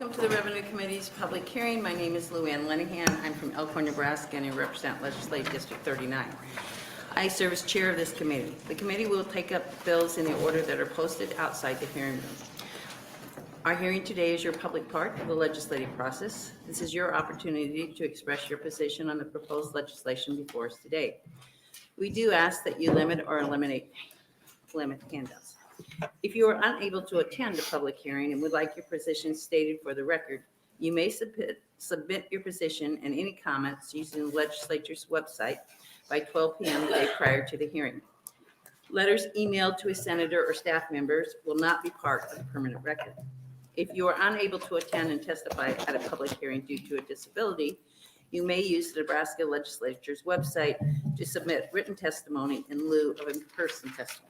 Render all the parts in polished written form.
Welcome to the Revenue Committee's public hearing. My name is Linehan. I'm from Elkhorn, Nebraska, and I represent Legislative District 39. I serve as chair of this committee. The committee will take up bills in the order that are posted outside the hearing room. Our hearing today is your public part of the legislative process. This is your opportunity to express your position on the proposed legislation before us today. We do ask that you limit or eliminate handouts. If you are unable to attend a public hearing and would like your position stated for the record, you may submit your position and any comments using the legislature's website by 12 p.m. the day prior to the hearing. Letters emailed to a senator or staff members will not be part of the permanent record. If you are unable to attend and testify at a public hearing due to a disability, you may use the Nebraska Legislature's website to submit written testimony in lieu of in-person testimony.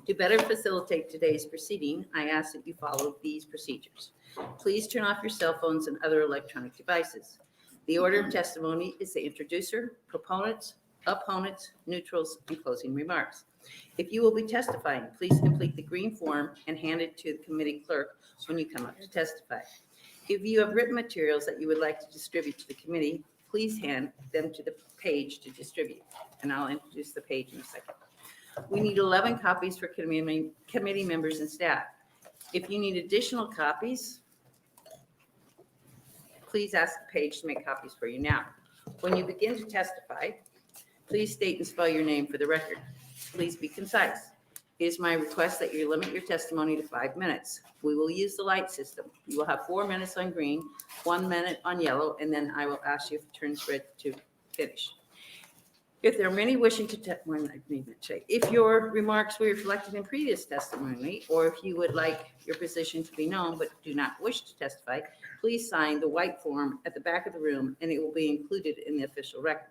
To better facilitate today's proceeding, I ask that you follow these procedures. Please turn off your cell phones and other electronic devices. The order of testimony is the introducer, proponents, opponents, neutrals, and closing remarks. If you will be testifying, please complete the green form and hand it to the committee clerk when you come up to testify. If you have written materials that you would like to distribute to the committee, please hand them to the page to distribute, and I'll introduce the page in a second. We need 11 copies for committee members and staff. If you need additional copies, please ask the page to make copies for you now. When you begin to testify, please state and spell your name for the record. Please be concise. It is my request that you limit your testimony to 5 minutes. We will use the light system. You will have 4 minutes on green, 1 minute on yellow, and then I will ask you if it turns red to finish. If there are many wishing to if your remarks were reflected in previous testimony, or if you would like your position to be known but do not wish to testify, please sign the white form at the back of the room and it will be included in the official record.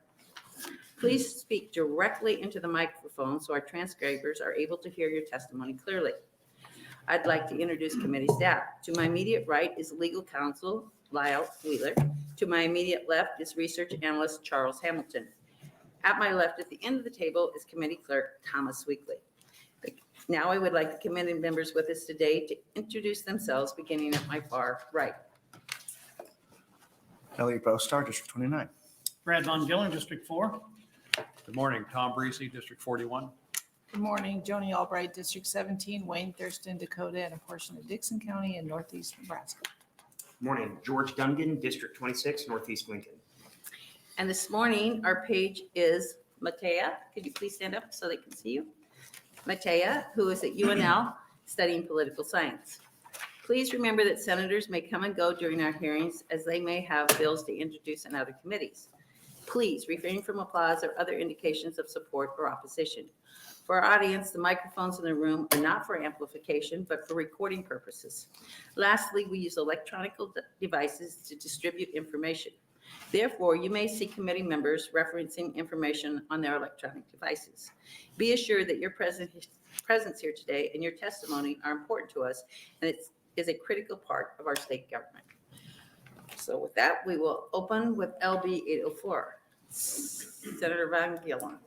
Please speak directly into the microphone so our transcribers are able to hear your testimony clearly. I'd like to introduce committee staff. To my immediate right is legal counsel Lyle Wheeler. To my immediate left is research analyst Charles Hamilton. At my left at the end of the table is committee clerk Thomas Weekly. Now I would like the committee members with us today to introduce themselves, beginning at my far right. Elliot Bostar, District 29. Brad Von Gillern, District 4. Good morning, Tom Breesy, District 41. Good morning, Joni Albright, District 17, Wayne Thurston, Dakota, and a portion of Dixon County in northeast Nebraska. Good morning, George Dungan, District 26, Northeast Lincoln. And this morning, our page is Matea. Could you please stand up so they can see you? Matea, who is at UNL studying political science. Please remember that senators may come and go during our hearings as they may have bills to introduce in other committees. Please refrain from applause or other indications of support or opposition. For our audience, the microphones in the room are not for amplification, but for recording purposes. Lastly, we use electronic devices to distribute information. Therefore, you may see committee members referencing information on their electronic devices. Be assured that your presence here today and your testimony are important to us, and it is a critical part of our state government. So with that, we will open with LB 804. Senator Von Gillern.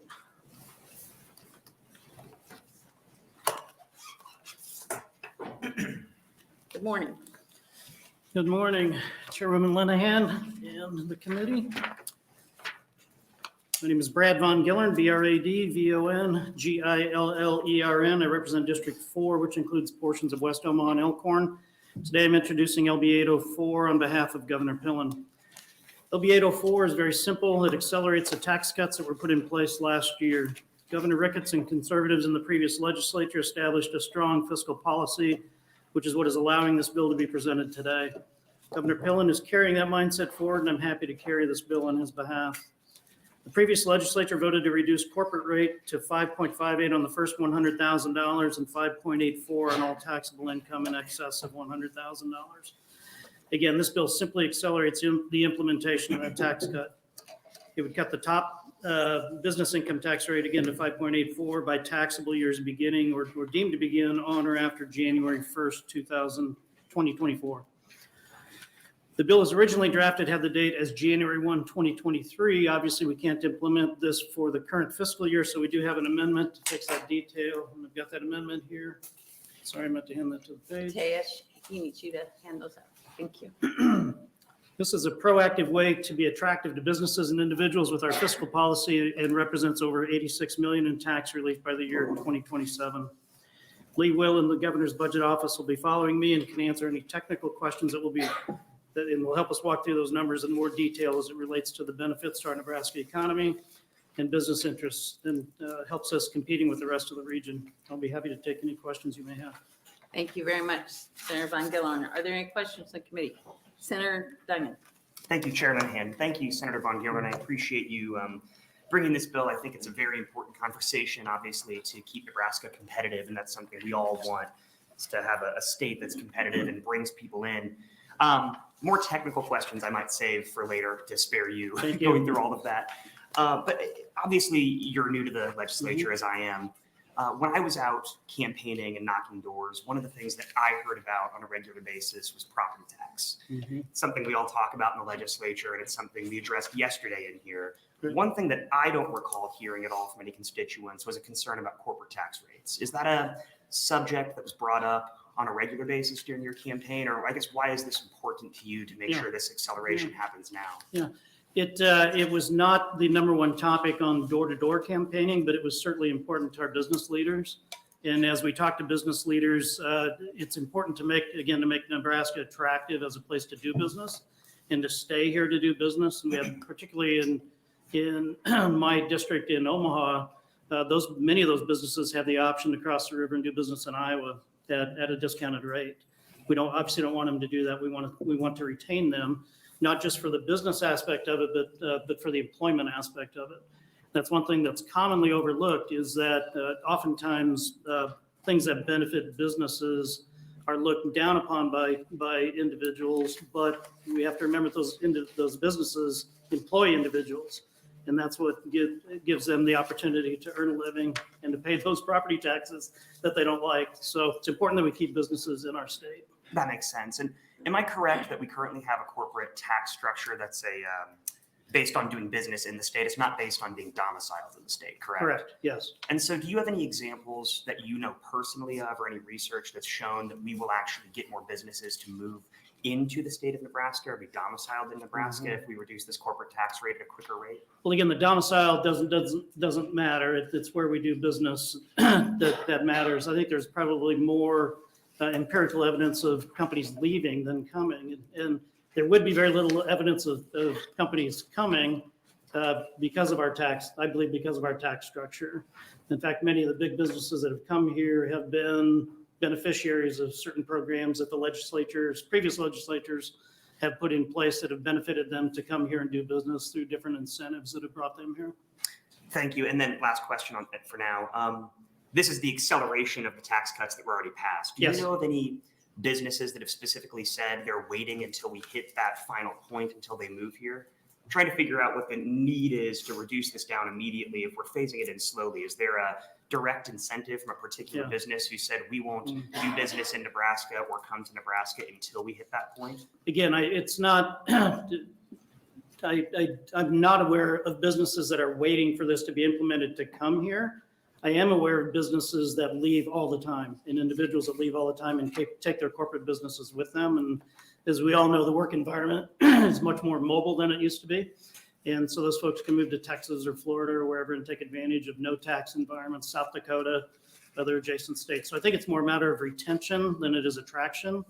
Good morning. Good morning, Chairwoman Linehan and the committee. My name is Brad Von Gillern, BRADVONGILLERN. I represent District 4, which includes portions of West Omaha and Elkhorn. Today I'm introducing LB 804 on behalf of Governor Pillen. LB 804 is very simple. It accelerates the tax cuts that were put in place last year. Governor Ricketts and conservatives in the previous legislature established a strong fiscal policy, which is what is allowing this bill to be presented today. Governor Pillen is carrying that mindset forward, and I'm happy to carry this bill on his behalf. The previous legislature voted to reduce corporate rate to 5.58 on the first $100,000 and 5.84 on all taxable income in excess of $100,000. Again, this bill simply accelerates the implementation of that tax cut. It would cut the top business income tax rate again to 5.84 by taxable years beginning or deemed to begin on or after January 1st, 2024. The bill as originally drafted had the date as January 1, 2023. Obviously, we can't implement this for the current fiscal year, so we do have an amendment to fix that detail. And I've got that amendment here. Sorry, I meant to hand that to the page. Tesh, he needs you to hand those out. Thank you. This is a proactive way to be attractive to businesses and individuals with our fiscal policy and represents over $86 million in tax relief by the year 2027. Lee Will in the Governor's Budget Office will be following me and can answer any technical questions and will help us walk through those numbers in more detail as it relates to the benefits to our Nebraska economy and business interests, and helps us competing with the rest of the region. I'll be happy to take any questions you may have. Thank you very much, Senator Von Gillern. Are there any questions on the committee? Senator Duncan. Thank you, Chair Linehan. Thank you, Senator Von Gillern. I appreciate you bringing this bill. I think it's a very important conversation, obviously, to keep Nebraska competitive, and that's something we all want, is to have a state that's competitive and brings people in. More technical questions I might save for later to spare you Thank you. going through all of that. But obviously, you're new to the legislature, as I am. When I was out campaigning and knocking doors, one of the things that I heard about on a regular basis was property tax. It's something we all talk about in the legislature, and it's something we addressed yesterday in here. Good. One thing that I don't recall hearing at all from any constituents was a concern about corporate tax rates. Is that a subject that was brought up on a regular basis during your campaign? Or I guess, why is this important to you to make Yeah. sure this acceleration happens now? It was not the number one topic on door-to-door campaigning, but it was certainly important to our business leaders. And as we talk to business leaders, it's important to make Nebraska attractive as a place to do business and to stay here to do business. And we have, particularly in my district in Omaha, many of those businesses have the option to cross the river and do business in Iowa at a discounted rate. We obviously don't want them to do that. We want to retain them, not just for the business aspect of it, but for the employment aspect of it. That's one thing that's commonly overlooked, is that oftentimes things that benefit businesses are looked down upon by individuals, but we have to remember those businesses employ individuals. And that's what gives them the opportunity to earn a living and to pay those property taxes that they don't like. So it's important that we keep businesses in our state. That makes sense. And am I correct that we currently have a corporate tax structure that's based on doing business in the state? It's not based on being domiciled in the state, correct? Correct, yes. And so do you have any examples that you know personally of, or any research that's shown that we will actually get more businesses to move into the state of Nebraska or be domiciled in Nebraska if we reduce this corporate tax rate at a quicker rate? Well, again, the domicile doesn't matter. It's where we do business that matters. I think there's probably more empirical evidence of companies leaving than coming. And there would be very little evidence of companies coming because of our tax structure. In fact, many of the big businesses that have come here have been beneficiaries of certain programs that previous legislatures have put in place that have benefited them to come here and do business through different incentives that have brought them here. Thank you. And then last question on it for now. This is the acceleration of the tax cuts that were already passed. Do Yes. you know of any businesses that have specifically said they're waiting until we hit that final point until they move here? I'm trying to figure out what the need is to reduce this down immediately if we're phasing it in slowly. Is there a direct incentive from a particular Yeah. business who said we won't do business in Nebraska or come to Nebraska until we hit that point? Again, it's not, I'm not aware of businesses that are waiting for this to be implemented to come here. I am aware of businesses that leave all the time and individuals that leave all the time and take their corporate businesses with them. And as we all know, the work environment is much more mobile than it used to be. And so those folks can move to Texas or Florida or wherever and take advantage of no tax environments, South Dakota, other adjacent states. So I think it's more a matter of retention than it is attraction.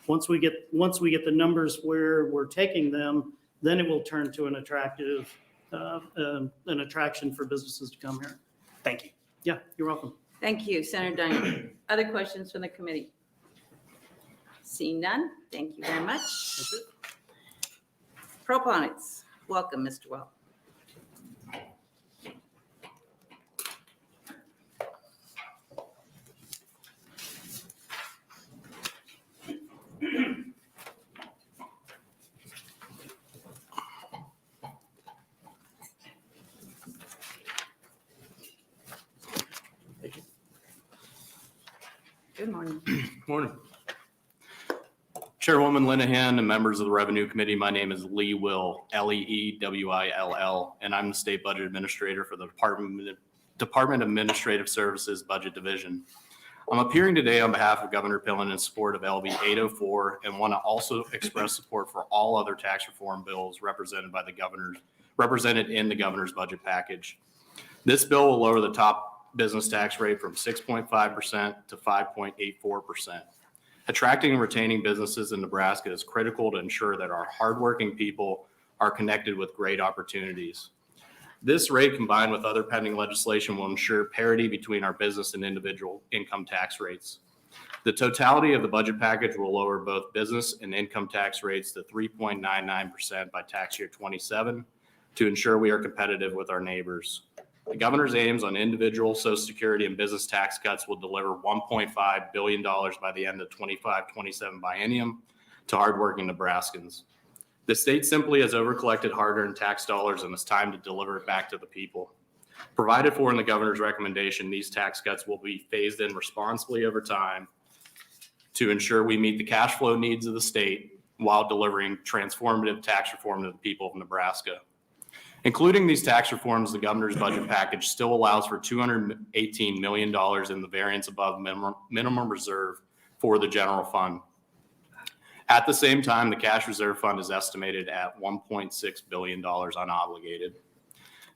Once we get the numbers where we're taking them, then it will turn to an attraction for businesses to come here. Thank you. Yeah, you're welcome. Thank you, Senator Duncan. Other questions from the committee? Seeing none, thank you very much. Proponents, welcome, Mr. Well. Good morning. Morning. Chairwoman Linehan and members of the Revenue Committee, my name is Lee Will, Leewill, and I'm the State Budget Administrator for the Department of Administrative Services Budget Division. I'm appearing today on behalf of Governor Pillen in support of LB 804 and want to also express support for all other tax reform bills represented in the governor's budget package. This bill will lower the top business tax rate from 6.5% to 5.84%. Attracting and retaining businesses in Nebraska is critical to ensure that our hardworking people are connected with great opportunities. This rate, combined with other pending legislation, will ensure parity between our business and individual income tax rates. The totality of the budget package will lower both business and income tax rates to 3.99% by tax year 27 to ensure we are competitive with our neighbors. The governor's aims on individual, Social Security, and business tax cuts will deliver $1.5 billion by the end of 25-27 biennium to hardworking Nebraskans. The state simply has overcollected hard-earned tax dollars, and it's time to deliver it back to the people. Provided for in the governor's recommendation, these tax cuts will be phased in responsibly over time to ensure we meet the cash flow needs of the state while delivering transformative tax reform to the people of Nebraska. Including these tax reforms, the governor's budget package still allows for $218 million in the variance above minimum reserve for the general fund. At the same time, the cash reserve fund is estimated at $1.6 billion unobligated.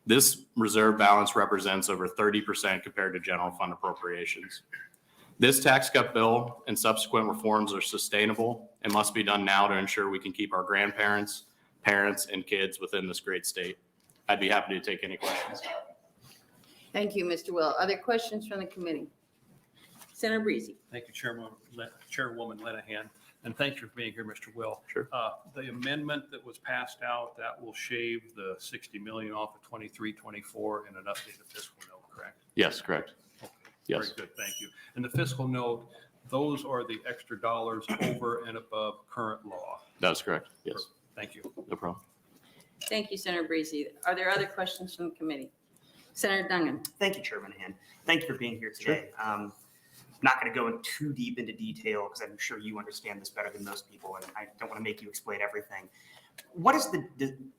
This reserve balance represents over 30% compared to general fund appropriations. This tax cut bill and subsequent reforms are sustainable and must be done now to ensure we can keep our grandparents, parents, and kids within this great state. I'd be happy to take any questions. Thank you, Mr. Will. Other questions from the committee? Senator Breezy. Thank you, Chairwoman Linehan, and thanks for being here, Mr. Will. Sure. The amendment that was passed out, that will shave the 60 million off of 23-24 and an updated fiscal note, correct? Yes, correct. Okay. Yes. Very good, thank you. And the fiscal note, those are the extra dollars over and above current law. That's correct. Yes. Thank you. No problem. Thank you, Senator Breezy. Are there other questions from the committee? Senator Dungan. Thank you, Chairman Hand. Thank you for being here today. Not going to go too deep into detail because I'm sure you understand this better than most people, and I don't want to make you explain everything. What is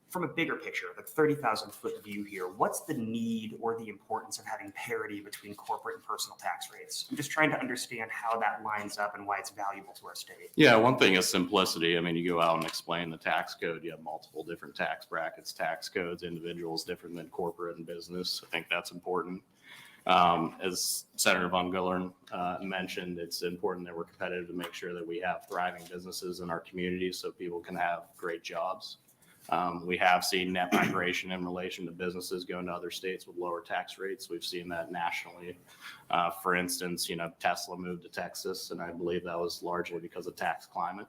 from a bigger picture, like 30,000-foot view here, what's the need or the importance of having parity between corporate and personal tax rates? I'm just trying to understand how that lines up and why it's valuable to our state. Yeah, one thing is simplicity. I mean, you go out and explain the tax code, you have multiple different tax brackets, tax codes, individuals different than corporate and business. I think that's important. As Senator von Gillern mentioned, it's important that we're competitive to make sure that we have thriving businesses in our communities so people can have great jobs. We have seen net migration in relation to businesses going to other states with lower tax rates. We've seen that nationally. For instance, Tesla moved to Texas, and I believe that was largely because of tax climate.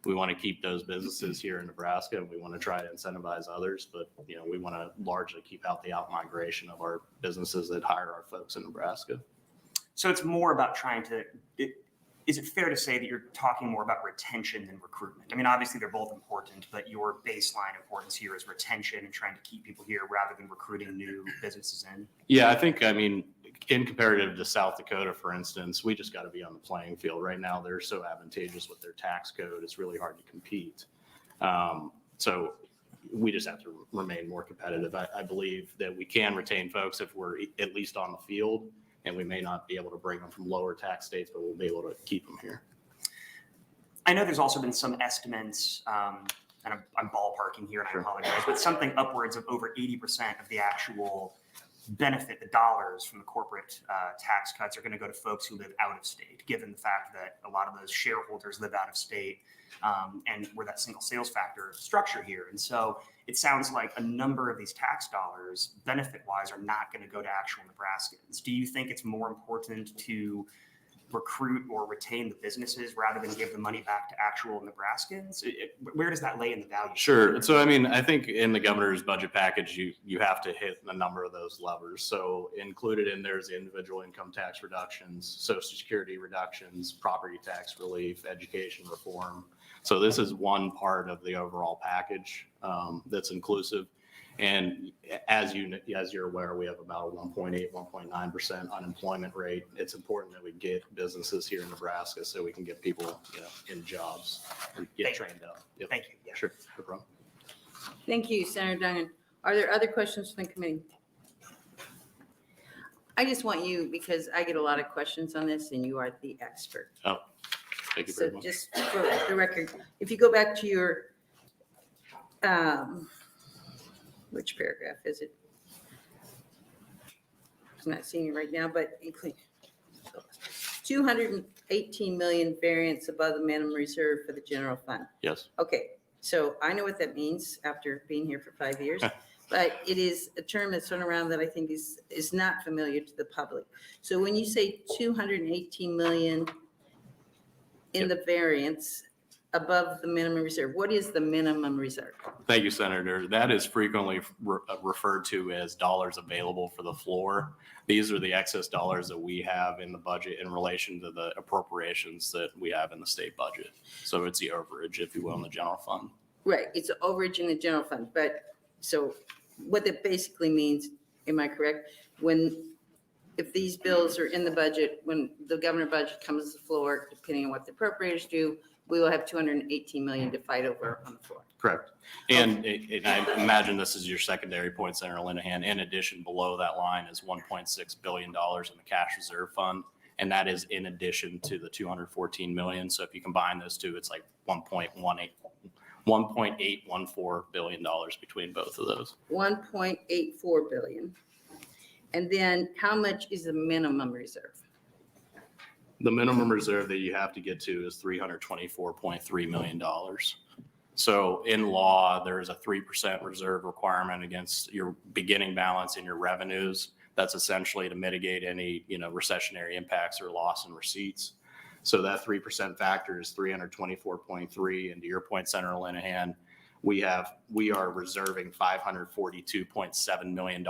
We want to keep those businesses here in Nebraska, and we want to try to incentivize others, but we want to largely keep out the out-migration of our businesses that hire our folks in Nebraska. So it's more about is it fair to say that you're talking more about retention than recruitment? I mean, obviously they're both important, but your baseline importance here is retention and trying to keep people here rather than recruiting new businesses in. Yeah, I think, in comparative to South Dakota, for instance, we just got to be on the playing field. Right now, they're so advantageous with their tax code, it's really hard to compete. So we just have to remain more competitive. I believe that we can retain folks if we're at least on the field, and we may not be able to bring them from lower tax states, but we'll be able to keep them here. I know there's also been some estimates, and I'm ballparking here, and I apologize, but something upwards of over 80% of the actual benefit, the dollars from the corporate tax cuts are going to go to folks who live out of state, given the fact that a lot of those shareholders live out of state and we're that single sales factor structure here. And so it sounds like a number of these tax dollars, benefit-wise, are not going to go to actual Nebraskans. Do you think it's more important to recruit or retain the businesses rather than give the money back to actual Nebraskans? Where does that lay in the value? Sure. So, I think in the governor's budget package, you have to hit a number of those levers. So included in there is the individual income tax reductions, Social Security reductions, property tax relief, education reform. So this is one part of the overall package that's inclusive. And as you're aware, we have about a 1.8, 1.9% unemployment rate. It's important that we get businesses here in Nebraska so we can get people, in jobs and get trained up. Yep. Thank you. Yeah. Sure, no problem. Thank you, Senator Dungan. Are there other questions from the committee? I just want you, because I get a lot of questions on this and you are the expert. Thank you So very much. just for the record, if you go back to your, which paragraph is it? I'm not seeing it right now, but include 218 million variance above the minimum reserve for the general fund. Yes. Okay, so I know what that means after being here for 5 years, but it is a term that's thrown around that I think is not familiar to the public. So when you say 218 million in the variance above the minimum reserve, what is the minimum reserve? Thank you, Senator. That is frequently referred to as dollars available for the floor. These are the excess dollars that we have in the budget in relation to the appropriations that we have in the state budget. So it's the overage, if you will, in the general fund. Right, it's an overage in the general fund, but, so what that basically means, am I correct? If these bills are in the budget, when the governor budget comes to the floor, depending on what the appropriators do, we will have 218 million to fight over on the floor. Correct. And I imagine this is your secondary point, Senator Linehan. In addition, below that line is $1.6 billion in the cash reserve fund. And that is in addition to the 214 million. So if you combine those two, it's like $1.814 billion between both of those. 1.84 billion. And then how much is the minimum reserve? The minimum reserve that you have to get to is $324.3 million. So in law, there is a 3% reserve requirement against your beginning balance and your revenues. That's essentially to mitigate any, recessionary impacts or loss in receipts. So that 3% factor is 324.3. And to your point, Senator Linehan, we are reserving $542.7 million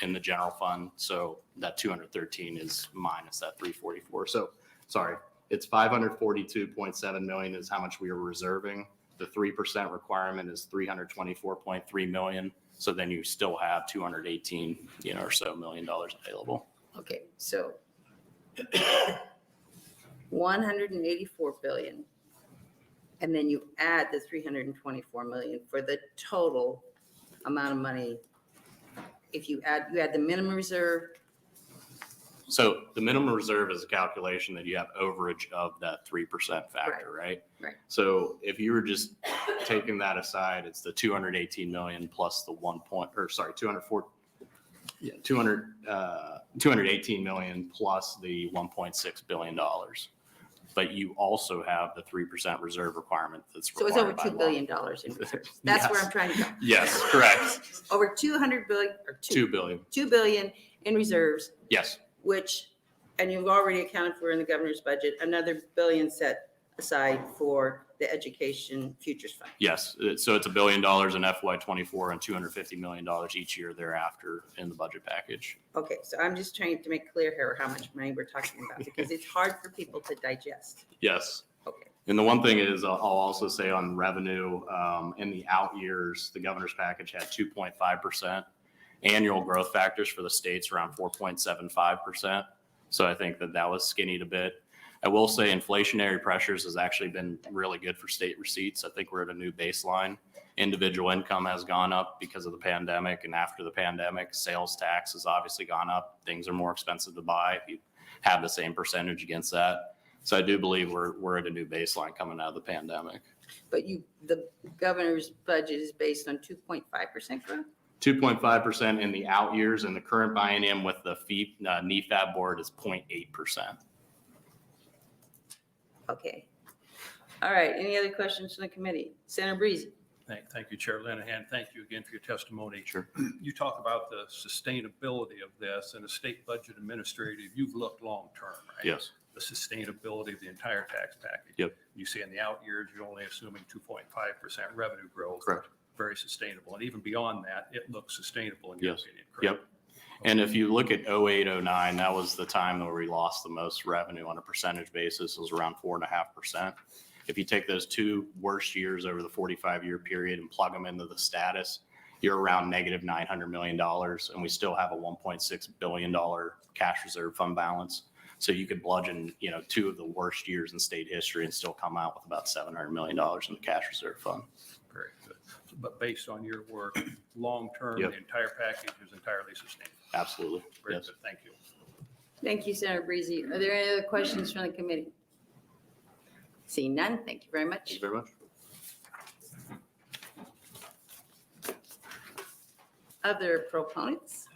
in the general fund. So that 213 is minus that 344. So sorry, it's 542.7 million is how much we are reserving. The 3% requirement is 324.3 million. So then you still have 218, or so million dollars available. Okay, so 184 billion. And then you add the 324 million for the total amount of money. If you add the minimum reserve. So the minimum reserve is a calculation that you have overage of that 3% factor, right? Right. So if you were just taking that aside, it's the 218 million plus the 218 million plus the $1.6 billion. But you also have the 3% reserve requirement that's So required it's over by $2 law. billion in reserves. That's where I'm trying to go. Yes, correct. Over 200 billion, or 2 billion. 2 billion in reserves, Yes, which, and you've already accounted for in the governor's budget, another billion set aside for the education futures fund. yes. So it's $1 billion in FY24 and $250 million each year thereafter in the budget package. Okay, so I'm just trying to make clear here how much money we're talking about, because it's hard for people to digest. Yes. Okay. And the one thing is, I'll also say on revenue, in the out years, the governor's package had 2.5%. Annual growth factors for the states around 4.75%. So I think that was skinnied a bit. I will say inflationary pressures has actually been really good for state receipts. I think we're at a new baseline. Individual income has gone up because of the pandemic, and after the pandemic, sales tax has obviously gone up. Things are more expensive to buy if you have the same percentage against that. So I do believe we're at a new baseline coming out of the pandemic. But the governor's budget is based on 2.5% growth? 2.5% in the out years, and the current biennium with the NEFAB board is 0.8%. Okay. All right, any other questions from the committee? Senator Breeze? Thank you, Chair Linehan. Thank you again for your testimony. Sure. You talk about the sustainability of this, and the state budget administrative, you've looked long-term, right? Yes. The sustainability of the entire tax package. Yep. You say in the out years, you're only assuming 2.5% revenue growth. Correct. Very sustainable. And even beyond that, it looks sustainable in your Yes. opinion, correct? Yep. And if you look at 08, 09, that was the time where we lost the most revenue on a percentage basis. It was around 4.5%. If you take those two worst years over the 45-year period and plug them into the status, you're around negative $900 million. And we still have a $1.6 billion cash reserve fund balance. So you could bludgeon, two of the worst years in state history and still come out with about $700 million in the cash reserve fund. Very good. But based on your work, long-term, Yep. the entire package is entirely sustainable. Absolutely. Very Yes. good, thank you. Thank you, Senator Breezy. Are there any other questions from the committee? Seeing none, thank you very much. Thank you very much. Other proponents?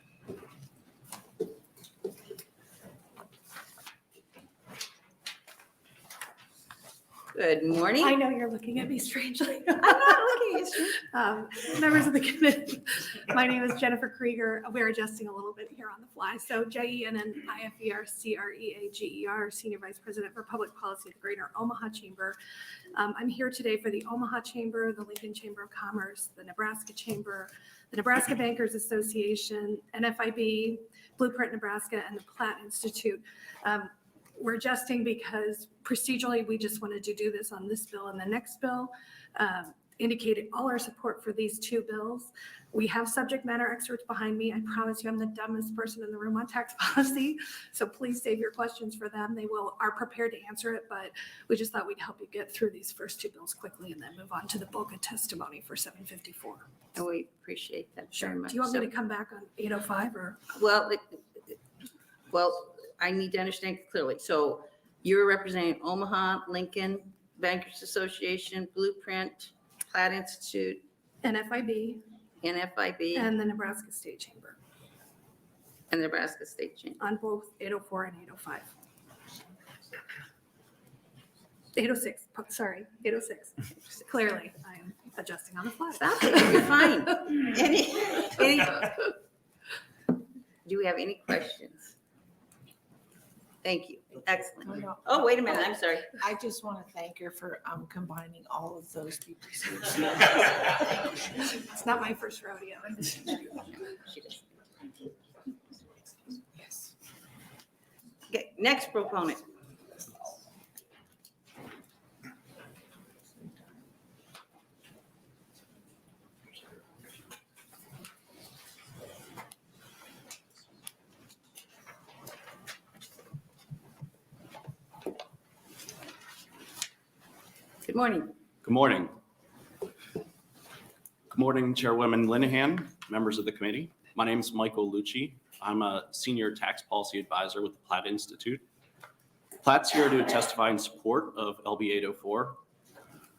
Good morning. I know you're looking at me strangely. I'm not looking at you. Members of the committee, my name is Jennifer Krieger. We're adjusting a little bit here on the fly. So JENNIFERCREAGER, Senior Vice President for Public Policy at the Greater Omaha Chamber. I'm here today for the Omaha Chamber, the Lincoln Chamber of Commerce, the Nebraska Chamber, the Nebraska Bankers Association, NFIB, Blueprint Nebraska, and the Platt Institute. We're adjusting because procedurally, we just wanted to do this on this bill and the next bill, indicated all our support for these two bills. We have subject matter experts behind me. I promise you I'm the dumbest person in the room on tax policy, so please save your questions for them. They are prepared to answer it, but we just thought we'd help you get through these first two bills quickly and then move on to the bulk of testimony for 754. And we appreciate that very much. Do you want me So- to come back on 805 or? Well, I need to understand clearly. So you're representing Omaha, Lincoln, Bankers Association, Blueprint, Platt Institute, NFIB NFIB, and the Nebraska State Chamber and Nebraska State Chamber. on both 804 and 805. 806, sorry, 806. Clearly, I am adjusting on the fly. Stop it, you're fine. Do we have any questions? Thank you. Excellent. Oh, wait a minute, I'm sorry. I just want to thank her for combining all of those people. It's not my first rodeo. She does. Yes. Okay, next proponent. Good morning. Good morning. Good morning, Chairwoman Linehan, members of the committee. My name is Michael Lucci. I'm a senior tax policy advisor with the Platt Institute. Platt's here to testify in support of LB 804.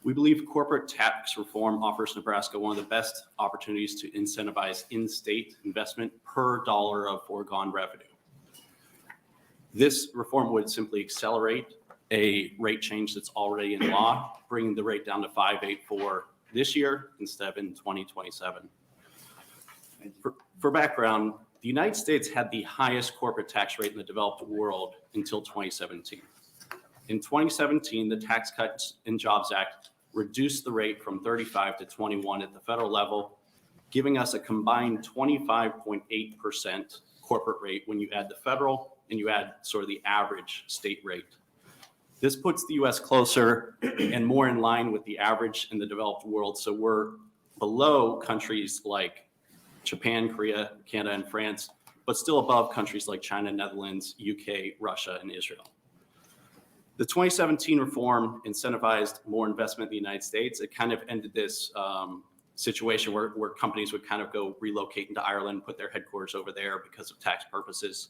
We believe corporate tax reform offers Nebraska one of the best opportunities to incentivize in-state investment per dollar of foregone revenue. This reform would simply accelerate a rate change that's already in law, bringing the rate down to 584 this year instead of in 2027. For background, the United States had the highest corporate tax rate in the developed world until 2017. In 2017, the Tax Cuts and Jobs Act reduced the rate from 35 to 21 at the federal level, giving us a combined 25.8% corporate rate when you add the federal and you add sort of the average state rate. This puts the U.S. closer and more in line with the average in the developed world. So we're below countries like Japan, Korea, Canada, and France, but still above countries like China, Netherlands, UK, Russia, and Israel. The 2017 reform incentivized more investment in the United States. It kind of ended this situation where companies would kind of go relocate into Ireland, put their headquarters over there because of tax purposes.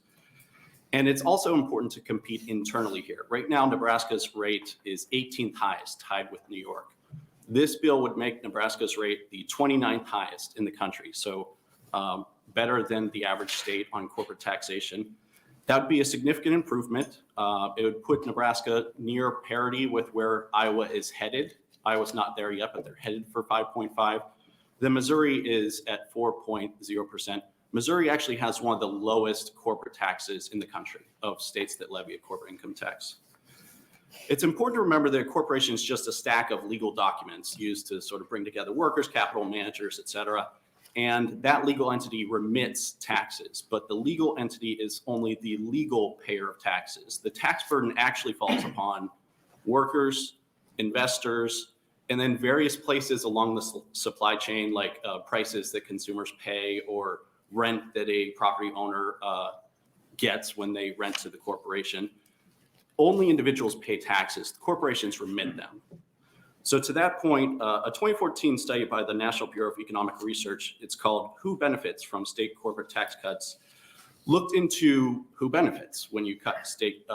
And it's also important to compete internally here. Right now, Nebraska's rate is 18th highest, tied with New York. This bill would make Nebraska's rate the 29th highest in the country, so better than the average state on corporate taxation. That would be a significant improvement. It would put Nebraska near parity with where Iowa is headed. Iowa's not there yet, but they're headed for 5.5. The Missouri is at 4.0%. Missouri actually has one of the lowest corporate taxes in the country of states that levy a corporate income tax. It's important to remember that a corporation is just a stack of legal documents used to sort of bring together workers, capital managers, et cetera. And that legal entity remits taxes, but the legal entity is only the legal payer of taxes. The tax burden actually falls upon workers, investors, and then various places along the supply chain, like prices that consumers pay or rent that a property owner gets when they rent to the corporation. Only individuals pay taxes. The corporations remit them. So to that point, a 2014 study by the National Bureau of Economic Research, it's called Who Benefits from State Corporate Tax Cuts, looked into who benefits when you cut state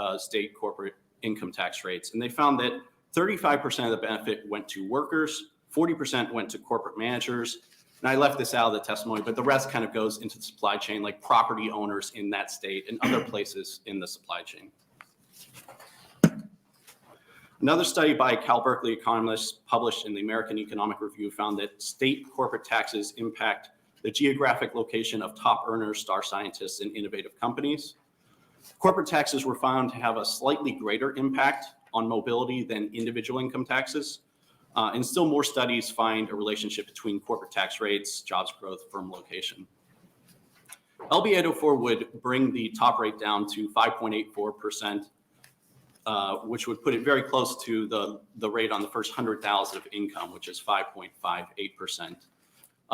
corporate income tax rates. And they found that 35% of the benefit went to workers, 40% went to corporate managers. And I left this out of the testimony, but the rest kind of goes into the supply chain, like property owners in that state and other places in the supply chain. Another study by Cal Berkeley economists published in the American Economic Review found that state corporate taxes impact the geographic location of top earners, star scientists, and innovative companies. Corporate taxes were found to have a slightly greater impact on mobility than individual income taxes. And still more studies find a relationship between corporate tax rates, jobs growth, firm location. LB 804 would bring the top rate down to 5.84%, which would put it very close to the rate on the first 100,000 of income, which is 5.58%.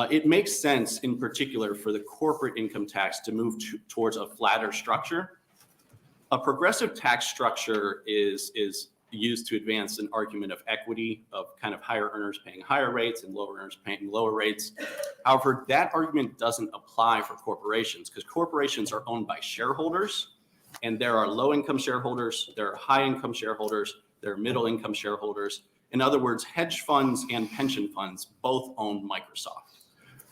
It makes sense in particular for the corporate income tax to move towards a flatter structure. A progressive tax structure is used to advance an argument of equity, of kind of higher earners paying higher rates and lower earners paying lower rates. However, that argument doesn't apply for corporations because corporations are owned by shareholders, and there are low-income shareholders, there are high-income shareholders, there are middle-income shareholders. In other words, hedge funds and pension funds both own Microsoft.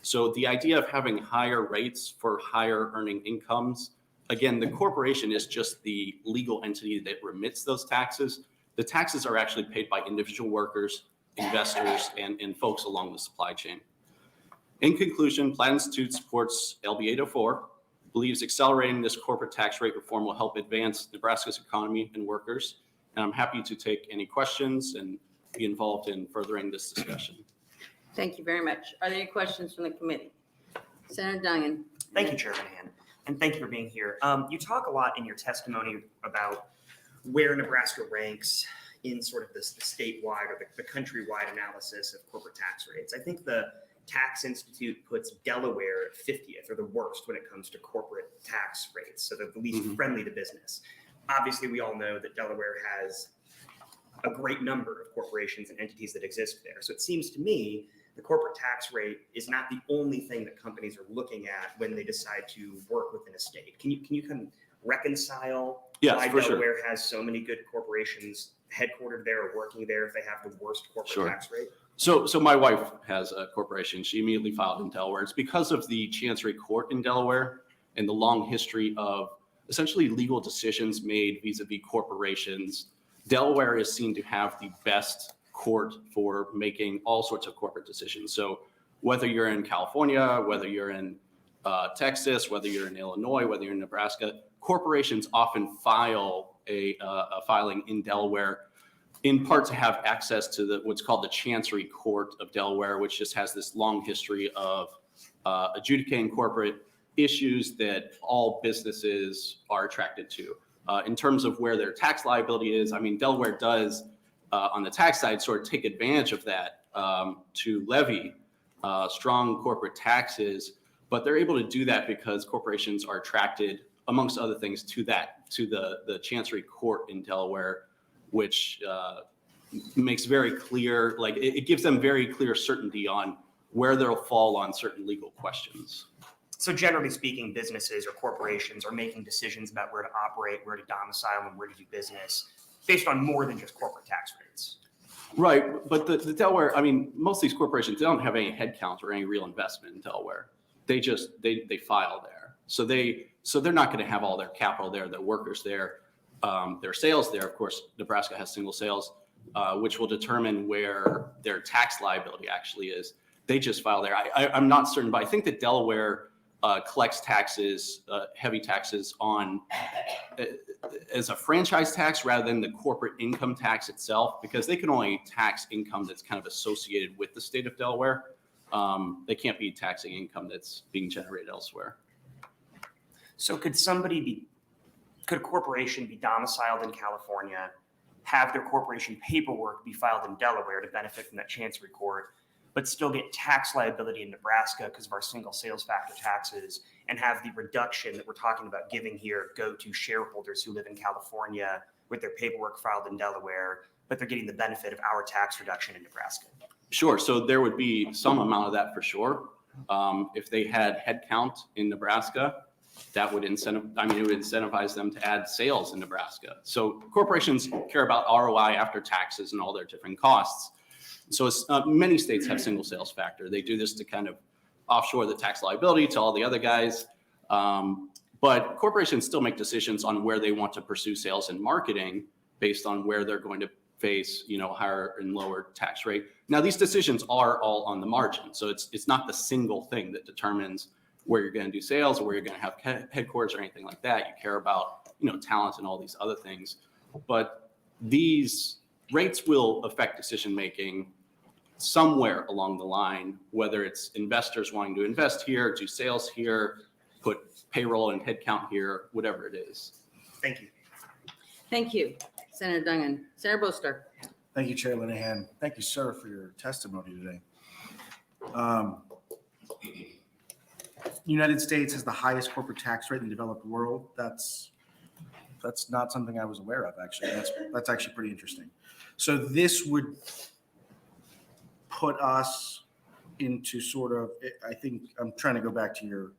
So the idea of having higher rates for higher earning incomes, again, the corporation is just the legal entity that remits those taxes. The taxes are actually paid by individual workers, investors, and folks along the supply chain. In conclusion, Platt Institute supports LB 804, believes accelerating this corporate tax rate reform will help advance Nebraska's economy and workers. And I'm happy to take any questions and be involved in furthering this discussion. Thank you very much. Are there any questions from the committee? Senator Dungan. Thank you, Chair Linehan, and thank you for being here. You talk a lot in your testimony about where Nebraska ranks in sort of the statewide or the countrywide analysis of corporate tax rates. I think the Tax Institute puts Delaware at 50th or the worst when it comes to corporate tax rates, so they're the least friendly to business. Obviously, we all know that Delaware has a great number of corporations and entities that exist there. So it seems to me the corporate tax rate is not the only thing that companies are looking at when they decide to work within a state. Can you kind of reconcile why Delaware has so many good corporations headquartered there or working there if they have the worst corporate tax rate? So my wife has a corporation. She immediately filed in Delaware. It's because of the Chancery Court in Delaware and the long history of essentially legal decisions made vis-a-vis corporations. Delaware is seen to have the best court for making all sorts of corporate decisions. So whether you're in California, whether you're in Texas, whether you're in Illinois, whether you're in Nebraska, corporations often file a filing in Delaware, in part to have access to what's called the Chancery Court of Delaware, which just has this long history of adjudicating corporate issues that all businesses are attracted to. In terms of where their tax liability is, I mean, Delaware does, on the tax side, sort of take advantage of that to levy strong corporate taxes, but they're able to do that because corporations are attracted, amongst other things, to the Chancery Court in Delaware, which makes very clear, like it gives them very clear certainty on where they'll fall on certain legal questions. So generally speaking, businesses or corporations are making decisions about where to operate, where to domicile, and where to do business based on more than just corporate tax rates. Right, but the Delaware, I mean, most of these corporations, they don't have any headcount or any real investment in Delaware. They just, they file there. So they're not going to have all their capital there, their workers there, their sales there. Of course, Nebraska has single sales, which will determine where their tax liability actually is. They just file there. I'm not certain, but I think that Delaware collects taxes, heavy taxes on as a franchise tax rather than the corporate income tax itself, because they can only tax income that's kind of associated with the state of Delaware. They can't be taxing income that's being generated elsewhere. So could a corporation be domiciled in California, have their corporation paperwork be filed in Delaware to benefit from that Chancery Court, but still get tax liability in Nebraska because of our single sales factor taxes, and have the reduction that we're talking about giving here go to shareholders who live in California with their paperwork filed in Delaware, but they're getting the benefit of our tax reduction in Nebraska? Sure. So there would be some amount of that for sure. If they had headcount in Nebraska, that would it would incentivize them to add sales in Nebraska. So corporations care about ROI after taxes and all their different costs. So many states have single sales factor. They do this to kind of offshore the tax liability to all the other guys. But corporations still make decisions on where they want to pursue sales and marketing based on where they're going to face, higher and lower tax rate. Now, these decisions are all on the margin. So it's not the single thing that determines where you're going to do sales or where you're going to have headquarters or anything like that. You care about, talent and all these other things. But these rates will affect decision-making somewhere along the line, whether it's investors wanting to invest here, do sales here, put payroll and headcount here, whatever it is. Thank you. Thank you, Senator Dungan. Senator Boster. Thank you, Chair Linehan. Thank you, sir, for your testimony today. United States has the highest corporate tax rate in the developed world. That's not something I was aware of, actually. That's actually pretty interesting. So this would put us into sort of, I think I'm trying to go back to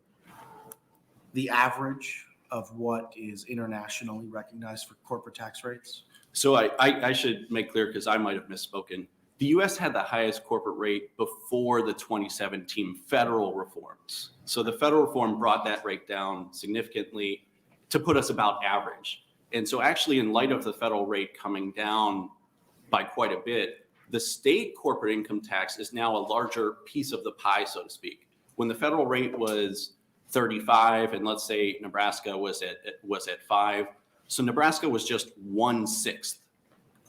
the average of what is internationally recognized for corporate tax rates. So I should make clear, because I might have misspoken. The U.S. had the highest corporate rate before the 2017 federal reforms. So the federal reform brought that rate down significantly to put us about average. And so actually, in light of the federal rate coming down by quite a bit, the state corporate income tax is now a larger piece of the pie, so to speak. When the federal rate was 35, and let's say Nebraska was at 5, so Nebraska was just 1/6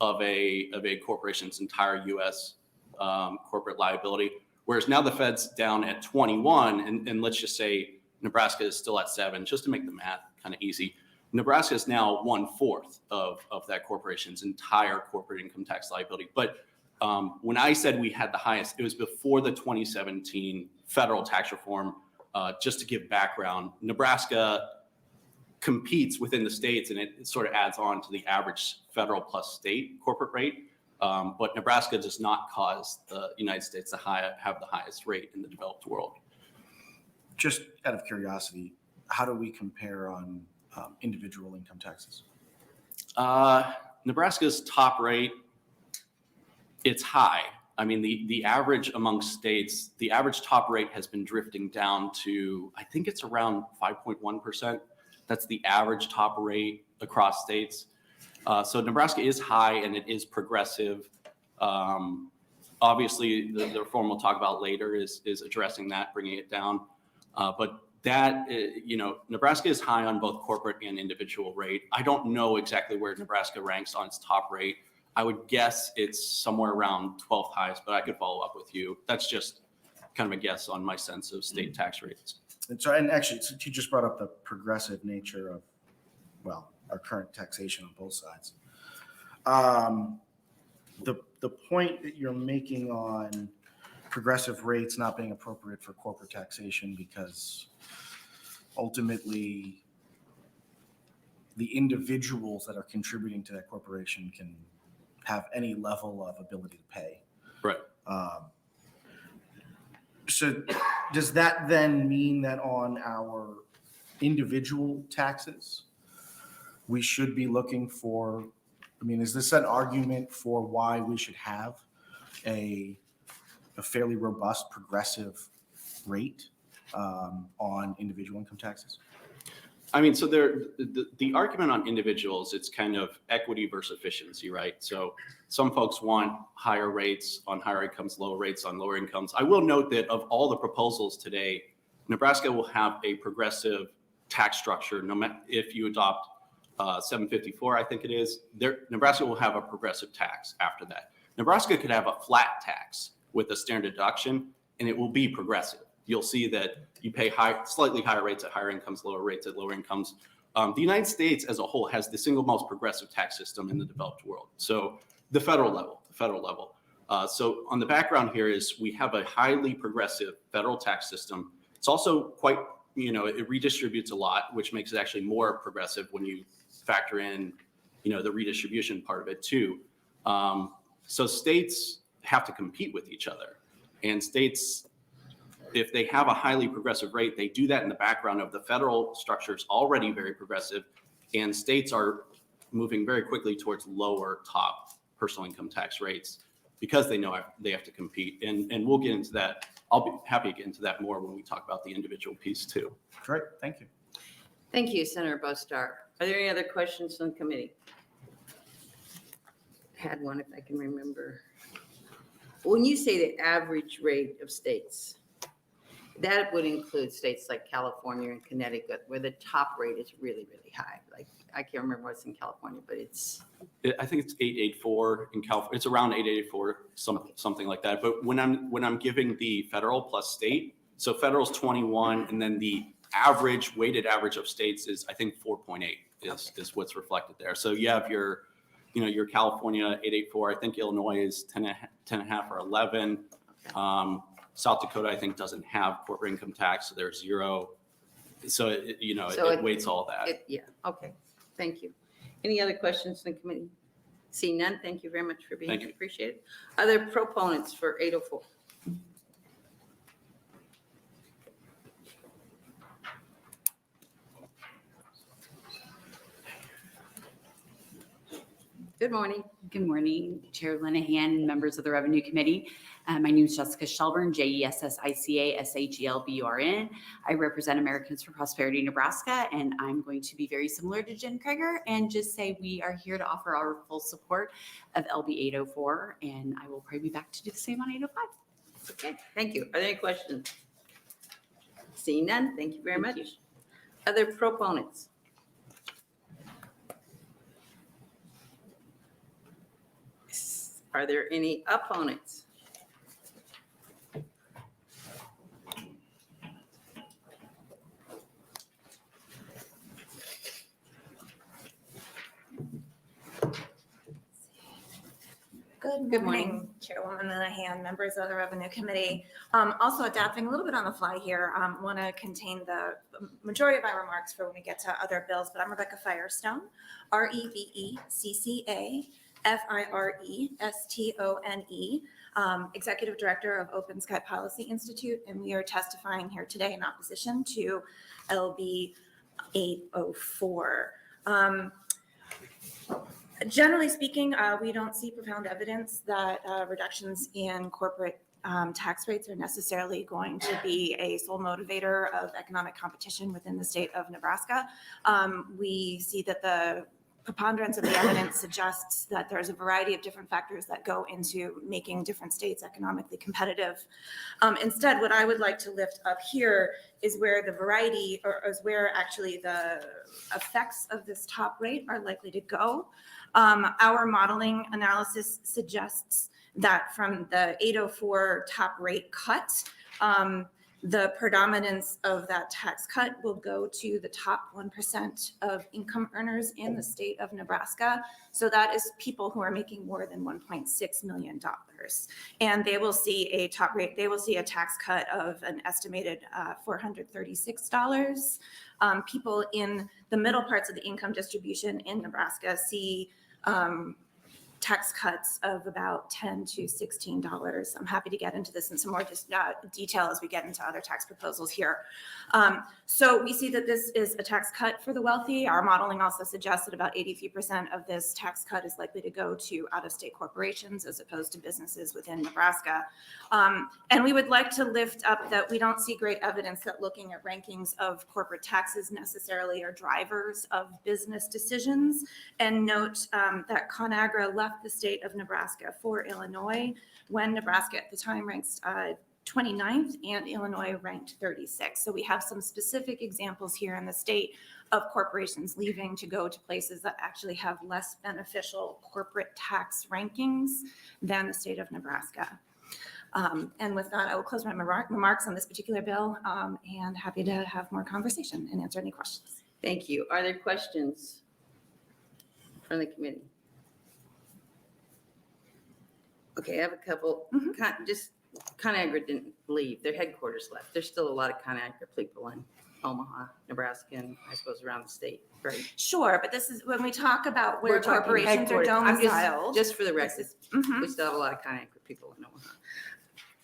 of a corporation's entire U.S. Corporate liability, whereas now the Fed's down at 21, and let's just say Nebraska is still at 7, just to make the math kind of easy. Nebraska is now 1/4 of that corporation's entire corporate income tax liability. But when I said we had the highest, it was before the 2017 federal tax reform. Just to give background, Nebraska competes within the states, and it sort of adds on to the average federal plus state corporate rate. But Nebraska does not cause the United States to have the highest rate in the developed world. Just out of curiosity, how do we compare on individual income taxes? Nebraska's top rate, it's high. I mean, the average among states, the average top rate has been drifting down to, I think it's around 5.1%. That's the average top rate across states. So Nebraska is high and it is progressive. Obviously, the reform we'll talk about later is addressing that, bringing it down. But that, Nebraska is high on both corporate and individual rate. I don't know exactly where Nebraska ranks on its top rate. I would guess it's somewhere around 12th highest, but I could follow up with you. That's just kind of a guess on my sense of state tax rates. And actually, since you just brought up the progressive nature of, our current taxation on both sides. The point that you're making on progressive rates not being appropriate for corporate taxation because ultimately the individuals that are contributing to that corporation can have any level of ability to pay. Right. So does that then mean that on our individual taxes, we should be looking for, is this an argument for why we should have a fairly robust progressive rate on individual income taxes? So the argument on individuals, it's kind of equity versus efficiency, right? So some folks want higher rates on higher incomes, lower rates on lower incomes. I will note that of all the proposals today, Nebraska will have a progressive tax structure. No matter if you adopt 754, I think it is, Nebraska will have a progressive tax after that. Nebraska could have a flat tax with a standard deduction, and it will be progressive. You'll see that you pay slightly higher rates at higher incomes, lower rates at lower incomes. The United States as a whole has the single most progressive tax system in the developed world. So the federal level. So on the background here is we have a highly progressive federal tax system. It's also quite, it redistributes a lot, which makes it actually more progressive when you factor in, the redistribution part of it too. So states have to compete with each other, and states if they have a highly progressive rate, they do that in the background of the federal structure is already very progressive, and states are moving very quickly towards lower top personal income tax rates because they know they have to compete. And we'll get into that. I'll be happy to get into that more when we talk about the individual piece too. Great, thank you. Thank you, Senator Bostar. Are there any other questions from the committee? Had one if I can remember. When you say the average rate of states, that would include states like California and Connecticut, where the top rate is really, really high. Like, I can't remember what's in California, but I think it's 884 in California. It's around 884, something like that. But when I'm giving the federal plus state, so federal's 21, and then the weighted average of states is, I think, 4.8 is what's reflected there. So you have your California 884. I think Illinois is 10 and a half or 11. South Dakota, I think, doesn't have corporate income tax, so there's 0. So it weights all that. yeah, okay, thank you. Any other questions from the committee? See none, thank you very much for being Thank here, you. appreciate it. Other proponents for 804? Good morning. Good morning, Chair Linehan, members of the Revenue Committee. My name is Jessica Shelburne, JESSICA-SHELBURN. I represent Americans for Prosperity, Nebraska, and I'm going to be very similar to Jen Krager and just say we are here to offer our full support of LB 804, and I will probably be back to do the same on 805. Okay, thank you. Are there any questions? Seeing none, thank you very much. Other proponents? Are there any opponents? Good Good morning, morning. Chairwoman Linehan, members of the Revenue Committee. Also adapting a little bit on the fly here, want to contain the majority of my remarks for when we get to other bills, but I'm Rebecca Firestone, REBECCA-FIRESTONE, Executive Director of Open Sky Policy Institute, and we are testifying here today in opposition to LB 804. Generally speaking, we don't see profound evidence that reductions in corporate tax rates are necessarily going to be a sole motivator of economic competition within the state of Nebraska. We see that the preponderance of the evidence suggests that there's a variety of different factors that go into making different states economically competitive. Instead, what I would like to lift up here is where the variety, or is where actually the effects of this top rate are likely to go. Our modeling analysis suggests that from the 804 top rate cut, the predominance of that tax cut will go to the top 1% of income earners in the state of Nebraska. So that is people who are making more than $1.6 million. And they will see a top rate, they will see a tax cut of an estimated $436. People in the middle parts of the income distribution in Nebraska see tax cuts of about $10 to $16. I'm happy to get into this in some more detail as we get into other tax proposals here. So we see that this is a tax cut for the wealthy. Our modeling also suggests that about 83% of this tax cut is likely to go to out-of-state corporations as opposed to businesses within Nebraska. And we would like to lift up that we don't see great evidence that looking at rankings of corporate taxes necessarily are drivers of business decisions, and note that ConAgra left the state of Nebraska for Illinois when Nebraska at the time ranks 29th and Illinois ranked 36. So we have some specific examples here in the state of corporations leaving to go to places that actually have less beneficial corporate tax rankings than the state of Nebraska. And with that, I will close my remarks on this particular bill, and happy to have more conversation and answer any questions. Thank you. Are there questions from the committee? Okay, I have a couple. ConAgra didn't leave. Their headquarters left. There's still a lot of ConAgra people in Omaha, Nebraska, and I suppose around the state, right? Sure, but this is when we talk about where We're talking corporations are headquarters. I'm domiciled. Just for the record, Mhm. we still have a lot of ConAgra people in Omaha.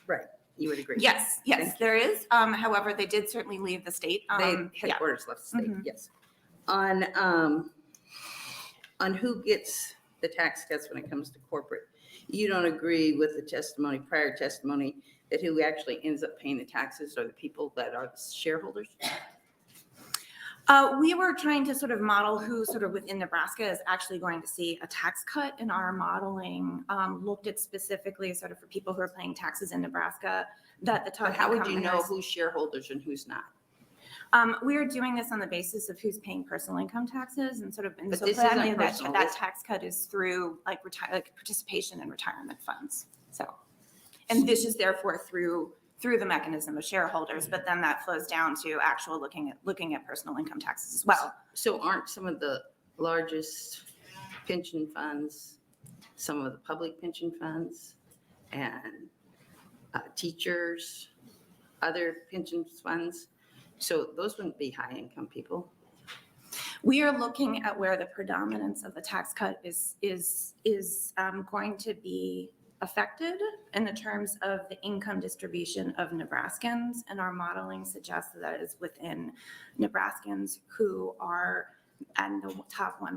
Right. You would agree? Yes, yes, there is. However, they did certainly leave the state. They, Yeah. headquarters left the state, Mhm. yes. On who gets the tax cuts when it comes to corporate, you don't agree with the testimony, prior testimony, that who actually ends up paying the taxes are the people that are the shareholders? We were trying to sort of model who sort of within Nebraska is actually going to see a tax cut, in our modeling looked at specifically sort of for people who are paying taxes in Nebraska, that the top But how would income you know earners- who's shareholders and who's not? We are doing this on the basis of who's paying personal income taxes and sort of, and But so this isn't primarily that, personal, that this- tax cut is through like participation in retirement funds. So, and this is therefore through the mechanism of shareholders, but then that flows down to actual looking at personal income taxes as well. So aren't some of the largest pension funds, some of the public pension funds, and teachers, other pension funds? So those wouldn't be high-income people. We are looking at where the predominance of the tax cut is going to be affected in the terms of the income distribution of Nebraskans, and our modeling suggests that is within Nebraskans who are at the top 1%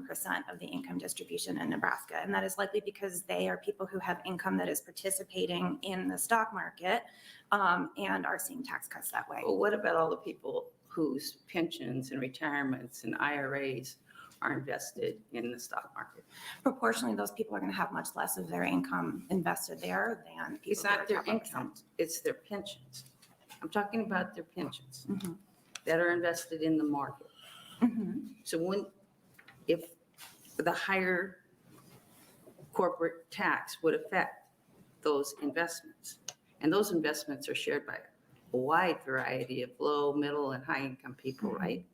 of the income distribution in Nebraska. And that is likely because they are people who have income that is participating in the stock market and are seeing tax cuts that way. Well, what about all the people whose pensions and retirements and IRAs are invested in the stock market? Proportionally, those people are going to have much less of their income invested there than people It's who are not their top 1%. income, it's their pensions. I'm talking about their pensions Mhm. that are invested in the market. Mhm. So if the higher corporate tax would affect those investments, and those investments are shared by a wide variety of low, middle, and high-income people, right?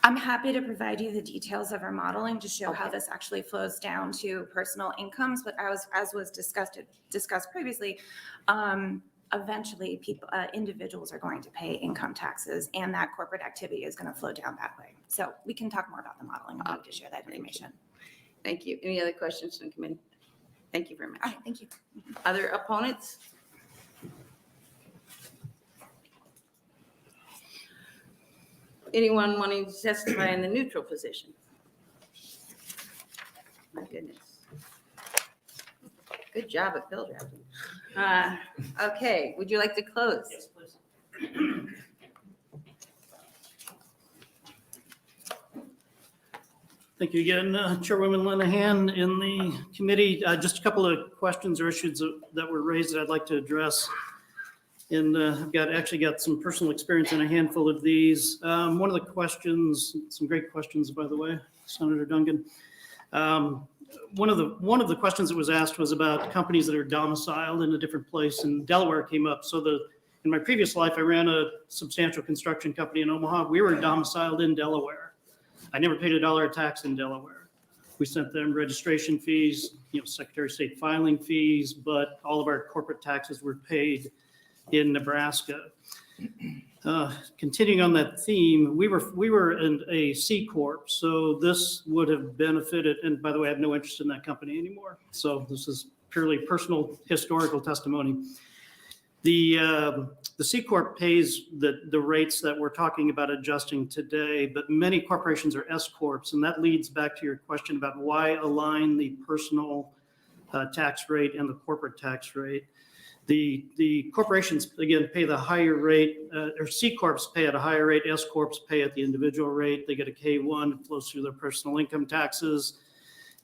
I'm happy to provide you the details of our modeling to show how Okay. this actually flows down to personal incomes, but as was discussed previously, eventually individuals are going to pay income taxes, and that corporate activity is going to flow down that way. So we can talk more about the modeling. I'm happy to share that Thank you. information. Thank you. Any other questions from the committee? Thank you very much. All right, thank you. Other opponents? Anyone wanting to testify in the neutral position? My goodness. Good job at bill drafting. Okay, would you like to close? Yes, please. Thank you again, Chairwoman Linehan. In the committee, just a couple of questions or issues that were raised that I'd like to address. And I've actually got some personal experience in a handful of these. One of the questions, some great questions, by the way, Senator Duncan. One of the questions that was asked was about companies that are domiciled in a different place, and Delaware came up. So in my previous life, I ran a substantial construction company in Omaha. We were domiciled in Delaware. I never paid $1 of tax in Delaware. We sent them registration fees, Secretary of State filing fees, but all of our corporate taxes were paid in Nebraska. Continuing on that theme, we were in a C Corp, so this would have benefited, and by the way, I have no interest in that company anymore. So this is purely personal historical testimony. The C Corp pays the rates that we're talking about adjusting today, but many corporations are S Corps, and that leads back to your question about why align the personal tax rate and the corporate tax rate. The corporations, again, pay the higher rate, or C Corps pay at a higher rate, S Corps pay at the individual rate. They get a K-1, it flows through their personal income taxes.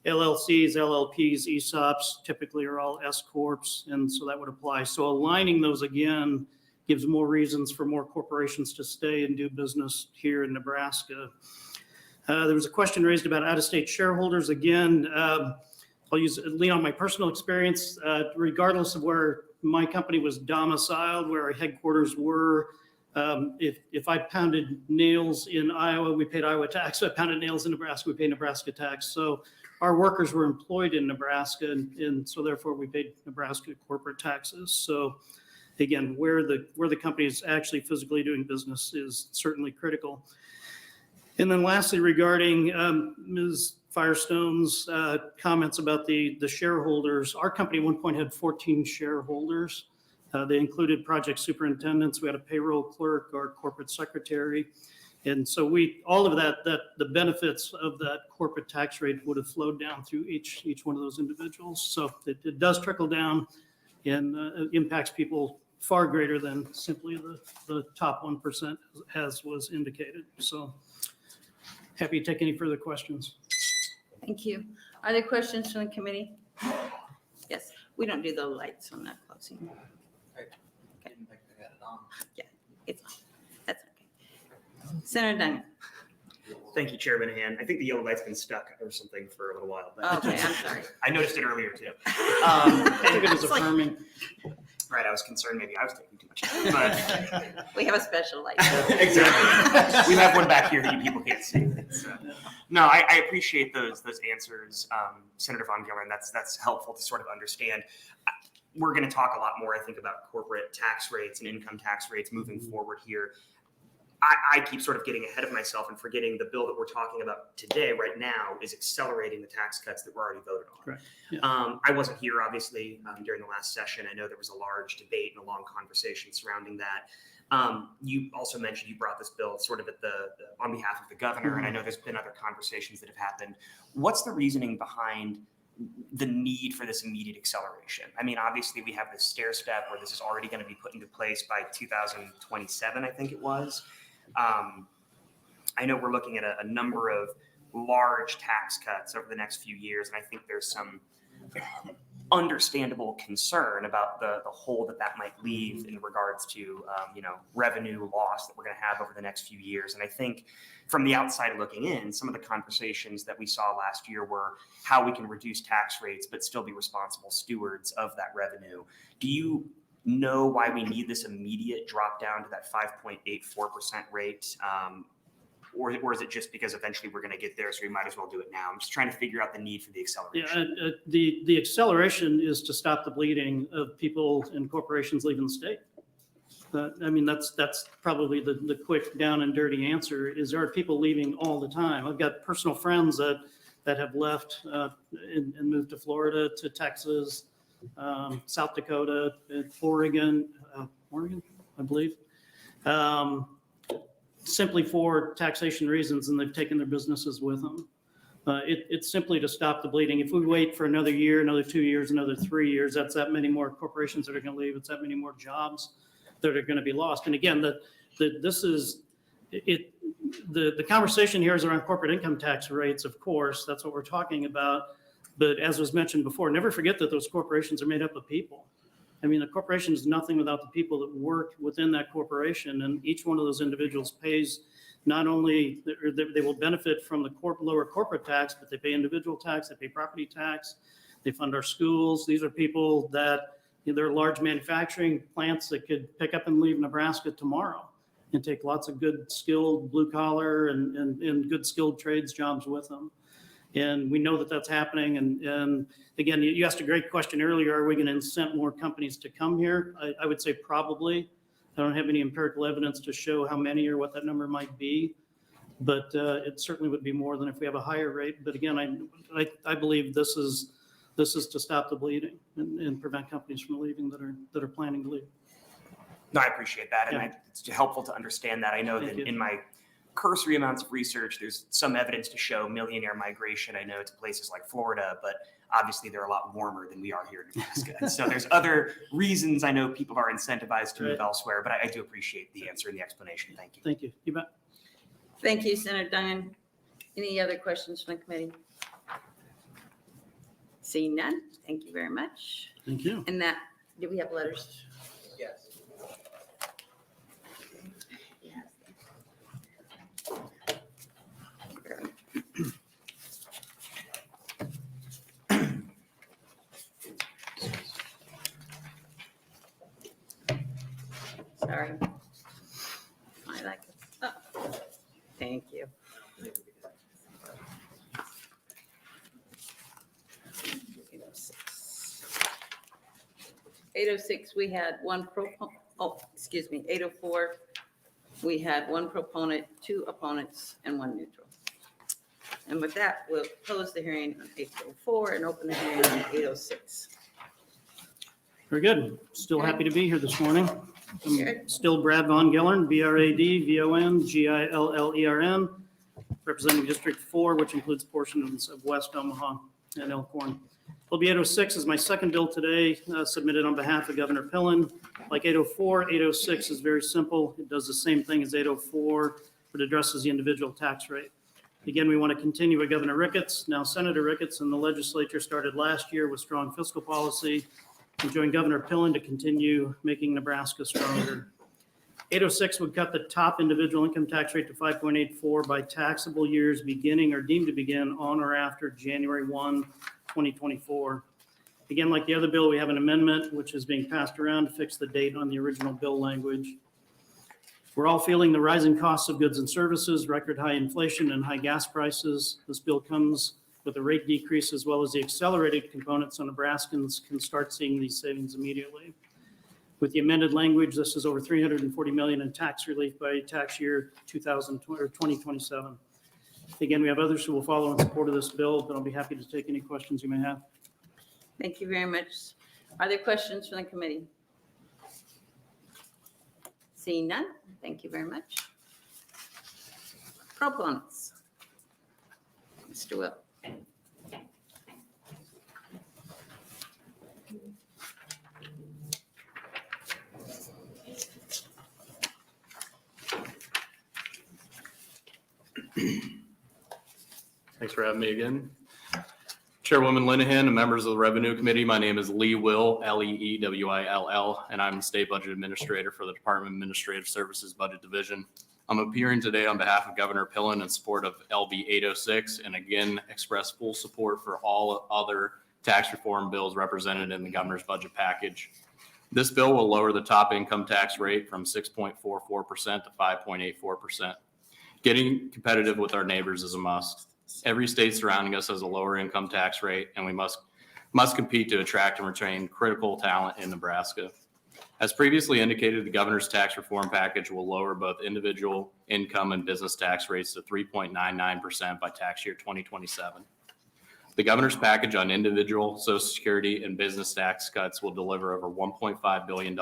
LLCs, LLPs, ESOPs typically are all S Corps, and so that would apply. So aligning those again gives more reasons for more corporations to stay and do business here in Nebraska. There was a question raised about out-of-state shareholders. Again, I'll lean on my personal experience, regardless of where my company was domiciled, where our headquarters were. If I pounded nails in Iowa, we paid Iowa tax. If I pounded nails in Nebraska, we paid Nebraska tax. So our workers were employed in Nebraska, and so therefore we paid Nebraska corporate taxes. So again, where the company is actually physically doing business is certainly critical. And then lastly, regarding Ms. Firestone's comments about the shareholders, our company at one point had 14 shareholders. They included project superintendents, we had a payroll clerk, our corporate secretary. And so all of that, the benefits of that corporate tax rate would have flowed down through each one of those individuals. So it does trickle down and impacts people far greater than simply the top 1%, as was indicated. So happy to take any further questions. Thank you. Are there questions from the committee? Yes, we don't do the lights on that closing. Yeah, it's on. That's okay. Senator Dunn. Thank you, Chair Linehan. I think the yellow light's been stuck or something for a little while. But Okay, I'm sorry. I noticed it earlier too. I think it was affirming. Right, I was concerned maybe I was taking too much time, but We have a special light. exactly. We have one back here that you people can't see. No, I appreciate those answers, Senator Von Gillern. That's helpful to sort of understand. We're going to talk a lot more, I think, about corporate tax rates and income tax rates moving forward here. I keep sort of getting ahead of myself and forgetting the bill that we're talking about today, right now, is accelerating the tax cuts that were already voted on. Correct. Yeah. I wasn't here, obviously, during the last session. I know there was a large debate and a long conversation surrounding that. You also mentioned you brought this bill sort of on behalf of the governor, and I know there's been other conversations that have happened. What's the reasoning behind the need for this immediate acceleration? I mean, obviously, we have this stair step where this is already going to be put into place by 2027, I think it was. I know we're looking at a number of large tax cuts over the next few years, and I think there's some understandable concern about the hole that might leave in regards to revenue loss that we're going to have over the next few years. And I think from the outside looking in, some of the conversations that we saw last year were how we can reduce tax rates but still be responsible stewards of that revenue. Do you know why we need this immediate drop down to that 5.84% rate? Or is it just because eventually we're going to get there, so we might as well do it now? I'm just trying to figure out the need for the acceleration. Yeah, the acceleration is to stop the bleeding of people and corporations leaving the state. I mean, that's probably the quick, down and dirty answer. Is there are people leaving all the time. I've got personal friends that have left and moved to Florida, to Texas, South Dakota, Oregon, I believe. Simply for taxation reasons, and they've taken their businesses with them. It's simply to stop the bleeding. If we wait for another year, another 2 years, another 3 years, that's that many more corporations that are going to leave. It's that many more jobs that are going to be lost. And again, the conversation here is around corporate income tax rates, of course. That's what we're talking about. But as was mentioned before, never forget that those corporations are made up of people. I mean, a corporation is nothing without the people that work within that corporation, and each one of those individuals pays not only, they will benefit from the lower corporate tax, but they pay individual tax, they pay property tax, they fund our schools. These are people that, they're large manufacturing plants that could pick up and leave Nebraska tomorrow and take lots of good skilled blue collar and good skilled trades jobs with them. And we know that that's happening. And again, you asked a great question earlier. Are we going to incent more companies to come here? I would say probably. I don't have any empirical evidence to show how many or what that number might be. But it certainly would be more than if we have a higher rate. But again, I believe this is to stop the bleeding and prevent companies from leaving that are planning to leave. No, I appreciate that. And Yeah. it's helpful to understand that. I know Thank that you. in my cursory amounts of research, there's some evidence to show millionaire migration. I know to places like Florida, but obviously they're a lot warmer than we are here in Nebraska. So there's other reasons I know people are incentivized to move elsewhere, but I do appreciate the answer and the explanation. Thank you. Thank you. You bet. Thank you, Senator Dunn. Any other questions from the committee? Seeing none, thank you very much. Thank you. And that, do we have letters? Yes. Sorry. I like it. Oh, thank you. $806, we had one excuse me, 804, we had one proponent, 2 opponents, and 1 neutral. And with that, we'll close the hearing on 804 and open the hearing on 806. Very good. Still happy to be here this morning. I'm Good. still Brad Von Gillern, BradVonGillern, representing District 4, which includes portions of West Omaha and Elkhorn. LB 806 is my second bill today, submitted on behalf of Governor Pillen. Like 804, 806 is very simple. It does the same thing as 804, but addresses the individual tax rate. Again, we want to continue with Governor Ricketts. Now Senator Ricketts and the legislature started last year with strong fiscal policy and joined Governor Pillen to continue making Nebraska stronger. 806 would cut the top individual income tax rate to 5.84 by taxable years beginning or deemed to begin on or after January 1, 2024. Again, like the other bill, we have an amendment which is being passed around to fix the date on the original bill language. We're all feeling the rising costs of goods and services, record high inflation, and high gas prices. This bill comes with a rate decrease as well as the accelerated components, so Nebraskans can start seeing these savings immediately. With the amended language, this is over $340 million in tax relief by tax year 2027. Again, we have others who will follow in support of this bill, but I'll be happy to take any questions you may have. Thank you very much. Are there questions from the committee? Seeing none, thank you very much. Proponents. Mr. Will. Thanks for having me again. Chairwoman Linehan and members of the Revenue Committee, my name is Lee Will, Leewill, and I'm the State Budget Administrator for the Department of Administrative Services Budget Division. I'm appearing today on behalf of Governor Pillen in support of LB 806 and again express full support for all other tax reform bills represented in the governor's budget package. This bill will lower the top income tax rate from 6.44% to 5.84%. Getting competitive with our neighbors is a must. Every state surrounding us has a lower income tax rate, and we must compete to attract and retain critical talent in Nebraska. As previously indicated, the governor's tax reform package will lower both individual income and business tax rates to 3.99% by tax year 2027. The governor's package on individual, Social Security, and business tax cuts will deliver over $1.5 billion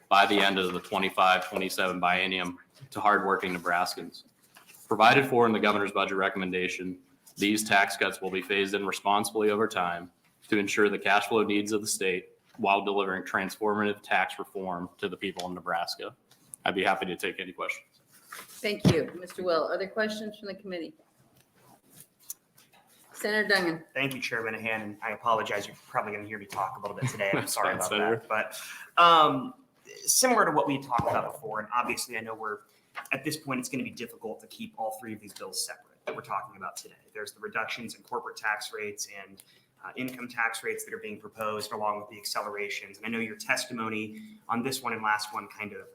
by the end of the 25-27 biennium to hardworking Nebraskans. Provided for in the governor's budget recommendation, these tax cuts will be phased in responsibly over time to ensure the cash flow needs of the state while delivering transformative tax reform to the people in Nebraska. I'd be happy to take any questions. Thank you. Mr. Will, are there questions from the committee? Senator Dungin. Thank you, Chair Linehan, and I apologize. You're probably going to hear me talk a little bit today. I'm sorry about Senator. that. But similar to what we talked about before, and obviously I know at this point, it's going to be difficult to keep all three of these bills separate that we're talking about today. There's the reductions in corporate tax rates and income tax rates that are being proposed along with the accelerations. And I know your testimony on this one and last one kind of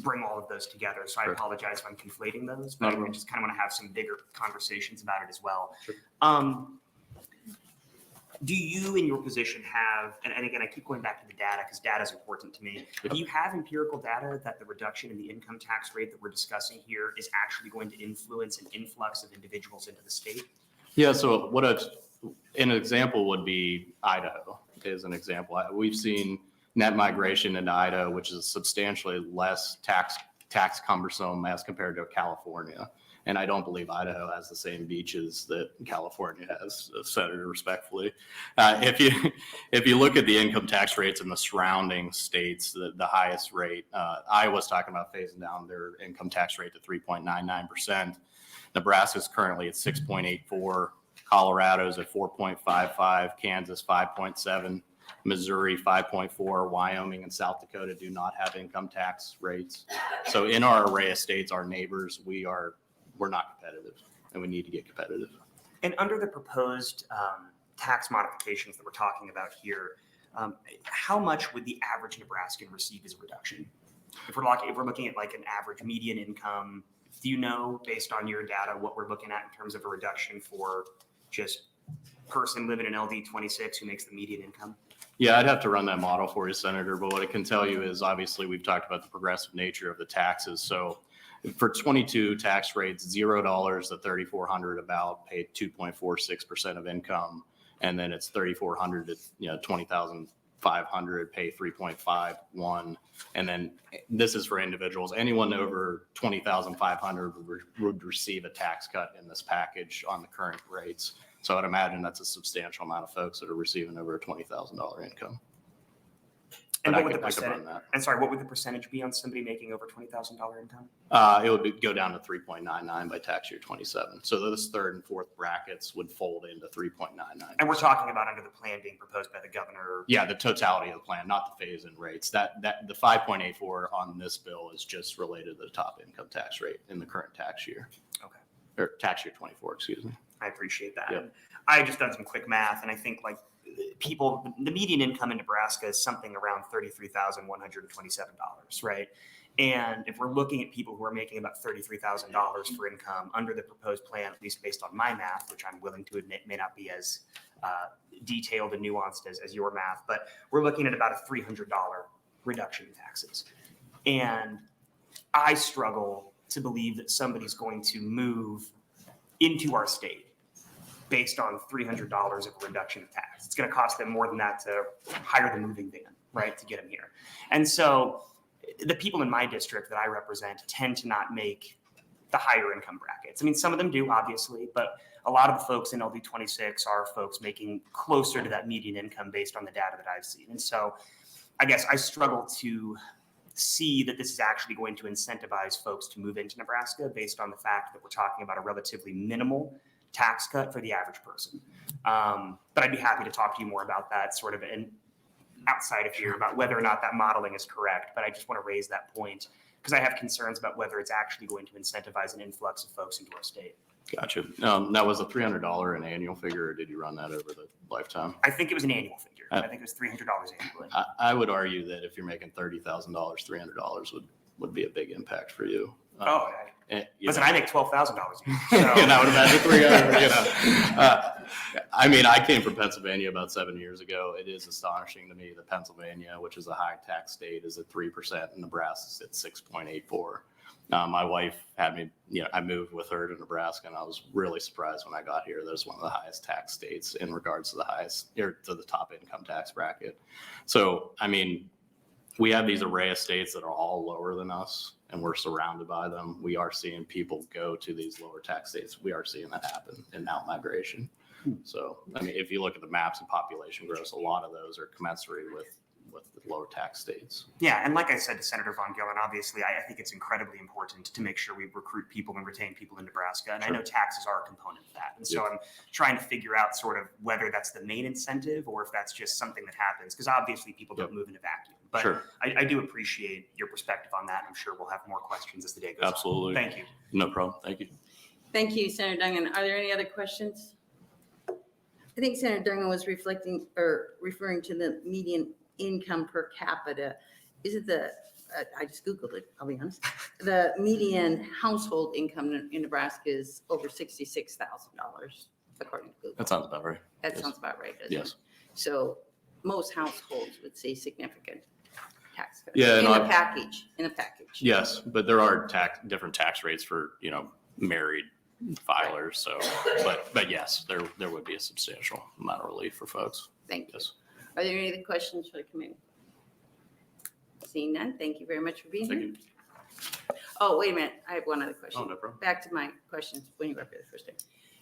bring all of those together. So I apologize if I'm conflating those, but I just kind of want to have some bigger conversations about it as well. Sure. Do you in your position have, and again, I keep going back to the data because data is important to me. Yep. Do you have empirical data that the reduction in the income tax rate that we're discussing here is actually going to influence an influx of individuals into the state? Yeah, so an example would be Idaho is an example. We've seen net migration into Idaho, which is substantially less tax cumbersome as compared to California. And I don't believe Idaho has the same beaches that California has, Senator, respectfully. If you look at the income tax rates in the surrounding states, the highest rate, Iowa's talking about phasing down their income tax rate to 3.99%. Nebraska's currently at 6.84%. Colorado's at 4.55%. Kansas 5.7%. Missouri 5.4%. Wyoming and South Dakota do not have income tax rates. So in our array of states, our neighbors, we're not competitive, and we need to get competitive. And under the proposed tax modifications that we're talking about here, how much would the average Nebraskan receive as a reduction? If we're looking at like an average median income, do you know, based on your data, what we're looking at in terms of a reduction for just person living in LD 26 who makes the median income? Yeah, I'd have to run that model for you, Senator, but what I can tell you is obviously we've talked about the progressive nature of the taxes. So for 22 tax rates, $0 to 3,400 about paid 2.46% of income, and then it's 3,400 to 20,000 500 pay 3.51. And then this is for individuals. Anyone over 20,500 would receive a tax cut in this package on the current rates. So I'd imagine that's a substantial amount of folks that are receiving over a $20,000 income. And But what would the I could run percentage? that. And sorry, what would the percentage be on somebody making over $20,000 income? It would go down to 3.99 by tax year 27. So those third and fourth brackets would fold into 3.99. And we're talking about under the plan being proposed by the governor. Yeah, the totality of the plan, not the phase-in rates. That the 5.84 on this bill is just related to the top income tax rate in the current tax year. Okay. Or tax year 24, excuse me. I appreciate that. Yep. I just done some quick math, and I think like the median income in Nebraska is something around $33,127, right? And if we're looking at people who are making about $33,000 for income under the proposed plan, at least based on my math, which I'm willing to admit may not be as detailed and nuanced as your math, but we're looking at about a $300 reduction in taxes. And I struggle to believe that somebody's going to move into our state based on $300 of a reduction of tax. It's going to cost them more than that to hire the moving van, right, to get them here. And so the people in my district that I represent tend to not make the higher income brackets. I mean, some of them do, obviously, but a lot of the folks in LD 26 are folks making closer to that median income based on the data that I've seen. And so I guess I struggle to see that this is actually going to incentivize folks to move into Nebraska based on the fact that we're talking about a relatively minimal tax cut for the average person. But I'd be happy to talk to you more about that sort of outside of here about whether or not that modeling is correct. But I just want to raise that point because I have concerns about whether it's actually going to incentivize an influx of folks into our state. Gotcha. That was a $300 an annual figure, or did you run that over the lifetime? I think it was an annual figure. I think it was $300 annually. I would argue that if you're making $30,000, $300 would be a big impact for you. Listen, I make $12,000 a year. So. And I would imagine 300. I mean, I came from Pennsylvania about 7 years ago. It is astonishing to me that Pennsylvania, which is a high tax state, is at 3%, and Nebraska's at 6.84. My wife had me, I moved with her to Nebraska, and I was really surprised when I got here. That it's one of the highest tax states in regards to to the top income tax bracket. So, I mean, we have these array of states that are all lower than us, and we're surrounded by them. We are seeing people go to these lower tax states. We are seeing that happen in out-migration. So, I mean, if you look at the maps of population growth, a lot of those are commensurate with the lower tax states. Yeah, and like I said to Senator Von Gillern, obviously, I think it's incredibly important to make sure we recruit people and retain people in Nebraska. And sure. I know taxes are a component of that. And so I'm trying to figure out sort of whether that's the main incentive or if that's just something that happens. Because obviously people don't move in a vacuum. But sure. I do appreciate your perspective on that. I'm sure we'll have more questions as the day goes on. Absolutely. Thank you. No problem. Thank you. Thank you, Senator Dungan. Are there any other questions? I think Senator Dungan was referring to the median income per capita. Is it I just Googled it, I'll be honest. The median household income in Nebraska is over $66,000, according to Google. That sounds about right. That yes. sounds about right, doesn't it? Yes. So most households would see significant tax cuts. Yeah, In a package. Yes, but there are different tax rates for, married filers. So, but yes, there would be a substantial amount of relief for folks. Thank you. Yes. Are there any other questions for the committee? Seeing none, thank you very much for being Thank here. you. Oh, wait a minute, I have one other question. Oh, no problem. Back to my questions when you were up here the first time.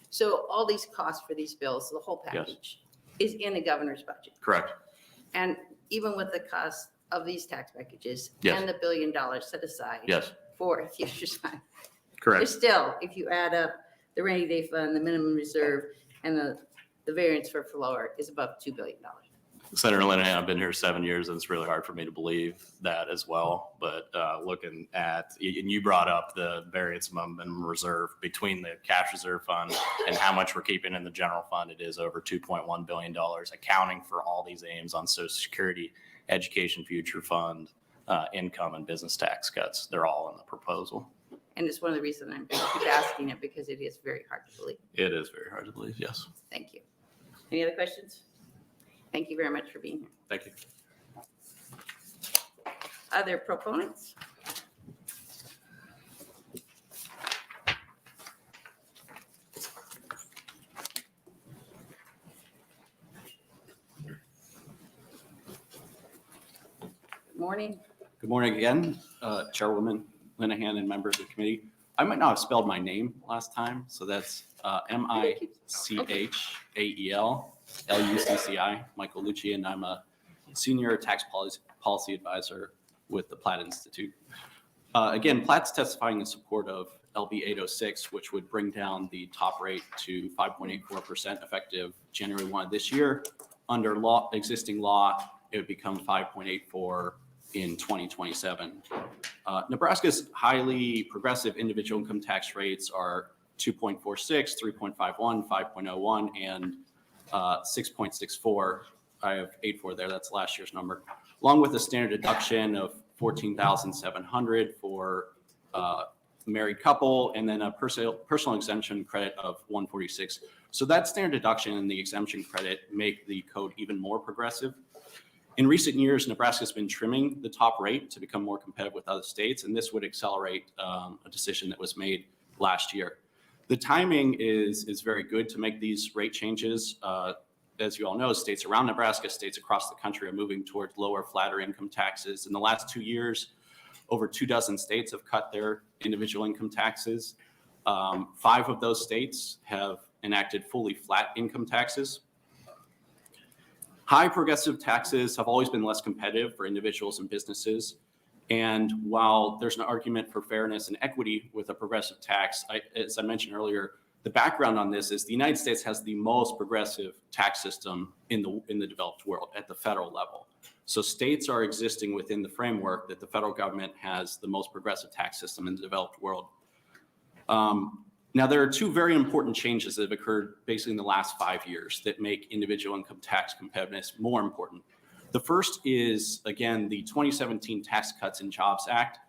So all these costs for these bills, the whole package is in the governor's budget. Correct. And even with the cost of these tax packages Yes. and the $1 billion set aside Yes. for future time, Correct. there's still, if you add up the rainy day fund, the minimum reserve, and the variance for floor is above $2 billion. Senator Linehan, I've been here 7 years, and it's really hard for me to believe that as well. But looking at, and you brought up the variance among minimum reserve between the cash reserve fund and how much we're keeping in the general fund, it is over $2.1 billion, accounting for all these aims on Social Security, Education Future Fund, income, and business tax cuts. They're all in the proposal. And it's one of the reasons I'm going to keep asking it, because it is very hard to believe. It is very hard to believe, yes. Thank you. Any other questions? Thank you very much for being here. Thank you. Other proponents? morning. Good morning again, Chairwoman Linehan and members of the committee. I might not have spelled my name last time, so that's Michael Michael Lucci, and I'm a senior tax policy advisor with the Platt Institute. Again, Platt's testifying in support of LB 806, which would bring down the top rate to 5.84% effective January 1 of this year. Under existing law, it would become 5.84 in 2027. Nebraska's highly progressive individual income tax rates are 2.46, 3.51, 5.01, and 6.64. I have 8.4 there. That's last year's number, along with a standard deduction of $14,700 for a married couple, and then a personal exemption credit of $146. So that standard deduction and the exemption credit make the code even more progressive. In recent years, Nebraska has been trimming the top rate to become more competitive with other states, and this would accelerate a decision that was made last year. The timing is very good to make these rate changes. As you all know, states around Nebraska, states across the country are moving towards lower, flatter income taxes. In the last 2 years, over 24 states have cut their individual income taxes. 5 of those states have enacted fully flat income taxes. High progressive taxes have always been less competitive for individuals and businesses. And while there's an argument for fairness and equity with a progressive tax, as I mentioned earlier, the background on this is the United States has the most progressive tax system in the developed world at the federal level. So states are existing within the framework that the federal government has the most progressive tax system in the developed world. Now, there are 2 very important changes that have occurred basically in the last 5 years that make individual income tax competitiveness more important. The first is, again, the 2017 Tax Cuts and Jobs Act.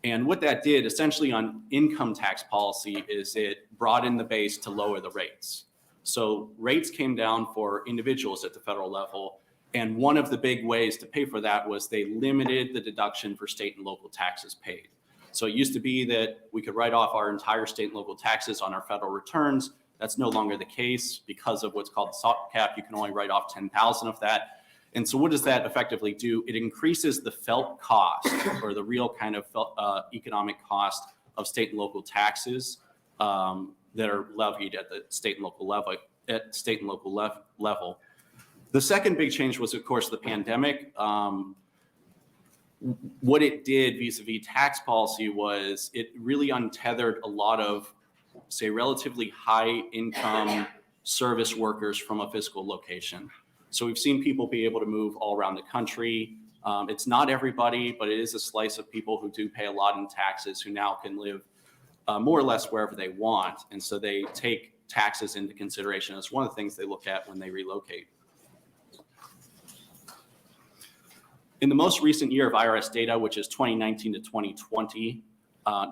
And what that did essentially on income tax policy is it brought in the base to lower the rates. So rates came down for individuals at the federal level. And one of the big ways to pay for that was they limited the deduction for state and local taxes paid. So it used to be that we could write off our entire state and local taxes on our federal returns. That's no longer the case because of what's called the SALT cap. You can only write off 10,000 of that. And so what does that effectively do? It increases the felt cost or the real kind of economic cost of state and local taxes that are levied at the state and local level. The second big change was, of course, the pandemic. What it did vis-a-vis tax policy was it really untethered a lot of, say, relatively high income service workers from a fiscal location. So we've seen people be able to move all around the country. It's not everybody, but it is a slice of people who do pay a lot in taxes who now can live more or less wherever they want. And so they take taxes into consideration as one of the things they look at when they relocate. In the most recent year of IRS data, which is 2019 to 2020,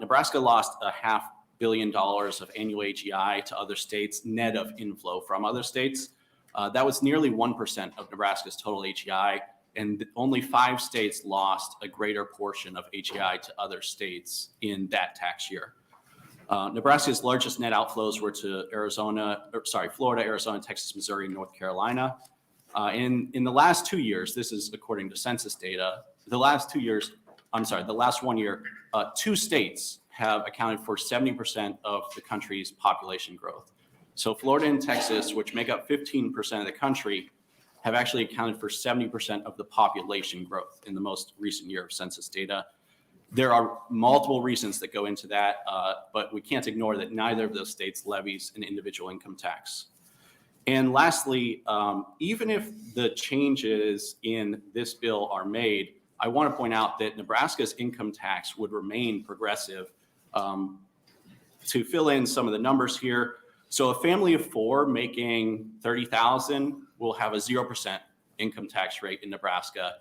Nebraska lost $500 million of annual AGI to other states, net of inflow from other states. That was nearly 1% of Nebraska's total AGI, and only 5 states lost a greater portion of AGI to other states in that tax year. Nebraska's largest net outflows were to Florida, Arizona, Texas, Missouri, and North Carolina. In the last 2 years, this is according to census data, the last 1 year, 2 states have accounted for 70% of the country's population growth. So Florida and Texas, which make up 15% of the country, have actually accounted for 70% of the population growth in the most recent year of census data. There are multiple reasons that go into that, but we can't ignore that neither of those states levies an individual income tax. And lastly, even if the changes in this bill are made, I want to point out that Nebraska's income tax would remain progressive. To fill in some of the numbers here, so a family of 4 making $30,000 will have a 0% income tax rate in Nebraska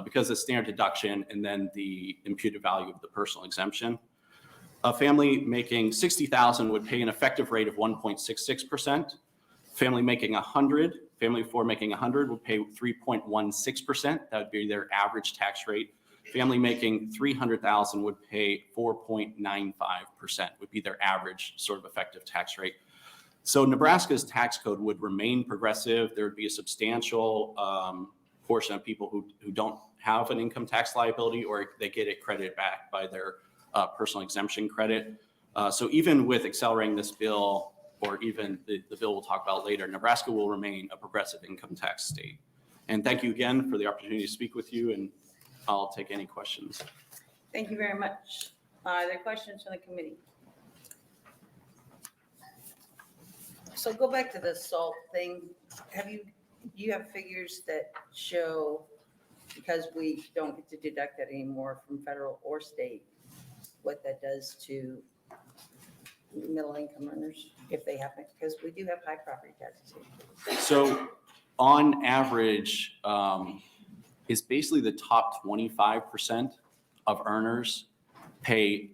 because of standard deduction and then the imputed value of the personal exemption. A family making $60,000 would pay an effective rate of 1.66%. Family making 100, family of 4 making 100 would pay 3.16%. That would be their average tax rate. Family making 300,000 would pay 4.95%, would be their average sort of effective tax rate. So Nebraska's tax code would remain progressive. There would be a substantial portion of people who don't have an income tax liability, or they get it credited back by their personal exemption credit. So even with accelerating this bill, or even the bill we'll talk about later, Nebraska will remain a progressive income tax state. And thank you again for the opportunity to speak with you, and I'll take any questions. Thank you very much. Are there questions from the committee? So go back to the SALT thing. You have figures that show, because we don't get to deduct that anymore from federal or state, what that does to middle income earners if they happen, because we do have high property taxes here. So on average, is basically the top 25% of earners pay,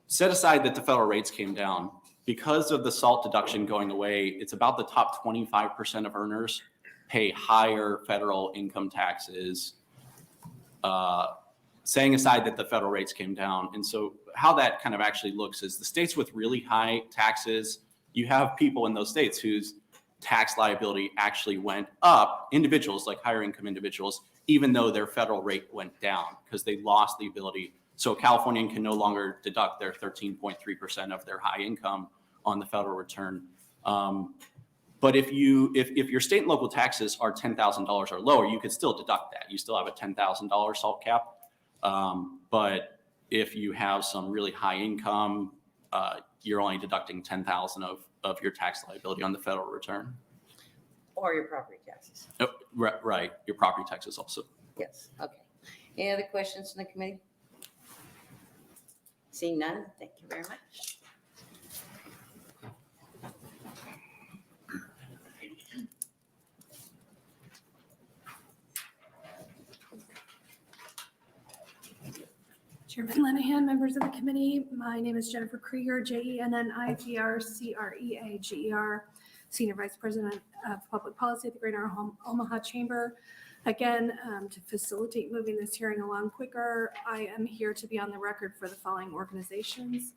set aside that the federal rates came down, because of the SALT deduction going away, it's about the top 25% of earners pay higher federal income taxes, setting aside that the federal rates came down. And so how that kind of actually looks is the states with really high taxes, you have people in those states whose tax liability actually went up, individuals like higher income individuals, even though their federal rate went down because they lost the ability. So a Californian can no longer deduct their 13.3% of their high income on the federal return. But if your state and local taxes are $10,000 or lower, you could still deduct that. You still have a $10,000 SALT cap. But if you have some really high income, you're only deducting $10,000 of your tax liability on the federal return. Or your property taxes. Oh, right, your property taxes also. Yes, okay. Any other questions from the committee? Seeing none, thank you very much. Chairman Linehan, members of the committee, my name is Jennifer Krieger, JENNIGRCREAGER, Senior Vice President of Public Policy at the Greater Omaha Chamber. Again, to facilitate moving this hearing along quicker, I am here to be on the record for the following organizations: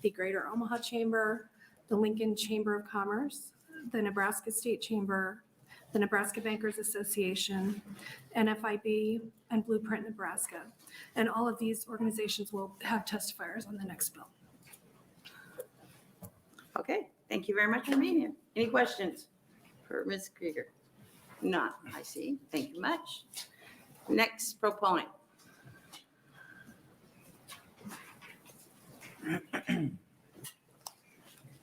the Greater Omaha Chamber, the Lincoln Chamber of Commerce, the Nebraska State Chamber, the Nebraska Bankers Association, NFIB, and Blueprint Nebraska. And all of these organizations will have testifiers on the next bill. Okay, thank you very much for being here. Any questions for Ms. Krieger? None, I see. Thank you much. Next proponent.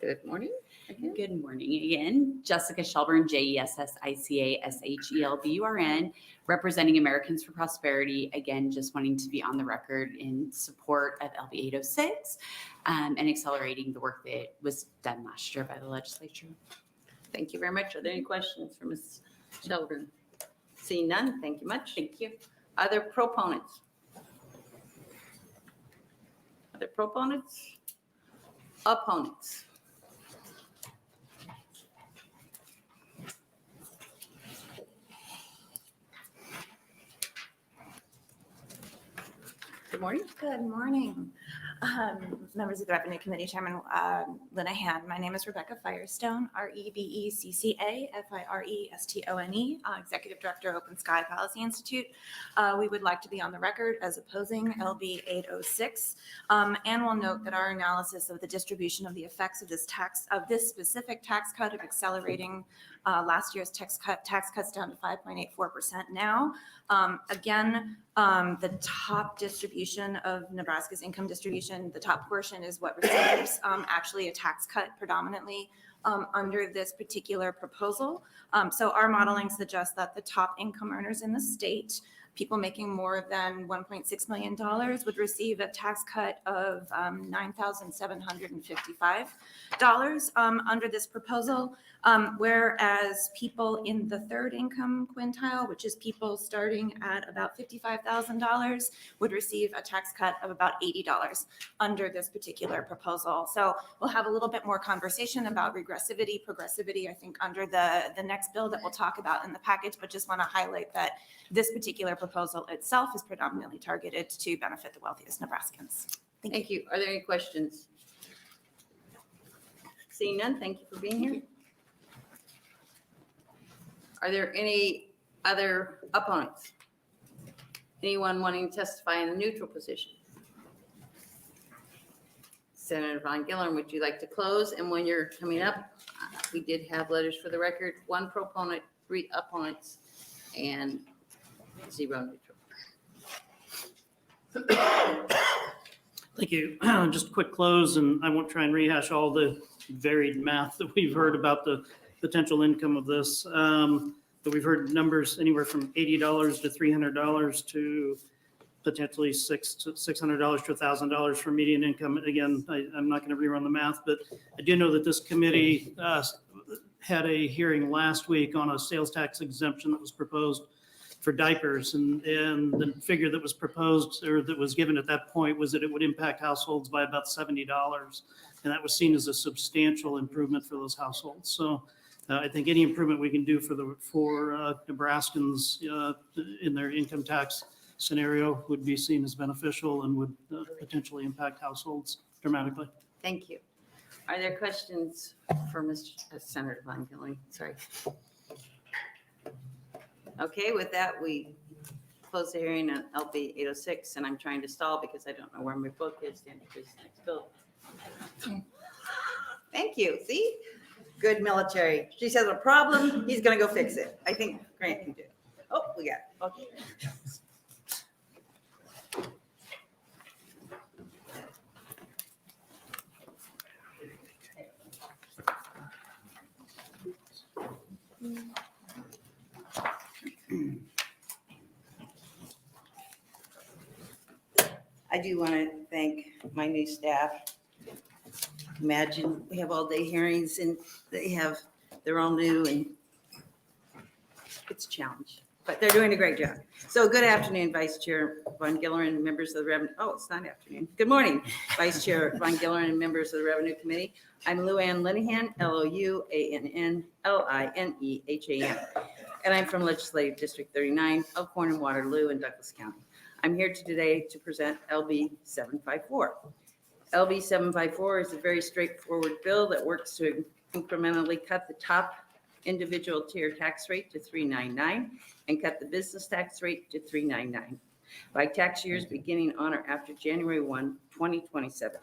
Good morning. Again. Good morning again. Jessica Shelburne, JESSICA-SHELBURN, representing Americans for Prosperity. Again, just wanting to be on the record in support of LB 806 and accelerating the work that was done last year by the legislature. Thank you very much. Are there any questions for Ms. Shelburne? Seeing none, thank you much. Thank you. Other proponents? Other proponents? Opponents? Good morning. Good morning. Members of the Revenue Committee, Chairman Linehan. My name is Rebecca Firestone, REBECCA-FIRESTONE, Executive Director, Open Sky Policy Institute. We would like to be on the record as opposing LB 806, and we'll note that our analysis of the distribution of the effects of this specific tax cut of accelerating last year's tax cuts down to 5.84% now. Again, the top distribution of Nebraska's income distribution, the top portion is what receives actually a tax cut predominantly under this particular proposal. So our modeling suggests that the top income earners in the state, people making more than $1.6 million, would receive a tax cut of $9,755 under this proposal, whereas people in the third income quintile, which is people starting at about $55,000, would receive a tax cut of about $80 under this particular proposal. So we'll have a little bit more conversation about regressivity, progressivity, I think, under the next bill that we'll talk about in the package, but just want to highlight that this particular proposal itself is predominantly targeted to benefit the wealthiest Nebraskans. Thank you. Are there any questions? Seeing none, thank you for being here. Are there any other opponents? Anyone wanting to testify in a neutral position? Senator Von Gillern, would you like to close? And when you're coming up, we did have letters for the record, 1 proponent, 3 opponents, and 0 neutral. Thank you. Just a quick close, and I won't try and rehash all the varied math that we've heard about the potential income of this. But we've heard numbers anywhere from $80 to $300 to potentially $600 to $1,000 for median income. Again, I'm not going to rerun the math, but I do know that this committee had a hearing last week on a sales tax exemption that was proposed for diapers, and the figure that was proposed or that was given at that point was that it would impact households by about $70, and that was seen as a substantial improvement for those households. So I think any improvement we can do for Nebraskans in their income tax scenario would be seen as beneficial and would potentially impact households dramatically. Thank you. Are there questions for Senator Von Gillern? Sorry. Okay, with that, we close the hearing on LB 806, and I'm trying to stall because I don't know where my book is. Danny, please, next bill. Thank you. See? Good military. She says a problem, he's gonna go fix it. I think Grant can do it. Oh, we got it. Okay. I do want to thank my new staff. Imagine we have all day hearings and they're all new and it's a challenge, but they're doing a great job. So good afternoon, Vice Chair Von Gillern and members of the Revenue. Oh, it's not afternoon. Good morning, Vice Chair Von Gillern and members of the Revenue Committee. I'm Linehan, Linehan, and I'm from Legislative District 39, Elkhorn and Waterloo in Douglas County. I'm here today to present LB 754. LB 754 is a very straightforward bill that works to incrementally cut the top individual tier tax rate to $399 and cut the business tax rate to $399 by tax years beginning on or after January 1, 2027.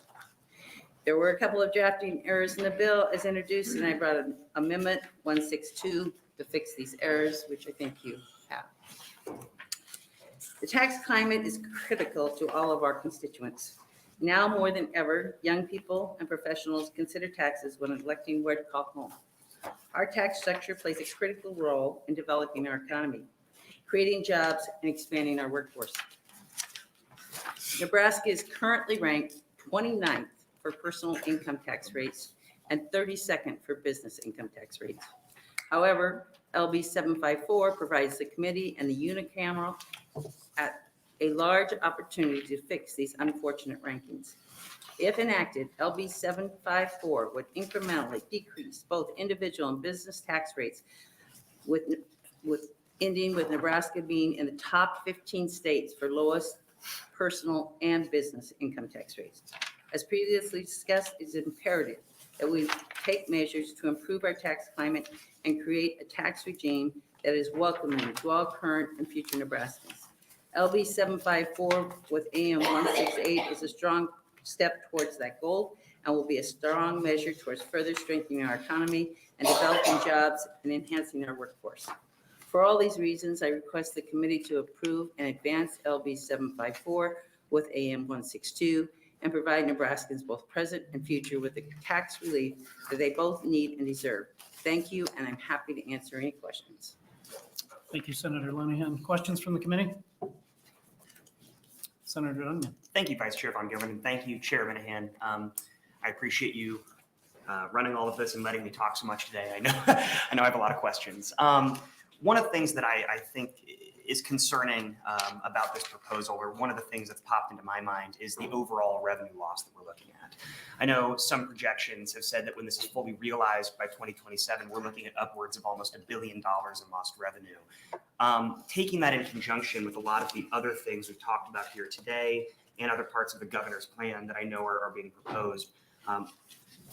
There were a couple of drafting errors in the bill as introduced, and I brought an amendment 162 to fix these errors, which I think you have. The tax climate is critical to all of our constituents. Now more than ever, young people and professionals consider taxes when electing where to call home. Our tax structure plays a critical role in developing our economy, creating jobs, and expanding our workforce. Nebraska is currently ranked 29th for personal income tax rates and 32nd for business income tax rates. However, LB 754 provides the committee and the unicameral at a large opportunity to fix these unfortunate rankings. If enacted, LB 754 would incrementally decrease both individual and business tax rates, with ending with Nebraska being in the top 15 states for lowest personal and business income tax rates. As previously discussed, it's imperative that we take measures to improve our tax climate and create a tax regime that is welcoming to all current and future Nebraskans. LB 754 with AM 168 is a strong step towards that goal and will be a strong measure towards further strengthening our economy and developing jobs and enhancing our workforce. For all these reasons, I request the committee to approve and advance LB 754 with AM 162 and provide Nebraskans both present and future with the tax relief that they both need and deserve. Thank you, and I'm happy to answer any questions. Thank you, Senator Linehan. Questions from the committee? Senator Duncan. Thank you, Vice Chair Von Gillern, and thank you, Chair Linehan. I appreciate you running all of this and letting me talk so much today. I know I have a lot of questions. One of the things that I think is concerning about this proposal, or one of the things that's popped into my mind, is the overall revenue loss that we're looking at. I know some projections have said that when this is fully realized by 2027, we're looking at upwards of almost $1 billion in lost revenue. Taking that in conjunction with a lot of the other things we've talked about here today and other parts of the governor's plan that I know are being proposed,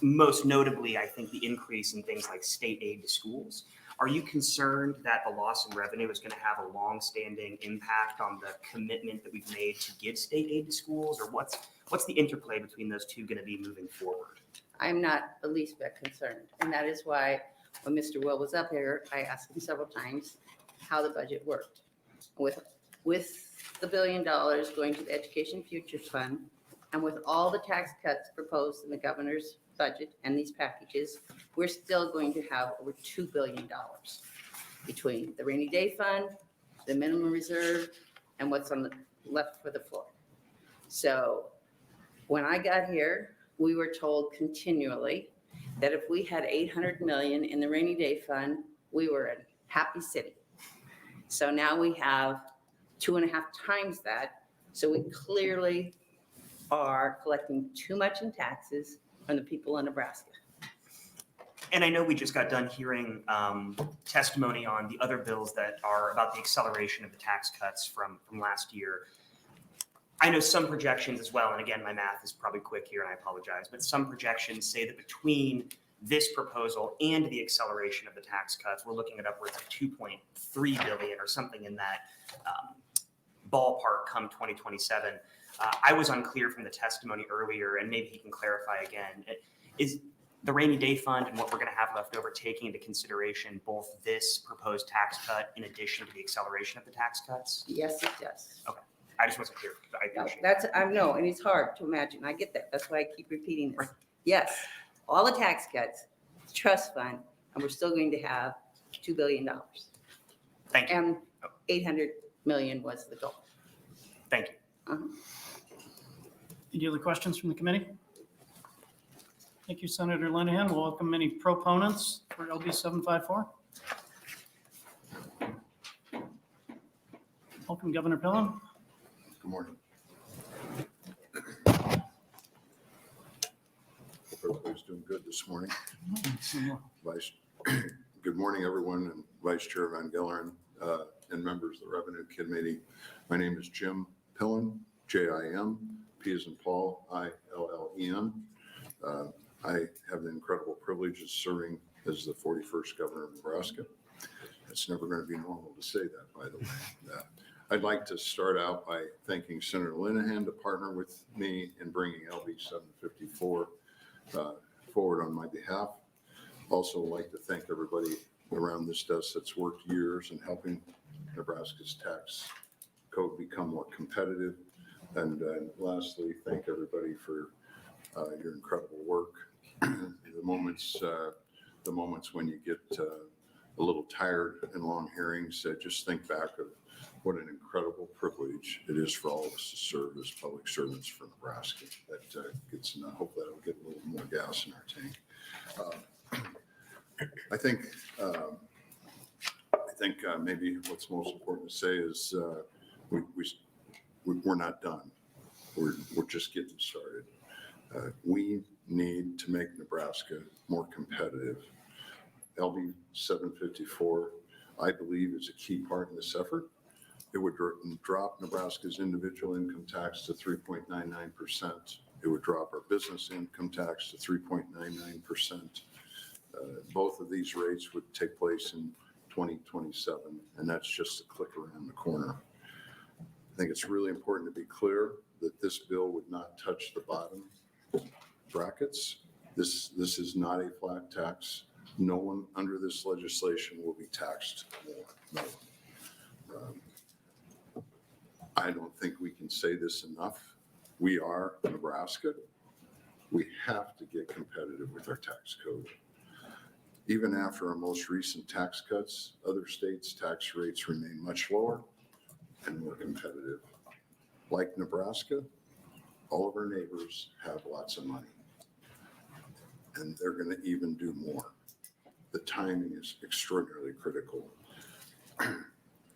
most notably, I think the increase in things like state aid to schools. Are you concerned that the loss in revenue is going to have a long-standing impact on the commitment that we've made to give state aid to schools? Or what's the interplay between those two going to be moving forward? I'm not the least bit concerned. And that is why when Mr. Will was up here, I asked him several times how the budget worked. With the $1 billion going to the Education Futures Fund, and with all the tax cuts proposed in the governor's budget and these packages, we're still going to have over $2 billion between the rainy day fund, the minimum reserve, and what's on the left for the floor. So when I got here, we were told continually that if we had 800 million in the rainy day fund, we were a happy city. So now we have 2.5 times that. So we clearly are collecting too much in taxes from the people in Nebraska. And I know we just got done hearing testimony on the other bills that are about the acceleration of the tax cuts from last year. I know some projections as well, and again, my math is probably quick here and I apologize, but some projections say that between this proposal and the acceleration of the tax cuts, we're looking at upwards of 2.3 billion or something in that ballpark come 2027. I was unclear from the testimony earlier, and maybe he can clarify again. Is the rainy day fund and what we're going to have left over taking into consideration both this proposed tax cut in addition to the acceleration of the tax cuts? Yes, it does. Okay. I just wasn't clear. I No, appreciate that's, I know, and it's hard to imagine. I get that. That's why I keep repeating this. Yes, all the tax cuts, trust fund, and we're still going to have $2 billion. Thank you. And 800 million was the goal. Thank you. Uh-huh. Any other questions from the committee? Thank you, Senator Linehan. We'll welcome any proponents for LB 754. Welcome, Governor Pillen. Good morning. Hope everybody's doing good this morning. Good morning, everyone, and Vice Chair Van Gillern and members of the Revenue Committee. My name is Jim Pillen, J-I-M, P as in Paul, I-L-L-E-N. I have the incredible privilege of serving as the 41st governor of Nebraska. It's never going to be normal to say that, by the way. I'd like to start out by thanking Senator Linehan to partner with me in bringing LB 754 forward on my behalf. Also like to thank everybody around this desk that's worked years in helping Nebraska's tax code become more competitive. And lastly, thank everybody for your incredible work. The moments when you get a little tired in long hearings, just think back of what an incredible privilege it is for all of us to serve as public servants for Nebraska. That gets, hopefully that'll get a little more gas in our tank. I think maybe what's most important to say is we're not done. We're just getting started. We need to make Nebraska more competitive. LB 754, I believe, is a key part in this effort. It would drop Nebraska's individual income tax to 3.99%. It would drop our business income tax to 3.99%. Both of these rates would take place in 2027, and that's just a click around the corner. I think it's really important to be clear that this bill would not touch the bottom brackets. This is not a flat tax. No one under this legislation will be taxed more. No one. I don't think we can say this enough. We are Nebraska. We have to get competitive with our tax code. Even after our most recent tax cuts, other states' tax rates remain much lower and more competitive. Like Nebraska, all of our neighbors have lots of money, and they're going to even do more. The timing is extraordinarily critical.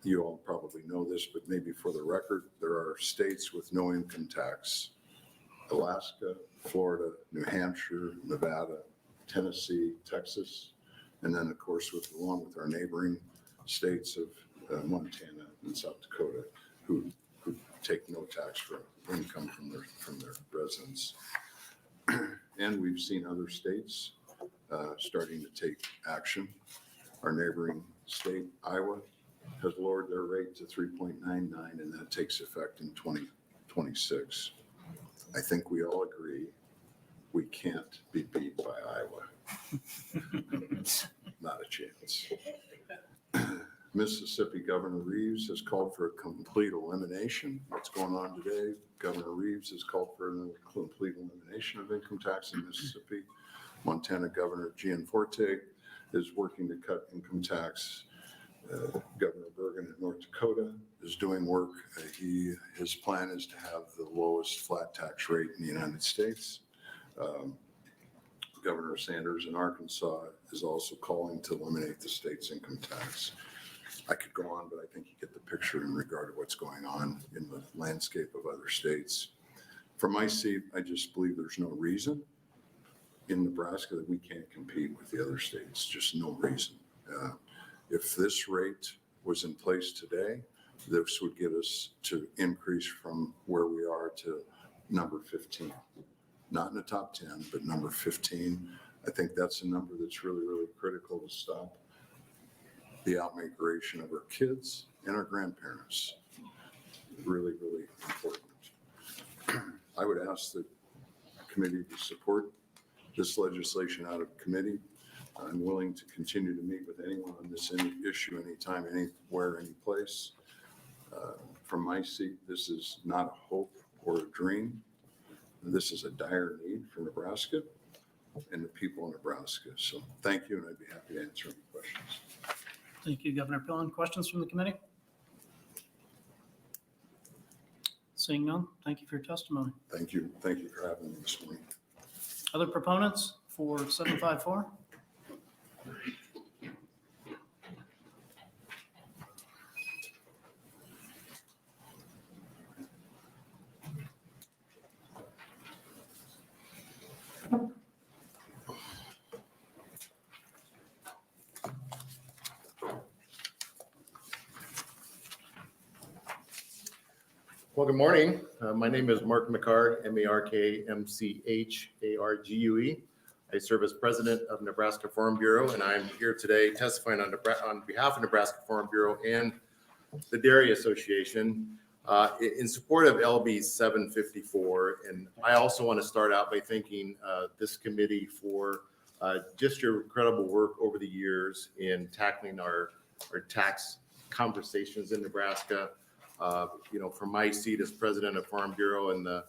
You all probably know this, but maybe for the record, there are states with no income tax: Alaska, Florida, New Hampshire, Nevada, Tennessee, Texas, and then, of course, along with our neighboring states of Montana and South Dakota, who take no tax for income from their residents. And we've seen other states starting to take action. Our neighboring state, Iowa, has lowered their rate to 3.99, and that takes effect in 2026. I think we all agree we can't be beat by Iowa. Not a chance. Mississippi Governor Reeves has called for a complete elimination. What's going on today? Governor Reeves has called for a complete elimination of income tax in Mississippi. Montana Governor Gianforte is working to cut income tax. Governor Bergen in North Dakota is doing work. His plan is to have the lowest flat tax rate in the United States. Governor Sanders in Arkansas is also calling to eliminate the state's income tax. I could go on, but I think you get the picture in regard to what's going on in the landscape of other states. From my seat, I just believe there's no reason in Nebraska that we can't compete with the other states, just no reason. If this rate was in place today, this would get us to increase from where we are to number 15. Not in the top 10, but number 15. I think that's a number that's really, really critical to stop the outmigration of our kids and our grandparents. Really, really important. I would ask the committee to support this legislation out of committee. I'm willing to continue to meet with anyone on this issue anytime, anywhere, any place. From my seat, this is not a hope or a dream. This is a dire need for Nebraska and the people of Nebraska. So thank you, and I'd be happy to answer any questions. Thank you, Governor Pillen. Questions from the committee? Seeing none, thank you for your testimony. Thank you. Thank you for having me this morning. Other proponents for 754? Well, good morning. My name is Mark McCarg, M-A-R-K-M-C-H-A-R-G-U-E. I serve as president of Nebraska Farm Bureau, and I'm here today testifying on behalf of Nebraska Farm Bureau and the Dairy Association in support of LB 754. And I also want to start out by thanking this committee for just your incredible work over the years in tackling our tax conversations in Nebraska. From my seat as president of Farm Bureau and the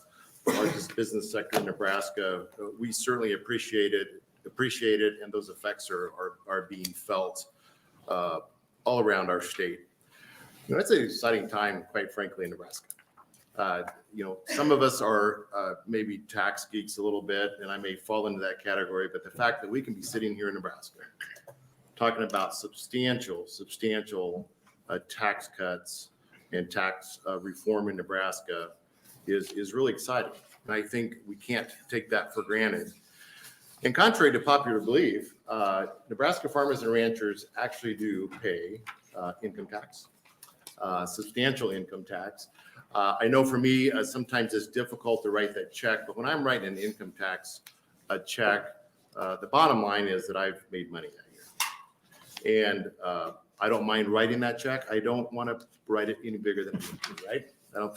largest business sector in Nebraska, we certainly appreciate it, and those effects are being felt all around our state. It's an exciting time, quite frankly, in Nebraska. Some of us are maybe tax geeks a little bit, and I may fall into that category, but the fact that we can be sitting here in Nebraska talking about substantial tax cuts and tax reform in Nebraska is really exciting. And I think we can't take that for granted. And contrary to popular belief, Nebraska farmers and ranchers actually do pay income tax, substantial income tax. I know for me, sometimes it's difficult to write that check, but when I'm writing an income tax check, the bottom line is that I've made money that year. And I don't mind writing that check. I don't want to write it any bigger than it needs to be, right? I don't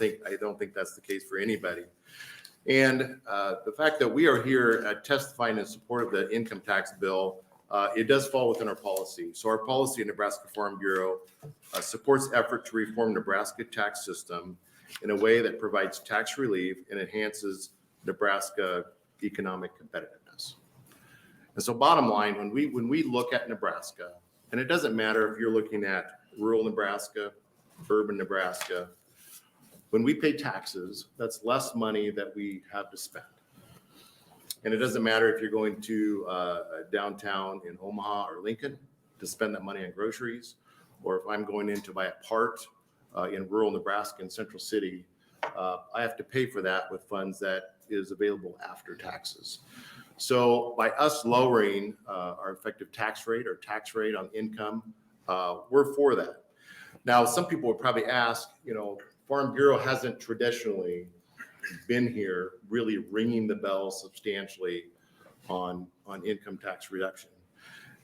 think that's the case for anybody. And the fact that we are here testifying in support of the income tax bill, it does fall within our policy. So our policy in Nebraska Farm Bureau supports effort to reform Nebraska tax system in a way that provides tax relief and enhances Nebraska economic competitiveness. And so bottom line, when we look at Nebraska, and it doesn't matter if you're looking at rural Nebraska, urban Nebraska, when we pay taxes, that's less money that we have to spend. And it doesn't matter if you're going to downtown in Omaha or Lincoln to spend that money on groceries, or if I'm going in to buy a part in rural Nebraska in Central City, I have to pay for that with funds that is available after taxes. So by us lowering our effective tax rate or tax rate on income, we're for that. Now, some people would probably ask, Farm Bureau hasn't traditionally been here really ringing the bell substantially on income tax reduction.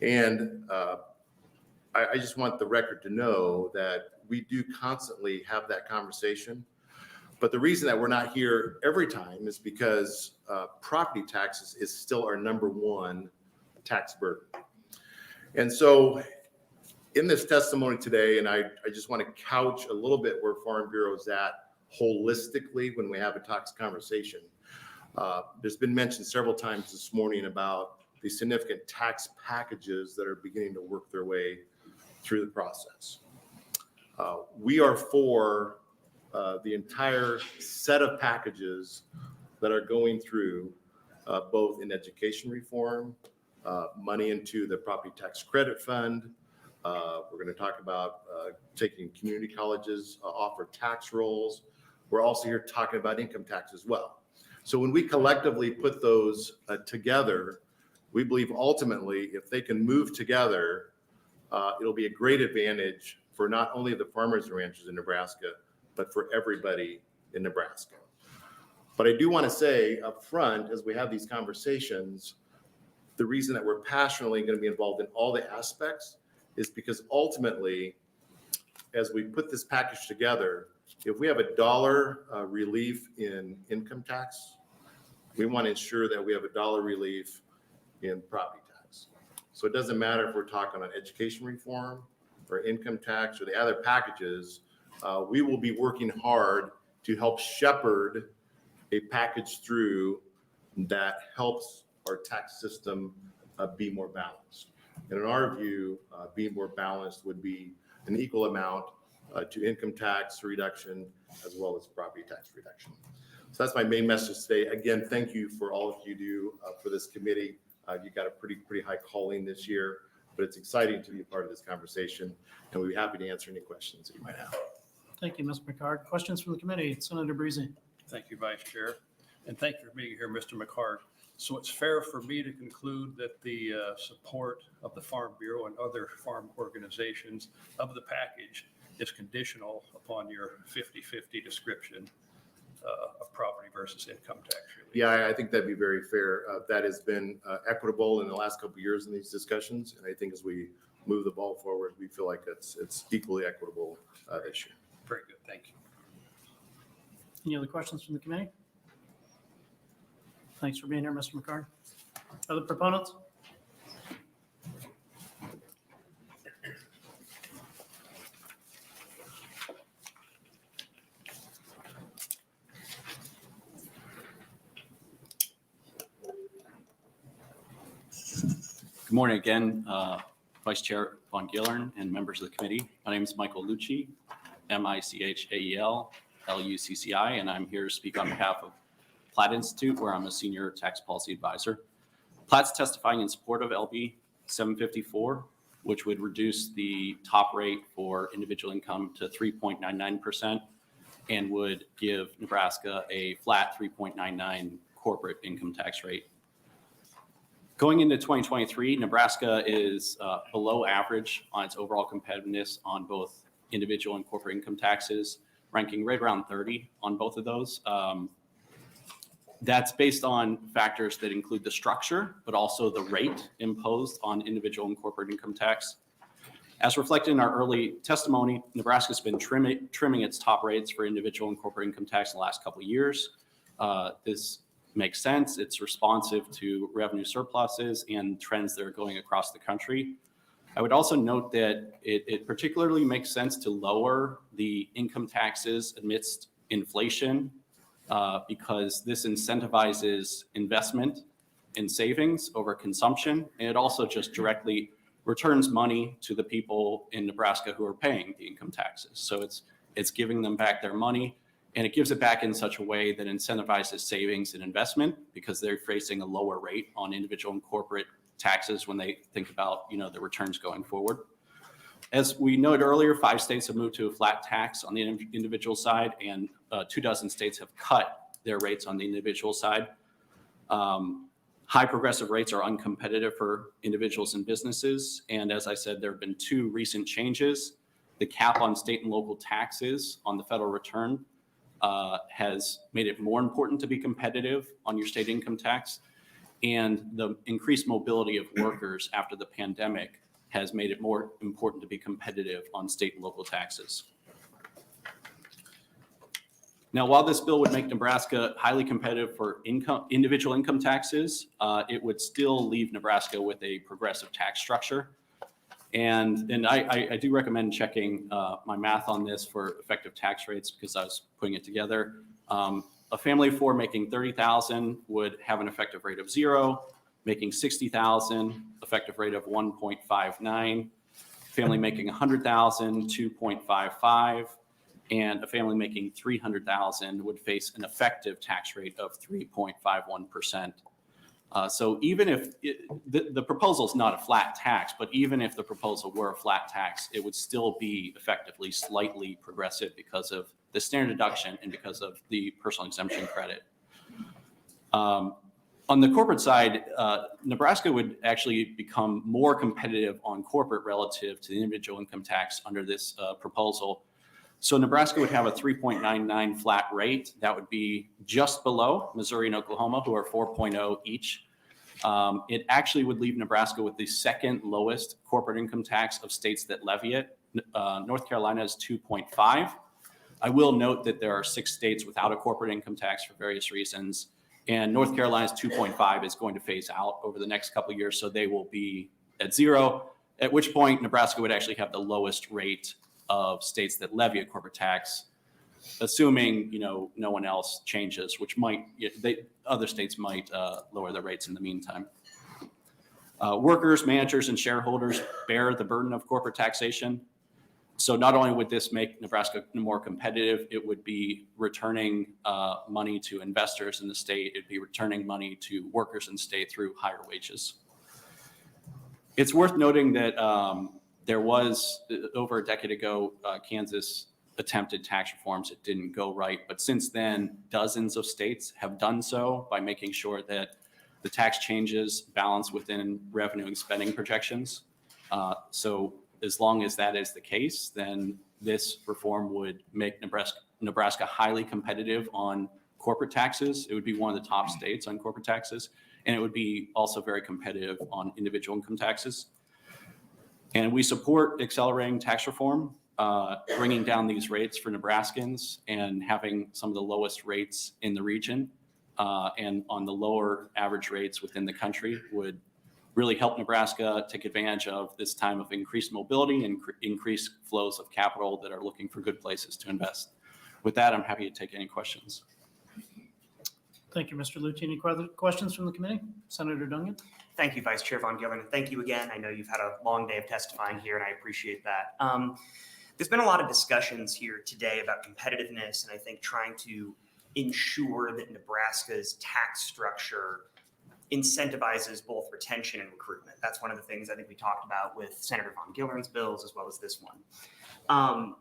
And I just want the record to know that we do constantly have that conversation. But the reason that we're not here every time is because property taxes is still our number one tax burden. And so in this testimony today, and I just want to couch a little bit where Farm Bureau is at holistically when we have a tax conversation. There's been mentioned several times this morning about the significant tax packages that are beginning to work their way through the process. We are for the entire set of packages that are going through both in education reform, money into the property tax credit fund. We're going to talk about taking community colleges off our tax rolls. We're also here talking about income tax as well. So when we collectively put those together, we believe ultimately if they can move together, it'll be a great advantage for not only the farmers and ranchers in Nebraska, but for everybody in Nebraska. But I do want to say up front, as we have these conversations, the reason that we're passionately going to be involved in all the aspects is because ultimately, as we put this package together, if we have $1 relief in income tax, we want to ensure that we have $1 relief in property tax. So it doesn't matter if we're talking on education reform or income tax or the other packages, we will be working hard to help shepherd a package through that helps our tax system be more balanced. And in our view, being more balanced would be an equal amount to income tax reduction as well as property tax reduction. So that's my main message today. Again, thank you for all of you do for this committee. You got a pretty high calling this year, but it's exciting to be a part of this conversation, and we'll be happy to answer any questions that you might have. Thank you, Mr. McCart. Questions from the committee? Senator Breezy. Thank you, Vice Chair, and thank you for being here, Mr. McCart. So it's fair for me to conclude that the support of the Farm Bureau and other farm organizations of the package is conditional upon your 50-50 description of property versus income tax relief. Yeah, I think that'd be very fair. That has been equitable in the last couple of years in these discussions, and I think as we move the ball forward, we feel like it's equally equitable this year. Very good, thank you. Any other questions from the committee? Thanks for being here, Mr. McCart. Other proponents? Good morning again, Vice Chair Von Gillern and members of the committee. My name is Michael Lucci, Michael Lucci, and I'm here to speak on behalf of Platt Institute, where I'm a senior tax policy advisor. Platt's testifying in support of LB 754, which would reduce the top rate for individual income to 3.99% and would give Nebraska a flat 3.99 corporate income tax rate. Going into 2023, Nebraska is below average on its overall competitiveness on both individual and corporate income taxes, ranking right around 30 on both of those. That's based on factors that include the structure, but also the rate imposed on individual and corporate income tax. As reflected in our early testimony, Nebraska's been trimming its top rates for individual and corporate income tax in the last couple of years. This makes sense. It's responsive to revenue surpluses and trends that are going across the country. I would also note that it particularly makes sense to lower the income taxes amidst inflation because this incentivizes investment in savings over consumption. And it also just directly returns money to the people in Nebraska who are paying the income taxes. So it's giving them back their money. And it gives it back in such a way that incentivizes savings and investment because they're facing a lower rate on individual and corporate taxes when they think about, the returns going forward. As we noted earlier, 5 states have moved to a flat tax on the individual side, and 24 states have cut their rates on the individual side. High progressive rates are uncompetitive for individuals and businesses. And as I said, there have been 2 recent changes. The cap on state and local taxes on the federal return has made it more important to be competitive on your state income tax. And the increased mobility of workers after the pandemic has made it more important to be competitive on state and local taxes. Now, while this bill would make Nebraska highly competitive for individual income taxes, it would still leave Nebraska with a progressive tax structure. And I do recommend checking my math on this for effective tax rates because I was putting it together. A family of four making $30,000 would have an effective rate of 0, making $60,000, effective rate of 1.59, family making $100,000, 2.55, and a family making $300,000 would face an effective tax rate of 3.51%. So even if the proposal is not a flat tax, but even if the proposal were a flat tax, it would still be effectively slightly progressive because of the standard deduction and because of the personal exemption credit. On the corporate side, Nebraska would actually become more competitive on corporate relative to the individual income tax under this proposal. So Nebraska would have a 3.99 flat rate. That would be just below Missouri and Oklahoma, who are 4.0 each. It actually would leave Nebraska with the second lowest corporate income tax of states that levy it. North Carolina is 2.5. I will note that there are 6 states without a corporate income tax for various reasons. And North Carolina's 2.5 is going to phase out over the next couple of years. So they will be at 0, at which point Nebraska would actually have the lowest rate of states that levy a corporate tax, assuming no one else changes, which other states might lower their rates in the meantime. Workers, managers, and shareholders bear the burden of corporate taxation. So not only would this make Nebraska more competitive, it would be returning money to investors in the state. It'd be returning money to workers in the state through higher wages. It's worth noting that there was, over a decade ago, Kansas attempted tax reforms. It didn't go right. But since then, dozens of states have done so by making sure that the tax changes balance within revenue and spending projections. So as long as that is the case, then this reform would make Nebraska highly competitive on corporate taxes. It would be one of the top states on corporate taxes. And it would be also very competitive on individual income taxes. And we support accelerating tax reform, bringing down these rates for Nebraskans and having some of the lowest rates in the region and on the lower average rates within the country would really help Nebraska take advantage of this time of increased mobility and increased flows of capital that are looking for good places to invest. With that, I'm happy to take any questions. Thank you, Mr. Lucci. Any questions from the committee? Senator Dungan? Thank you, Vice Chair Von Gillern. And thank you again. I know you've had a long day of testifying here, and I appreciate that. There's been a lot of discussions here today about competitiveness, and I think trying to ensure that Nebraska's tax structure incentivizes both retention and recruitment. That's one of the things I think we talked about with Senator Von Gillern's bills as well as this one.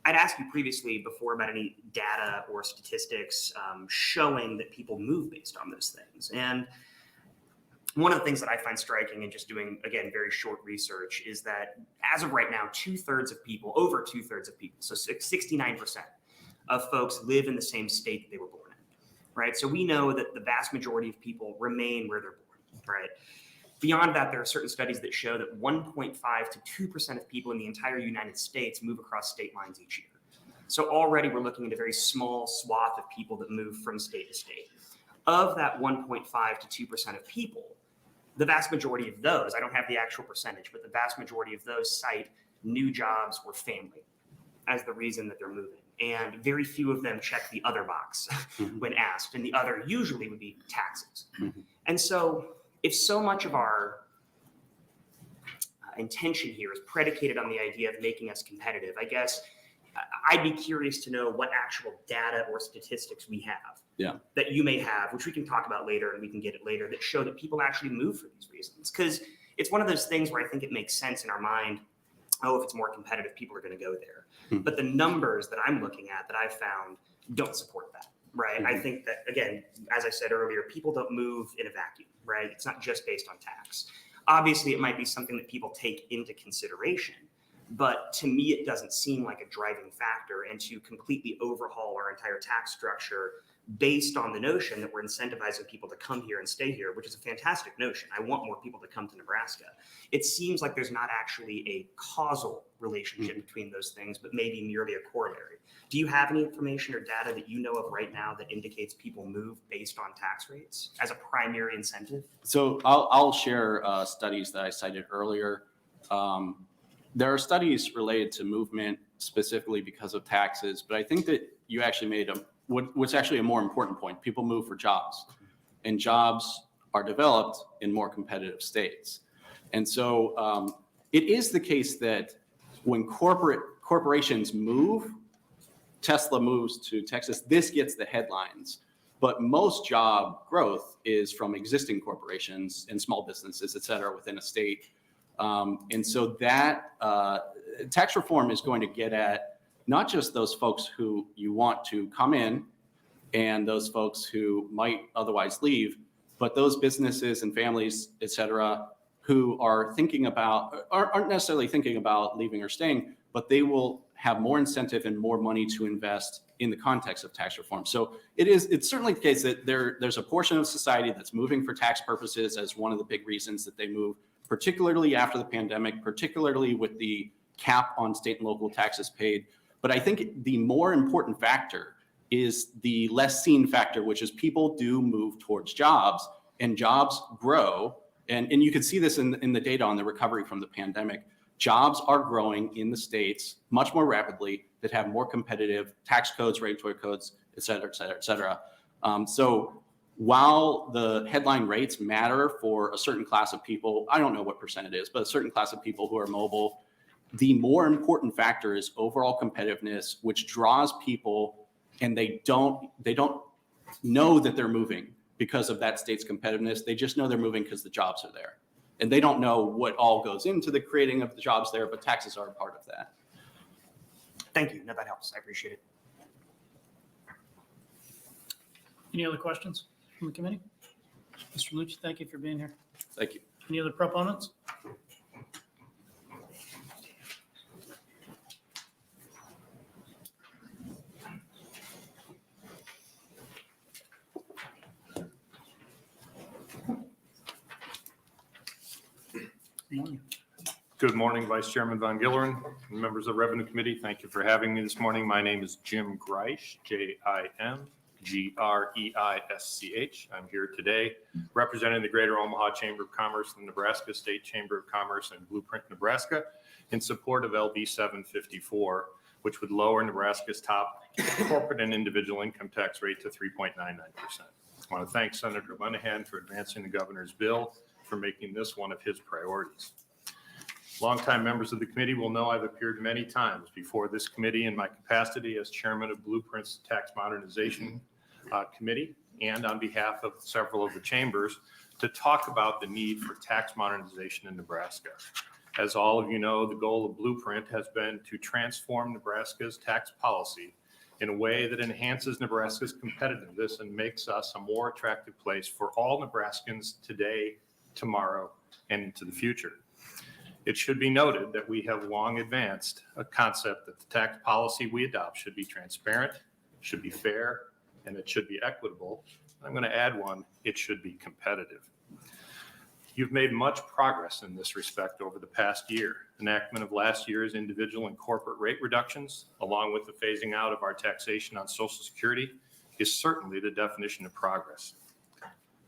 I'd asked you previously before about any data or statistics showing that people move based on those things. And one of the things that I find striking in just doing, again, very short research is that as of right now, over 2/3 of people, so 69% of folks live in the same state that they were born in, right? So we know that the vast majority of people remain where they're born, right? Beyond that, there are certain studies that show that 1.5 to 2% of people in the entire United States move across state lines each year. So already we're looking at a very small swath of people that move from state to state. Of that 1.5 to 2% of people, the vast majority of those, I don't have the actual percentage, but the vast majority of those cite new jobs or family as the reason that they're moving. And very few of them check the other box when asked. And the other usually would be taxes. And so if so much of our intention here is predicated on the idea of making us competitive, I guess I'd be curious to know what actual data or statistics we have that you may have, which we can talk about later and we can get it later, that show that people actually move for these reasons. Because it's one of those things where I think it makes sense in our mind, if it's more competitive, people are going to go there. But the numbers that I'm looking at that I've found don't support that, right? I think that, again, as I said earlier, people don't move in a vacuum, right? It's not just based on tax. Obviously, it might be something that people take into consideration, But to me, it doesn't seem like a driving factor, and to completely overhaul our entire tax structure based on the notion that we're incentivizing people to come here and stay here, which is a fantastic notion. I want more people to come to Nebraska. It seems like there's not actually a causal relationship between those things, but maybe merely a corollary. Do you have any information or data that you know of right now that indicates people move based on tax rates as a primary incentive? So I'll share studies that I cited earlier. There are studies related to movement specifically because of taxes, but I think that you actually made what's actually a more important point. People move for jobs, and jobs are developed in more competitive states. And so it is the case that when corporations move, Tesla moves to Texas, this gets the headlines. But most job growth is from existing corporations and small businesses, et cetera, within a state. And so that tax reform is going to get at not just those folks who you want to come in and those folks who might otherwise leave, but those businesses and families, et cetera, who are thinking about, aren't necessarily thinking about leaving or staying, but they will have more incentive and more money to invest in the context of tax reform. So it's certainly the case that there's a portion of society that's moving for tax purposes as one of the big reasons that they move, particularly after the pandemic, particularly with the cap on state and local taxes paid. But I think the more important factor is the less seen factor, which is people do move towards jobs, and jobs grow. And you can see this in the data on the recovery from the pandemic. Jobs are growing in the states much more rapidly that have more competitive tax codes, regulatory codes, et cetera, et cetera, et cetera. So while the headline rates matter for a certain class of people, I don't know what percent it is, but a certain class of people who are mobile, the more important factor is overall competitiveness, which draws people, and they don't know that they're moving because of that state's competitiveness. They just know they're moving because the jobs are there. And they don't know what all goes into the creating of the jobs there, but taxes are a part of that. Thank you. No, that helps. I appreciate it. Any other questions from the committee? Mr. Lucci, thank you for being here. Thank you. Any other proponents? Morning. Good morning, Vice Chairman Von Gillern, members of the Revenue Committee. Thank you for having me this morning. My name is Jim Greisch, Jimgreisch. I'm here today representing the Greater Omaha Chamber of Commerce, the Nebraska State Chamber of Commerce, and Blueprint Nebraska in support of LB 754, which would lower Nebraska's top corporate and individual income tax rate to 3.99%. I want to thank Senator Linehan for advancing the governor's bill, for making this one of his priorities. Longtime members of the committee will know I've appeared many times before this committee in my capacity as chairman of Blueprint's Tax Modernization Committee and on behalf of several of the chambers to talk about the need for tax modernization in Nebraska. As all of you know, the goal of Blueprint has been to transform Nebraska's tax policy in a way that enhances Nebraska's competitiveness and makes us a more attractive place for all Nebraskans today, tomorrow, and into the future. It should be noted that we have long advanced a concept that the tax policy we adopt should be transparent, should be fair, and it should be equitable. I'm going to add one, it should be competitive. You've made much progress in this respect over the past year. Enactment of last year's individual and corporate rate reductions, along with the phasing out of our taxation on Social Security, is certainly the definition of progress.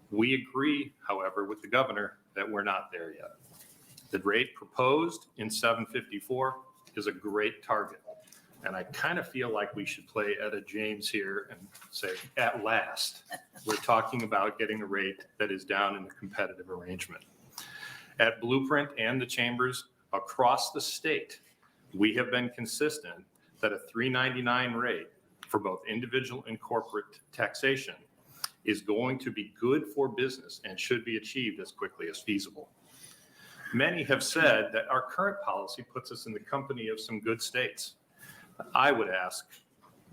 We agree, however, with the governor that we're not there yet. The rate proposed in 754 is a great target. And I kind of feel like we should play Etta James here and say, at last, we're talking about getting a rate that is down in the competitive arrangement. At Blueprint and the chambers across the state, we have been consistent that a $3.99 rate for both individual and corporate taxation is going to be good for business and should be achieved as quickly as feasible. Many have said that our current policy puts us in the company of some good states. I would ask,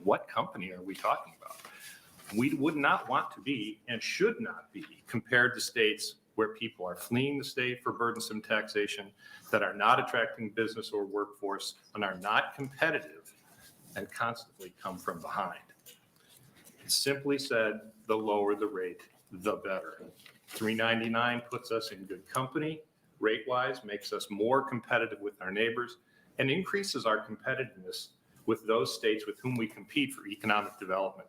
what company are we talking about? We would not want to be and should not be compared to states where people are fleeing the state for burdensome taxation, that are not attracting business or workforce, and are not competitive, and constantly come from behind. Simply said, the lower the rate, the better. $3.99 puts us in good company, rate-wise, makes us more competitive with our neighbors, and increases our competitiveness with those states with whom we compete for economic development.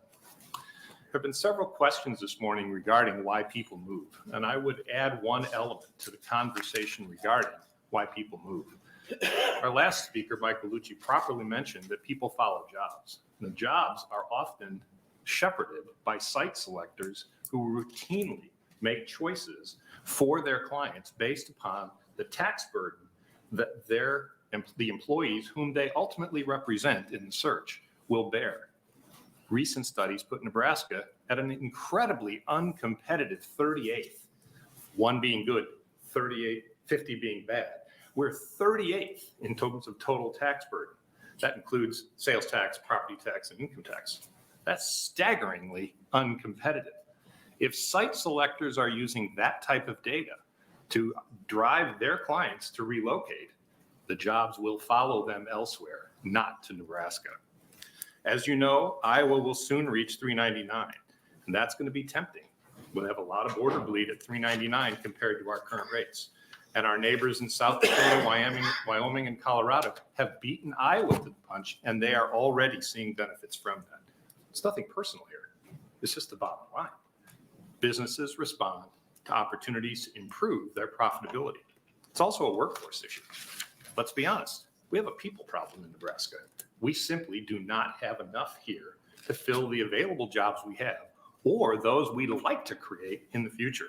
There have been several questions this morning regarding why people move, and I would add one element to the conversation regarding why people move. Our last speaker, Mike Bellucci, properly mentioned that people follow jobs. The jobs are often shepherded by site selectors who routinely make choices for their clients based upon the tax burden that the employees whom they ultimately represent in the search will bear. Recent studies put Nebraska at an incredibly uncompetitive 38th, one being good, 50 being bad. We're 38th in terms of total tax burden. That includes sales tax, property tax, and income tax. That's staggeringly uncompetitive. If site selectors are using that type of data to drive their clients to relocate, the jobs will follow them elsewhere, not to Nebraska. As you know, Iowa will soon reach $3.99, and that's going to be tempting. We'll have a lot of border bleed at $3.99 compared to our current rates. And our neighbors in South Dakota, Wyoming, and Colorado have beaten Iowa to the punch, and they are already seeing benefits from that. It's nothing personal here. It's just the bottom line. Businesses respond to opportunities to improve their profitability. It's also a workforce issue. Let's be honest. We have a people problem in Nebraska. We simply do not have enough here to fill the available jobs we have or those we'd like to create in the future.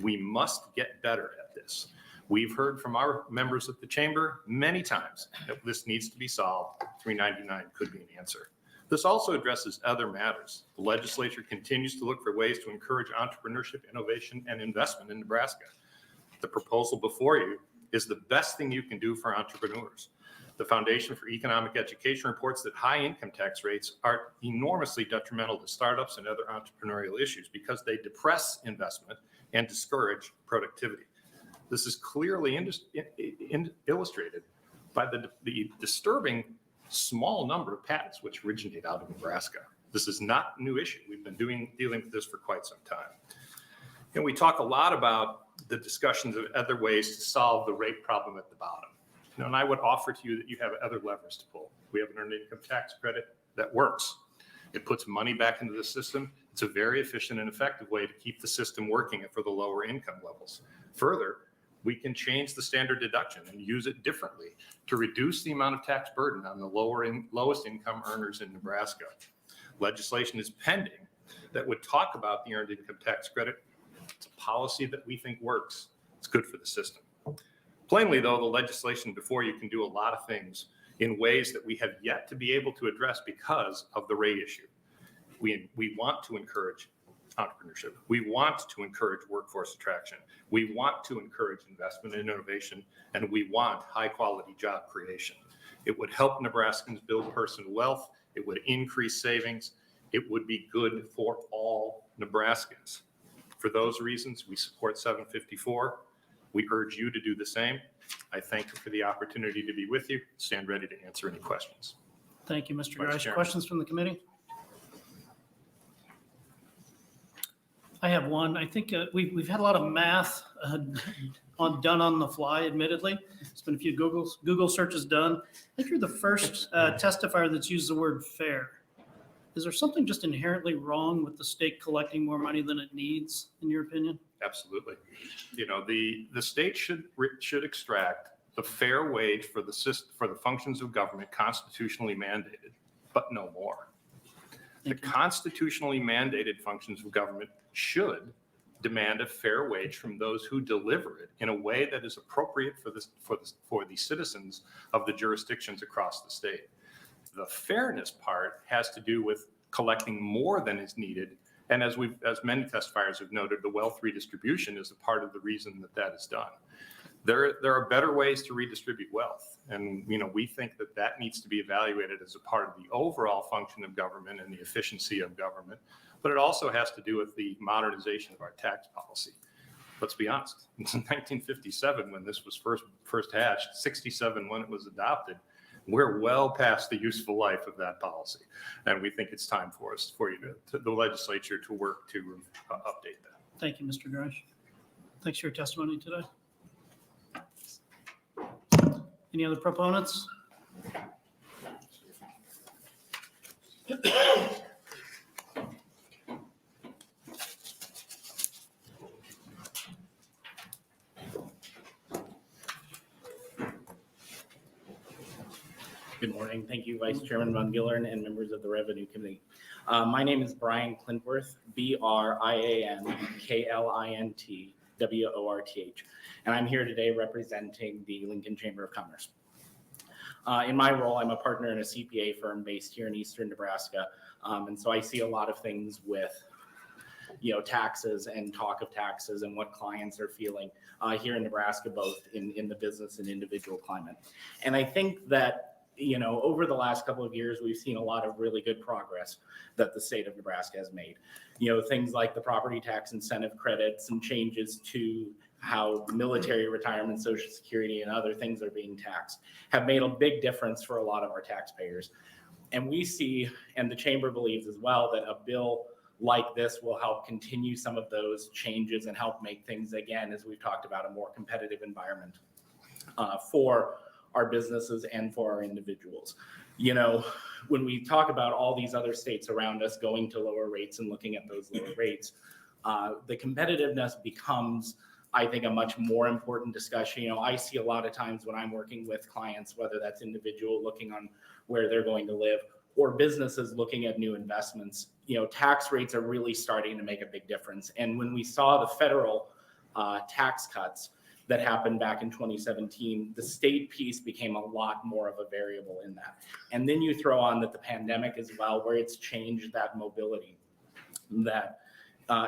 We must get better at this. We've heard from our members of the chamber many times that this needs to be solved. $3.99 could be an answer. This also addresses other matters. The legislature continues to look for ways to encourage entrepreneurship, innovation, and investment in Nebraska. The proposal before you is the best thing you can do for entrepreneurs. The Foundation for Economic Education reports that high income tax rates are enormously detrimental to startups and other entrepreneurial issues because they depress investment and discourage productivity. This is clearly illustrated by the disturbing small number of patents which originate out of Nebraska. This is not a new issue. We've been dealing with this for quite some time. And we talk a lot about the discussions of other ways to solve the rate problem at the bottom. And I would offer to you that you have other levers to pull. We have an earned income tax credit that works. It puts money back into the system. It's a very efficient and effective way to keep the system working for the lower income levels. Further, we can change the standard deduction and use it differently to reduce the amount of tax burden on the lowest income earners in Nebraska. Legislation is pending that would talk about the earned income tax credit. It's a policy that we think works. It's good for the system. Plainly, though, the legislation before you can do a lot of things in ways that we have yet to be able to address because of the rate issue. We want to encourage entrepreneurship. We want to encourage workforce attraction. We want to encourage investment and innovation, and we want high-quality job creation. It would help Nebraskans build personal wealth. It would increase savings. It would be good for all Nebraskans. For those reasons, we support 754. We urge you to do the same. I thank you for the opportunity to be with you. Stand ready to answer any questions. Thank you, Mr. Vice Grice. Chairman. Questions from the committee? I have one. I think we've had a lot of math done on the fly, admittedly. There's been a few Google searches done. I think you're the first testifier that's used the word fair. Is there something just inherently wrong with the state collecting more money than it needs, in your opinion? Absolutely. You know, the state should extract the fair wage for the functions of government constitutionally mandated, but no more. The constitutionally mandated functions of government should demand a fair wage from those who deliver it in a way that is appropriate for the citizens of the jurisdictions across the state. The fairness part has to do with collecting more than is needed. And as many testifiers have noted, the wealth redistribution is a part of the reason that is done. There are better ways to redistribute wealth. And, we think that needs to be evaluated as a part of the overall function of government and the efficiency of government. But it also has to do with the modernization of our tax policy. let's be honest, it's 1957 when this was first hatched, 67 when it was adopted. We're well past the useful life of that policy. And we think it's time for the legislature to work to update that. Thank you, Mr. Dresch. Thanks for your testimony today. Any other proponents? Good morning. Thank you, Vice Chairman Von Gillern and members of the Revenue Committee. My name is Brian Clintworth, BrianKlintWorth, and I'm here today representing the Lincoln Chamber of Commerce. In my role, I'm a partner in a CPA firm based here in Eastern Nebraska, and so I see a lot of things with taxes and talk of taxes and what clients are feeling here in Nebraska, both in the business and individual climate. And I think that over the last couple of years, we've seen a lot of really good progress that the state of Nebraska has made. Things like the property tax incentive credits and changes to how military retirement, Social Security, and other things are being taxed have made a big difference for a lot of our taxpayers. And we see, and the chamber believes as well, that a bill like this will help continue some of those changes and help make things, again, as we've talked about, a more competitive environment for our businesses and for our individuals. When we talk about all these other states around us going to lower rates and looking at those lower rates, the competitiveness becomes, I think, a much more important discussion. I see a lot of times when I'm working with clients, whether that's individual looking on where they're going to live or businesses looking at new investments, tax rates are really starting to make a big difference. And when we saw the federal tax cuts that happened back in 2017, the state piece became a lot more of a variable in that. And then you throw on that the pandemic as well, where it's changed that mobility that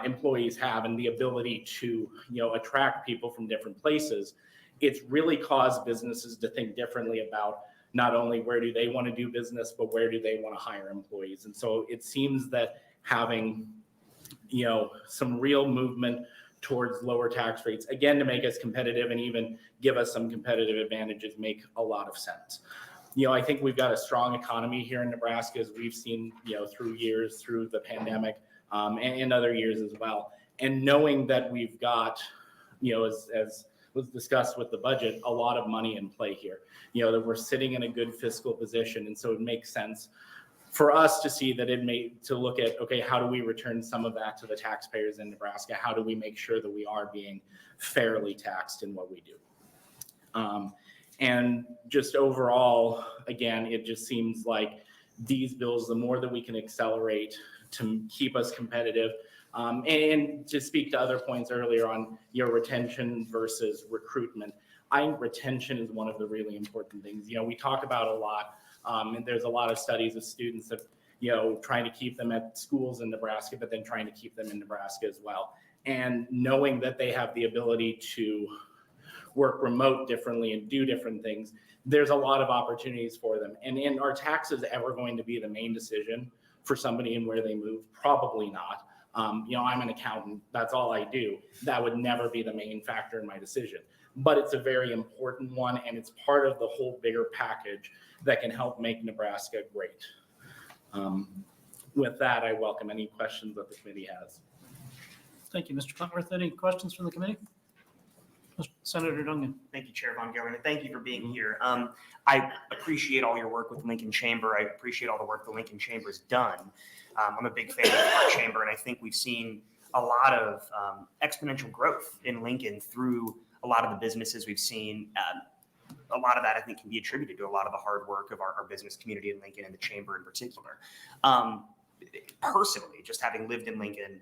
employees have and the ability to attract people from different places. It's really caused businesses to think differently about not only where do they want to do business, but where do they want to hire employees. And so it seems that having some real movement towards lower tax rates, again, to make us competitive and even give us some competitive advantages, make a lot of sense. I think we've got a strong economy here in Nebraska, as we've seen, through years, through the pandemic, and other years as well. And knowing that we've got, as was discussed with the budget, a lot of money in play here, that we're sitting in a good fiscal position. And so it makes sense for us to see that to look at, okay, how do we return some of that to the taxpayers in Nebraska? How do we make sure that we are being fairly taxed in what we do? And just overall, again, it just seems like these bills, the more that we can accelerate to keep us competitive, and to speak to other points earlier on your retention versus recruitment, I think retention is one of the really important things. We talk about a lot. And there's a lot of studies of students that, trying to keep them at schools in Nebraska, but then trying to keep them in Nebraska as well. And knowing that they have the ability to work remote differently and do different things, there's a lot of opportunities for them. And are taxes ever going to be the main decision for somebody and where they move? Probably not. I'm an accountant. That's all I do. That would never be the main factor in my decision. But it's a very important one, and it's part of the whole bigger package that can help make Nebraska great. With that, I welcome any questions that the committee has. Thank you, Mr. Clintworth. Any questions from the committee? Senator Dungan. Thank you, Chair Von Gillern, and thank you for being here. I appreciate all your work with Lincoln Chamber. I appreciate all the work the Lincoln Chamber has done. I'm a big fan of our chamber, and I think we've seen a lot of exponential growth in Lincoln through a lot of the businesses we've seen. A lot of that, I think, can be attributed to a lot of the hard work of our business community in Lincoln and the chamber in particular. Personally, just having lived in Lincoln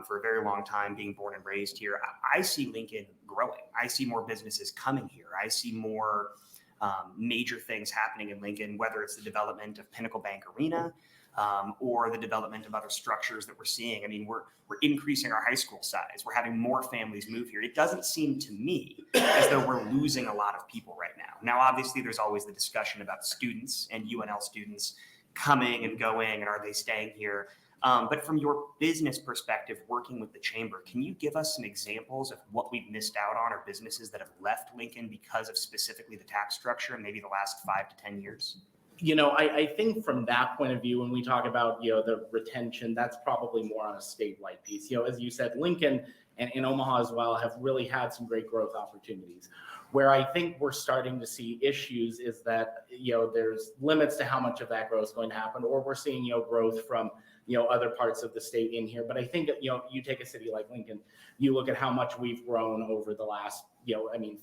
for a very long time, being born and raised here, I see Lincoln growing. I see more businesses coming here. I see more major things happening in Lincoln, whether it's the development of Pinnacle Bank Arena or the development of other structures that we're seeing. I mean, we're increasing our high school size. We're having more families move here. It doesn't seem to me as though we're losing a lot of people right now. Now, obviously, there's always the discussion about students and UNL students coming and going, and are they staying here? But from your business perspective, working with the chamber, can you give us some examples of what we've missed out on or businesses that have left Lincoln because of specifically the tax structure in maybe the last 5 to 10 years? I think from that point of view, when we talk about, the retention, that's probably more on a statewide piece. As you said, Lincoln and Omaha as well have really had some great growth opportunities. Where I think we're starting to see issues is that, there's limits to how much of that growth is going to happen, or we're seeing, growth from, other parts of the state in here. But I think, you take a city like Lincoln, you look at how much we've grown over the last,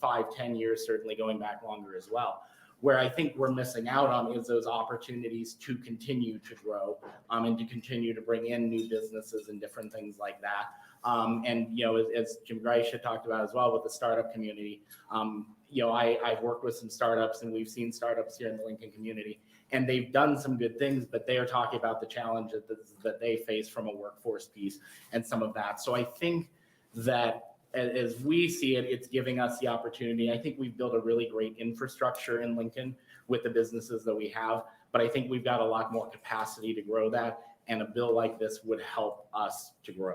5, 10 years, certainly going back longer as well. Where I think we're missing out on is those opportunities to continue to grow and to continue to bring in new businesses and different things like that. As Jim Grice had talked about as well with the startup community, I've worked with some startups and we've seen startups here in the Lincoln community, and they've done some good things, but they are talking about the challenges that they face from a workforce piece and some of that. So I think that as we see it, it's giving us the opportunity. I think we've built a really great infrastructure in Lincoln with the businesses that we have, but I think we've got a lot more capacity to grow that, and a bill like this would help us to grow.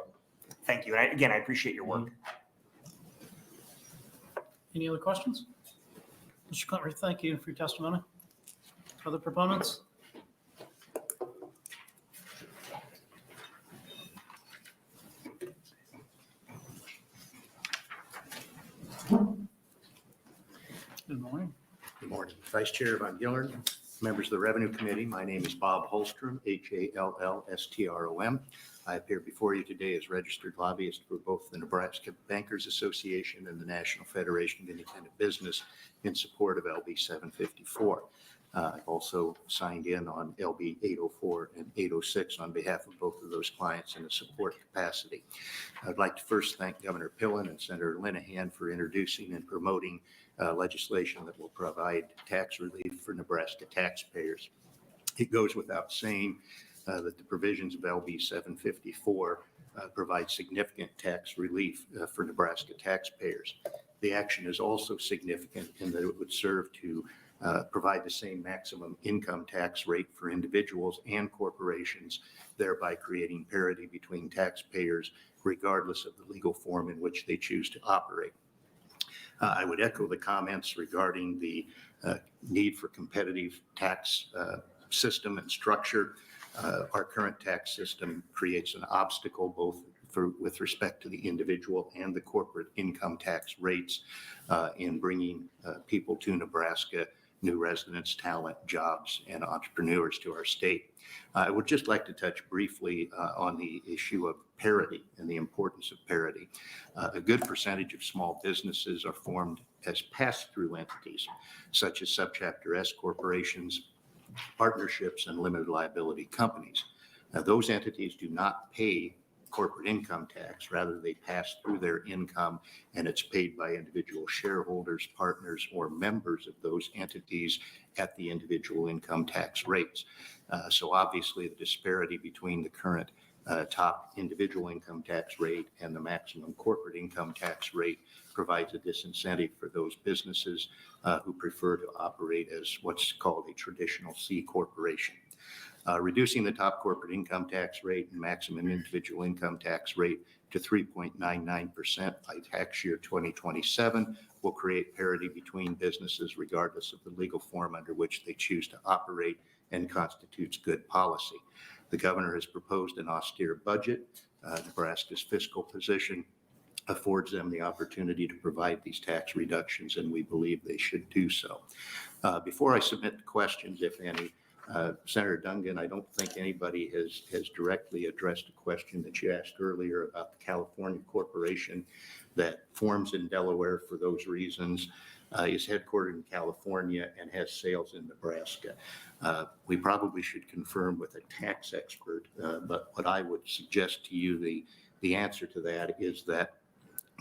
Thank you. And I appreciate your work. Any other questions? Mr. Clinton, thank you for your testimony. Other proponents? Good morning. Good morning. Vice Chair Von Gillern, members of the Revenue Committee. My name is Bob Holstrom, Hallstrom. I appear before you today as registered lobbyist for both the Nebraska Bankers Association and the National Federation of Independent Business in support of LB 754. I've also signed in on LB 804 and 806 on behalf of both of those clients in a support capacity. I'd like to first thank Governor Pillen and Senator Linehan for introducing and promoting legislation that will provide tax relief for Nebraska taxpayers. It goes without saying that the provisions of LB 754 provide significant tax relief for Nebraska taxpayers. The action is also significant in that it would serve to provide the same maximum income tax rate for individuals and corporations, thereby creating parity between taxpayers regardless of the legal form in which they choose to operate. I would echo the comments regarding the need for competitive tax system and structure. Our current tax system creates an obstacle both with respect to the individual and the corporate income tax rates in bringing people to Nebraska, new residents, talent, jobs, and entrepreneurs to our state. I would just like to touch briefly on the issue of parity and the importance of parity. A good percentage of small businesses are formed as pass-through entities, such as subchapter S corporations, partnerships, and limited liability companies. Now, those entities do not pay corporate income tax. Rather, they pass through their income, and it's paid by individual shareholders, partners, or members of those entities at the individual income tax rates. So obviously, the disparity between the current top individual income tax rate and the maximum corporate income tax rate provides a disincentive for those businesses who prefer to operate as what's called a traditional C corporation. Reducing the top corporate income tax rate and maximum individual income tax rate to 3.99% by tax year 2027 will create parity between businesses regardless of the legal form under which they choose to operate and constitutes good policy. The governor has proposed an austere budget. Nebraska's fiscal position affords them the opportunity to provide these tax reductions, and we believe they should do so. Before I submit questions, if any, Senator Dungan, I don't think anybody has directly addressed a question that you asked earlier about the California corporation that forms in Delaware for those reasons, is headquartered in California and has sales in Nebraska. We probably should confirm with a tax expert, but what I would suggest to you, the answer to that is that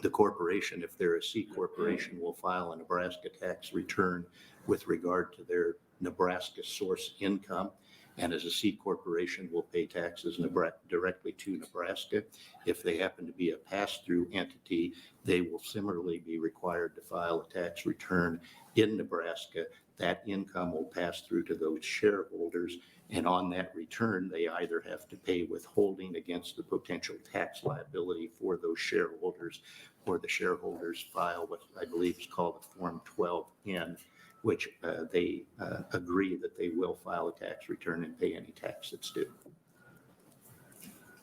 the corporation, if they're a C corporation, will file a Nebraska tax return with regard to their Nebraska source income, and as a C corporation will pay taxes directly to Nebraska. If they happen to be a pass-through entity, they will similarly be required to file a tax return in Nebraska that income will pass through to those shareholders. And on that return, they either have to pay withholding against the potential tax liability for those shareholders, or the shareholders file what I believe is called a Form 12N, which they agree that they will file a tax return and pay any tax that's due.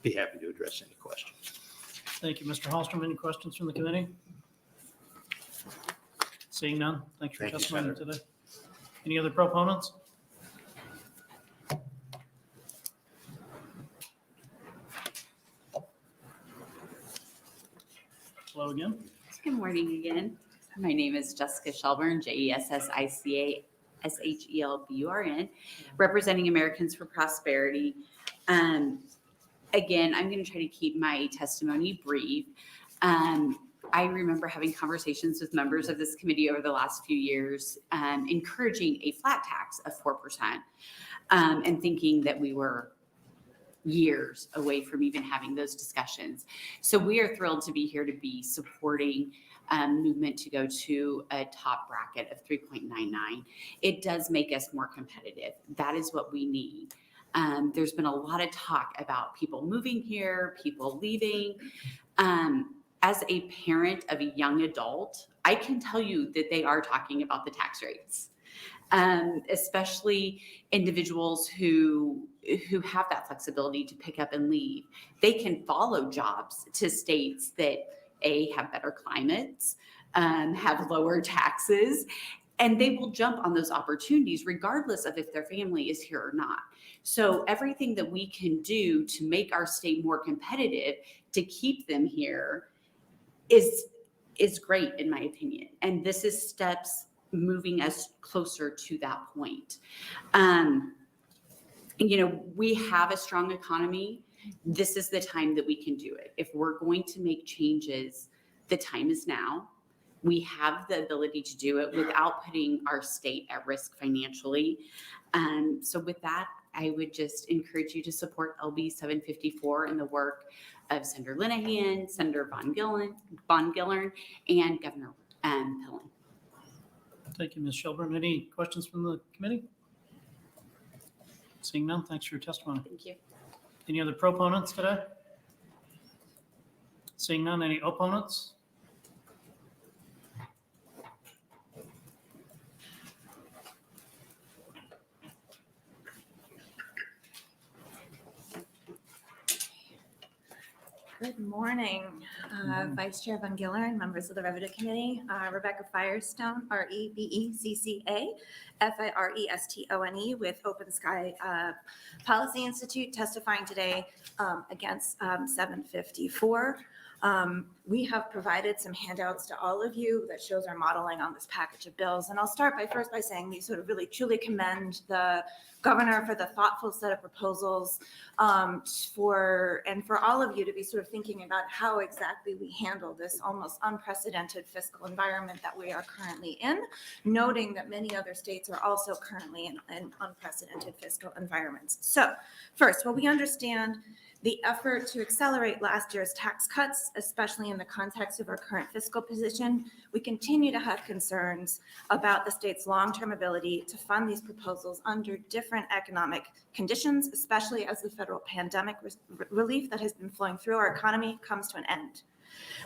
Be happy to address any questions. Thank you, Mr. Hallstrom. Any questions from the committee? Seeing none, thanks for Thank you, testifying Senator. today. Any other proponents? Hello again. Good morning again. My name is Jessica Shelburne, JESSICA-SHELBURN, representing Americans for Prosperity. Again, I'm going to try to keep my testimony brief. I remember having conversations with members of this committee over the last few years, encouraging a flat tax of 4%, and thinking that we were years away from even having those discussions. So we are thrilled to be here to be supporting movement to go to a top bracket of 3.99. It does make us more competitive. That is what we need. There's been a lot of talk about people moving here, people leaving. As a parent of a young adult, I can tell you that they are talking about the tax rates, especially individuals who have that flexibility to pick up and leave. They can follow jobs to states that have better climates, have lower taxes, and they will jump on those opportunities regardless of if their family is here or not. So everything that we can do to make our state more competitive, to keep them here, is great in my opinion. And this is steps moving us closer to that point. We have a strong economy. This is the time that we can do it. If we're going to make changes, the time is now. We have the ability to do it without putting our state at risk financially. So with that, I would just encourage you to support LB 754 and the work of Senator Linehan, Senator Von Gillern, and Governor Pillen. Thank you, Ms. Shelburne. Any questions from the committee? Seeing none, thanks for your testimony. Thank you. Any other proponents today? Seeing none, any opponents? Good morning, Vice Chair Von Gillern, members of the Revenue Committee, Rebecca Firestone, REBECCA, FIRESTONE with Open Sky Policy Institute, testifying today against 754. We have provided some handouts to all of you that shows our modeling on this package of bills. And I'll start first by saying we sort of really truly commend the governor for the thoughtful set of proposals for all of you to be sort of thinking about how exactly we handle this almost unprecedented fiscal environment that we are currently in, noting that many other states are also currently in unprecedented fiscal environments. So first, while we understand the effort to accelerate last year's tax cuts, especially in the context of our current fiscal position, we continue to have concerns about the state's long-term ability to fund these proposals under different economic conditions, especially as the federal pandemic relief that has been flowing through our economy comes to an end.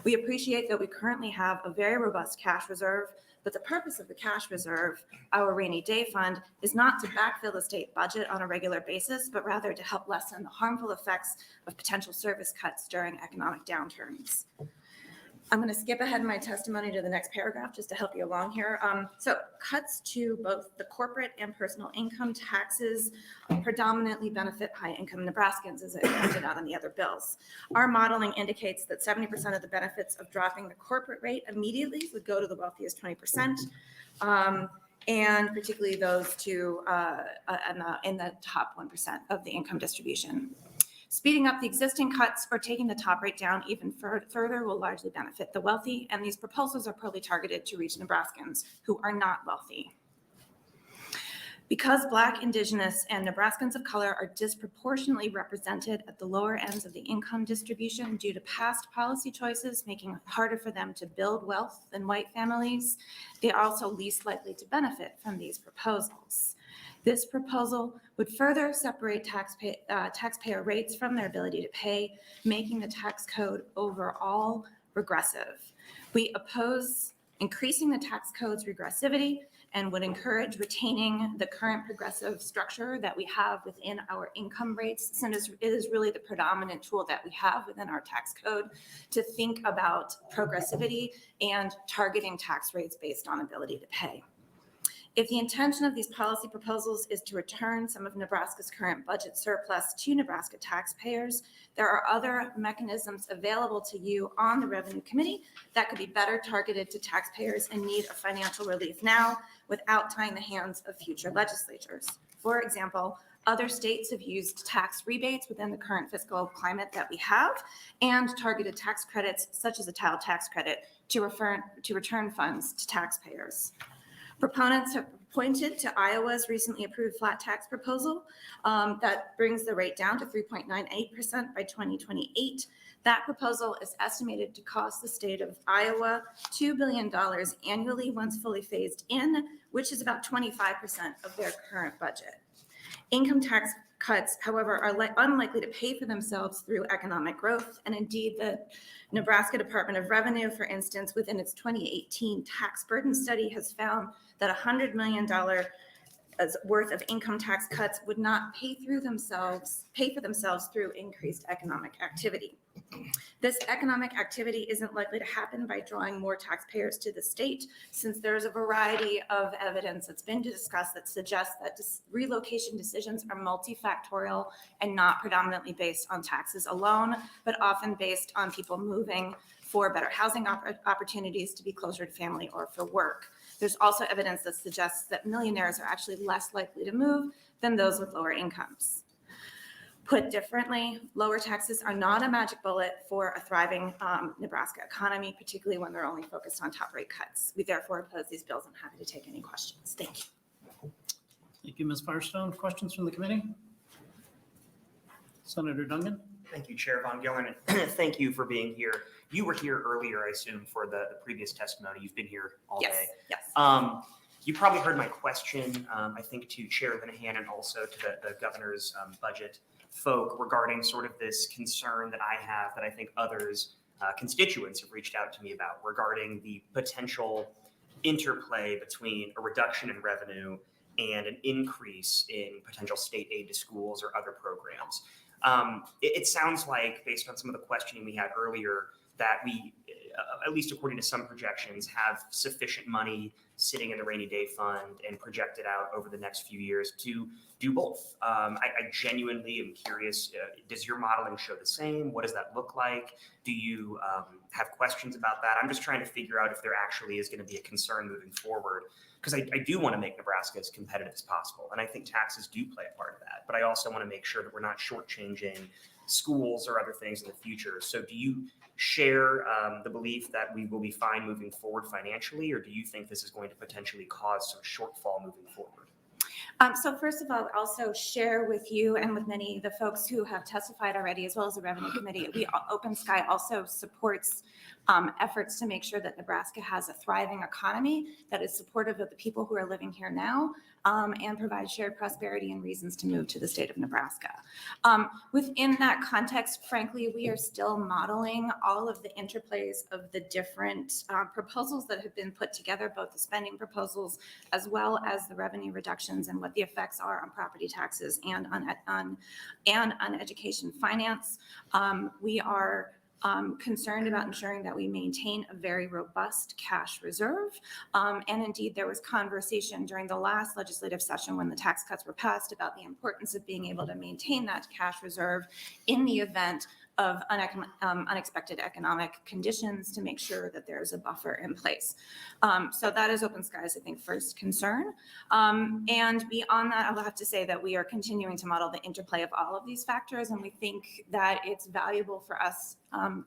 We appreciate that we currently have a very robust cash reserve, but the purpose of the cash reserve, our rainy day fund, is not to backfill the state budget on a regular basis, but rather to help lessen the harmful effects of potential service cuts during economic downturns. I'm going to skip ahead in my testimony to the next paragraph just to help you along here. So cuts to both the corporate and personal income taxes predominantly benefit high-income Nebraskans, as I pointed out on the other bills. Our modeling indicates that 70% of the benefits of dropping the corporate rate immediately would go to the wealthiest 20%, and particularly those in the top 1% of the income distribution. Speeding up the existing cuts or taking the top rate down even further will largely benefit the wealthy, and these proposals are probably targeted to reach Nebraskans who are not wealthy. Because Black, Indigenous, and Nebraskans of color are disproportionately represented at the lower ends of the income distribution due to past policy choices making it harder for them to build wealth than white families, they are also least likely to benefit from these proposals. This proposal would further separate taxpayer rates from their ability to pay, making the tax code overall regressive. We oppose increasing the tax code's regressivity and would encourage retaining the current progressive structure that we have within our income rates, since it is really the predominant tool that we have within our tax code to think about progressivity and targeting tax rates based on ability to pay. If the intention of these policy proposals is to return some of Nebraska's current budget surplus to Nebraska taxpayers, there are other mechanisms available to you on the Revenue Committee that could be better targeted to taxpayers in need of financial relief now without tying the hands of future legislatures. For example, other states have used tax rebates within the current fiscal climate that we have and targeted tax credits such as a child tax credit to return funds to taxpayers. Proponents have pointed to Iowa's recently approved flat tax proposal that brings the rate down to 3.98% by 2028. That proposal is estimated to cost the state of Iowa $2 billion annually once fully phased in, which is about 25% of their current budget. Income tax cuts, however, are unlikely to pay for themselves through economic growth. And indeed, the Nebraska Department of Revenue, for instance, within its 2018 tax burden study has found that $100 million worth of income tax cuts would not pay for themselves through increased economic activity. This economic activity isn't likely to happen by drawing more taxpayers to the state, since there's a variety of evidence that's been discussed that suggests that relocation decisions are multifactorial and not predominantly based on taxes alone, but often based on people moving for better housing opportunities, to be closer to family, or for work. There's also evidence that suggests that millionaires are actually less likely to move than those with lower incomes. Put differently, lower taxes are not a magic bullet for a thriving Nebraska economy, particularly when they're only focused on top rate cuts. We therefore oppose these bills. I'm happy to take any questions. Thank you. Thank you, Ms. Firestone. Questions from the committee? Senator Dungan. Thank you, Chair Von Gillern, and thank you for being here. You were here earlier, I assume, for the previous testimony. You've been here all day. Yes. You probably heard my question, I think, to Chair Linehan and also to the governor's budget folk regarding sort of this concern that I have, that I think others, constituents have reached out to me about, regarding the potential interplay between a reduction in revenue and an increase in potential state aid to schools or other programs. It sounds like, based on some of the questioning we had earlier, that we, at least according to some projections, have sufficient money sitting in the rainy day fund and projected out over the next few years to do both. I genuinely am curious, does your modeling show the same? What does that look like? Do you have questions about that? I'm just trying to figure out if there actually is going to be a concern moving forward, because I do want to make Nebraska as competitive as possible. And I think taxes do play a part of that. But I also want to make sure that we're not shortchanging schools or other things in the future. So do you share the belief that we will be fine moving forward financially, or do you think this is going to potentially cause some shortfall moving forward? So first of all, also share with you and with many of the folks who have testified already, as well as the Revenue Committee, Open Sky also supports efforts to make sure that Nebraska has a thriving economy that is supportive of the people who are living here now, and provides shared prosperity and reasons to move to the state of Nebraska. Within that context, frankly, we are still modeling all of the interplays of the different proposals that have been put together, both the spending proposals as well as the revenue reductions, and what the effects are on property taxes and on education finance. We are concerned about ensuring that we maintain a very robust cash reserve. And indeed, there was conversation during the last legislative session when the tax cuts were passed about the importance of being able to maintain that cash reserve in the event of unexpected economic conditions to make sure that there's a buffer in place. So that is Open Skies, I think, first concern. And beyond that, I will have to say that we are continuing to model the interplay of all of these factors, and we think that it's valuable for us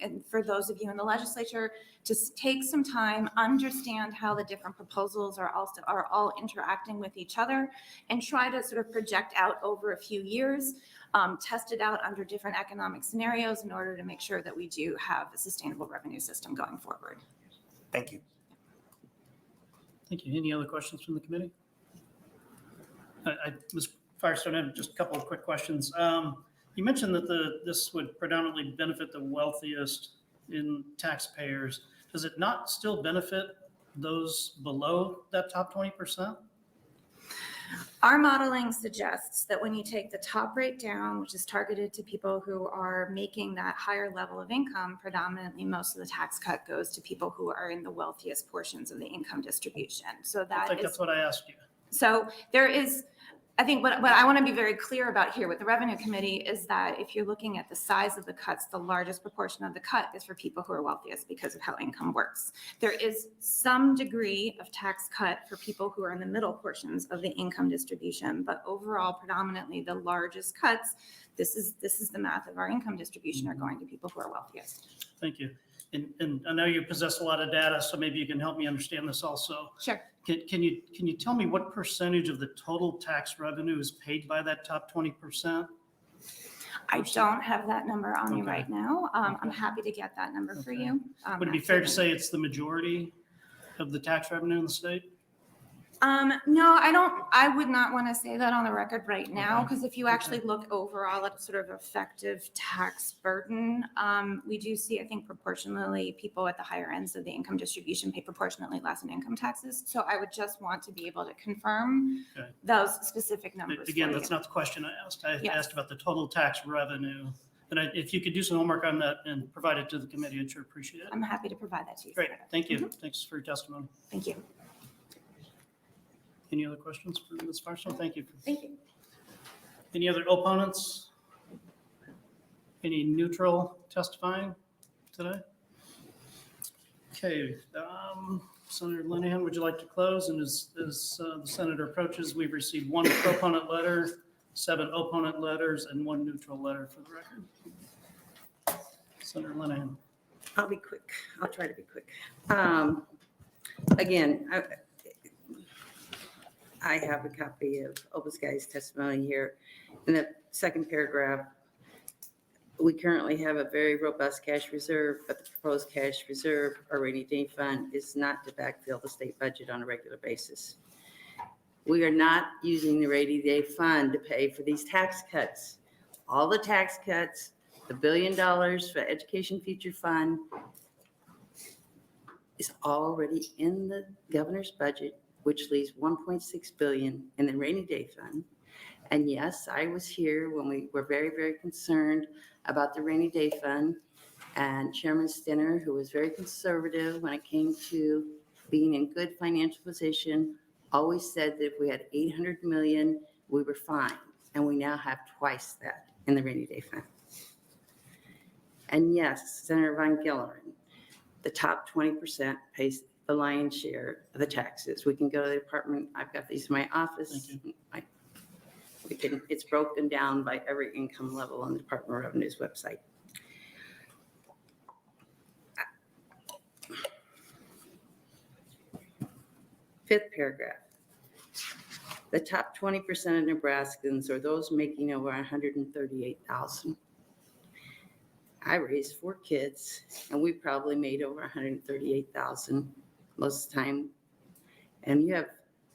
and for those of you in the legislature to take some time, understand how the different proposals are all interacting with each other, and try to sort of project out over a few years, test it out under different economic scenarios in order to make sure that we do have a sustainable revenue system going forward. Thank you. Thank you. Any other questions from the committee? Ms. Firestone, I have just a couple of quick questions. You mentioned that this would predominantly benefit the wealthiest in taxpayers. Does it not still benefit those below that top 20%? Our modeling suggests that when you take the top rate down, which is targeted to people who are making that higher level of income, predominantly most of the tax cut goes to people who are in the wealthiest portions of the income distribution. So I think that's what I asked you. So there is, I think what I want to be very clear about here with the Revenue Committee is that if you're looking at the size of the cuts, the largest proportion of the cut is for people who are wealthiest because of how income works. There is some degree of tax cut for people who are in the middle portions of the income distribution, but overall, predominantly the largest cuts, this is the math of our income distribution, are going to people who are wealthiest. Thank you. And I know you possess a lot of data, so maybe you can help me understand this also. Sure. Can you tell me what percentage of the total tax revenue is paid by that top 20%? I don't have that number on me Okay. right now. I'm happy to get that number for you. Would it be fair to say it's the majority of the tax revenue in the state? No, I would not want to say that on the record right now, Okay. because if you actually look overall at sort of effective tax burden, we do see, I think, proportionally people at the higher ends of the income distribution pay proportionately less in income taxes. So I would just want to be able to confirm Okay. those specific numbers. Again, for that's you. not the question I asked. I Yes. asked about the total tax revenue. And if you could do some homework on that and provide it to the committee, I'd sure appreciate it. I'm happy to provide that to you. Great, Senator. thank you. Thanks for your testimony. Thank you. Any other questions for Ms. Firestone? Thank you. Thank you. Any other opponents? Any neutral testifying today? Okay, Senator Linehan, would you like to close? And as the senator approaches, we've received one proponent letter, 7 opponent letters, and 1 neutral letter for the record. Senator Linehan. I'll be quick. I'll try to be quick. Again, I have a copy of Open Skies testimony here. In the second paragraph, we currently have a very robust cash reserve, but the proposed cash reserve or rainy day fund is not to backfill the state budget on a regular basis. We are not using the rainy day fund to pay for these tax cuts. All the tax cuts, the $1 billion for Education Future Fund is already in the governor's budget, which leaves $1.6 billion in the rainy day fund. And yes, I was here when we were very, very concerned about the rainy day fund. And Chairman Stinner, who was very conservative when it came to being in good financial position, always said that if we had 800 million, we were fine. And we now have twice that in the rainy day fund. And yes, Senator Von Gillern, the top 20% pays the lion's share of the taxes. We can go to the department. I've got these in my office. It's broken down by every income level on the Department of Revenue's website. Fifth paragraph. The top 20% of Nebraskans are those making over 138,000. I raised 4 kids, and we probably made over 138,000 most of the time. And you have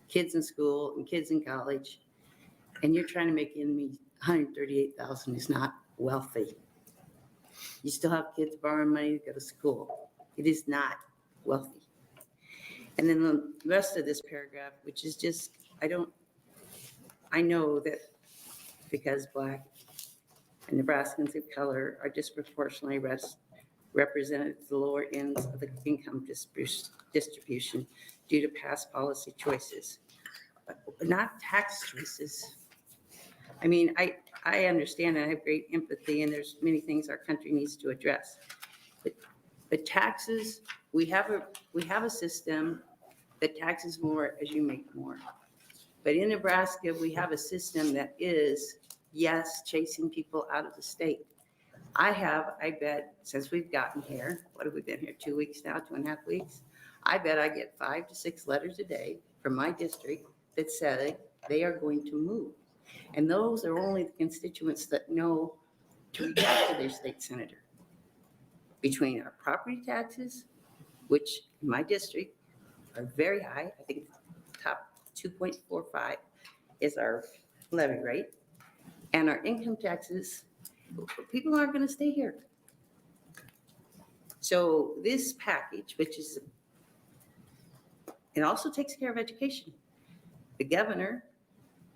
kids in school and kids in college, and you're trying to make ends meet. 138,000 is not wealthy. You still have kids borrowing money to go to school. It is not wealthy. And then the rest of this paragraph, which is just, I know that because Black and Nebraskans of color are disproportionately represented at the lower ends of the income distribution due to past policy choices, not tax choices. I mean, I understand and I have great empathy, and there's many things our country needs to address. But taxes, we have a system that taxes more as you make more. But in Nebraska, we have a system that is, yes, chasing people out of the state. I bet, since we've gotten here, what have we been here, 2 weeks now, 2.5 weeks? I bet I get 5 to 6 letters a day from my district that say they are going to move. And those are only the constituents that know to reach out to their state senator. Between our property taxes, which in my district are very high, I think top 2.45 is our levy rate, and our income taxes, people aren't going to stay here. So this package, which is, it also takes care of education. The governor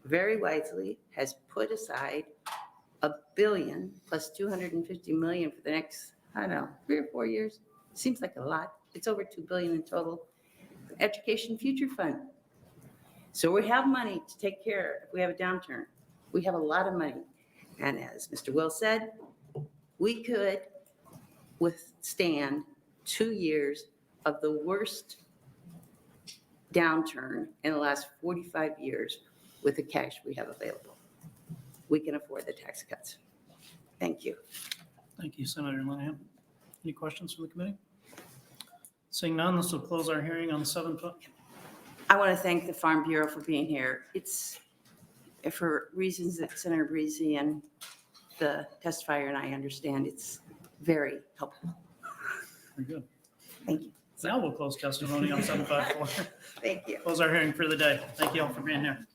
very wisely has put aside $1 billion plus $250 million for the next, I don't know, 3 or 4 years. Seems like a lot. It's over $2 billion in total. Education Future Fund. So we have money to take care if we have a downturn. We have a lot of money. And as Mr. Will said, we could withstand 2 years of the worst downturn in the last 45 years with the cash we have available. We can afford the tax cuts. Thank you. Thank you, Senator Linehan. Any questions from the committee? Seeing none, this will close our hearing on the 7th. I want to thank the Farm Bureau for being here. It's for reasons that Senator Breezy and the testifier and I understand. It's very helpful. Very good. Thank you. Now we'll close testimony on 754. Thank you. Close our hearing for the day. Thank you all for being here.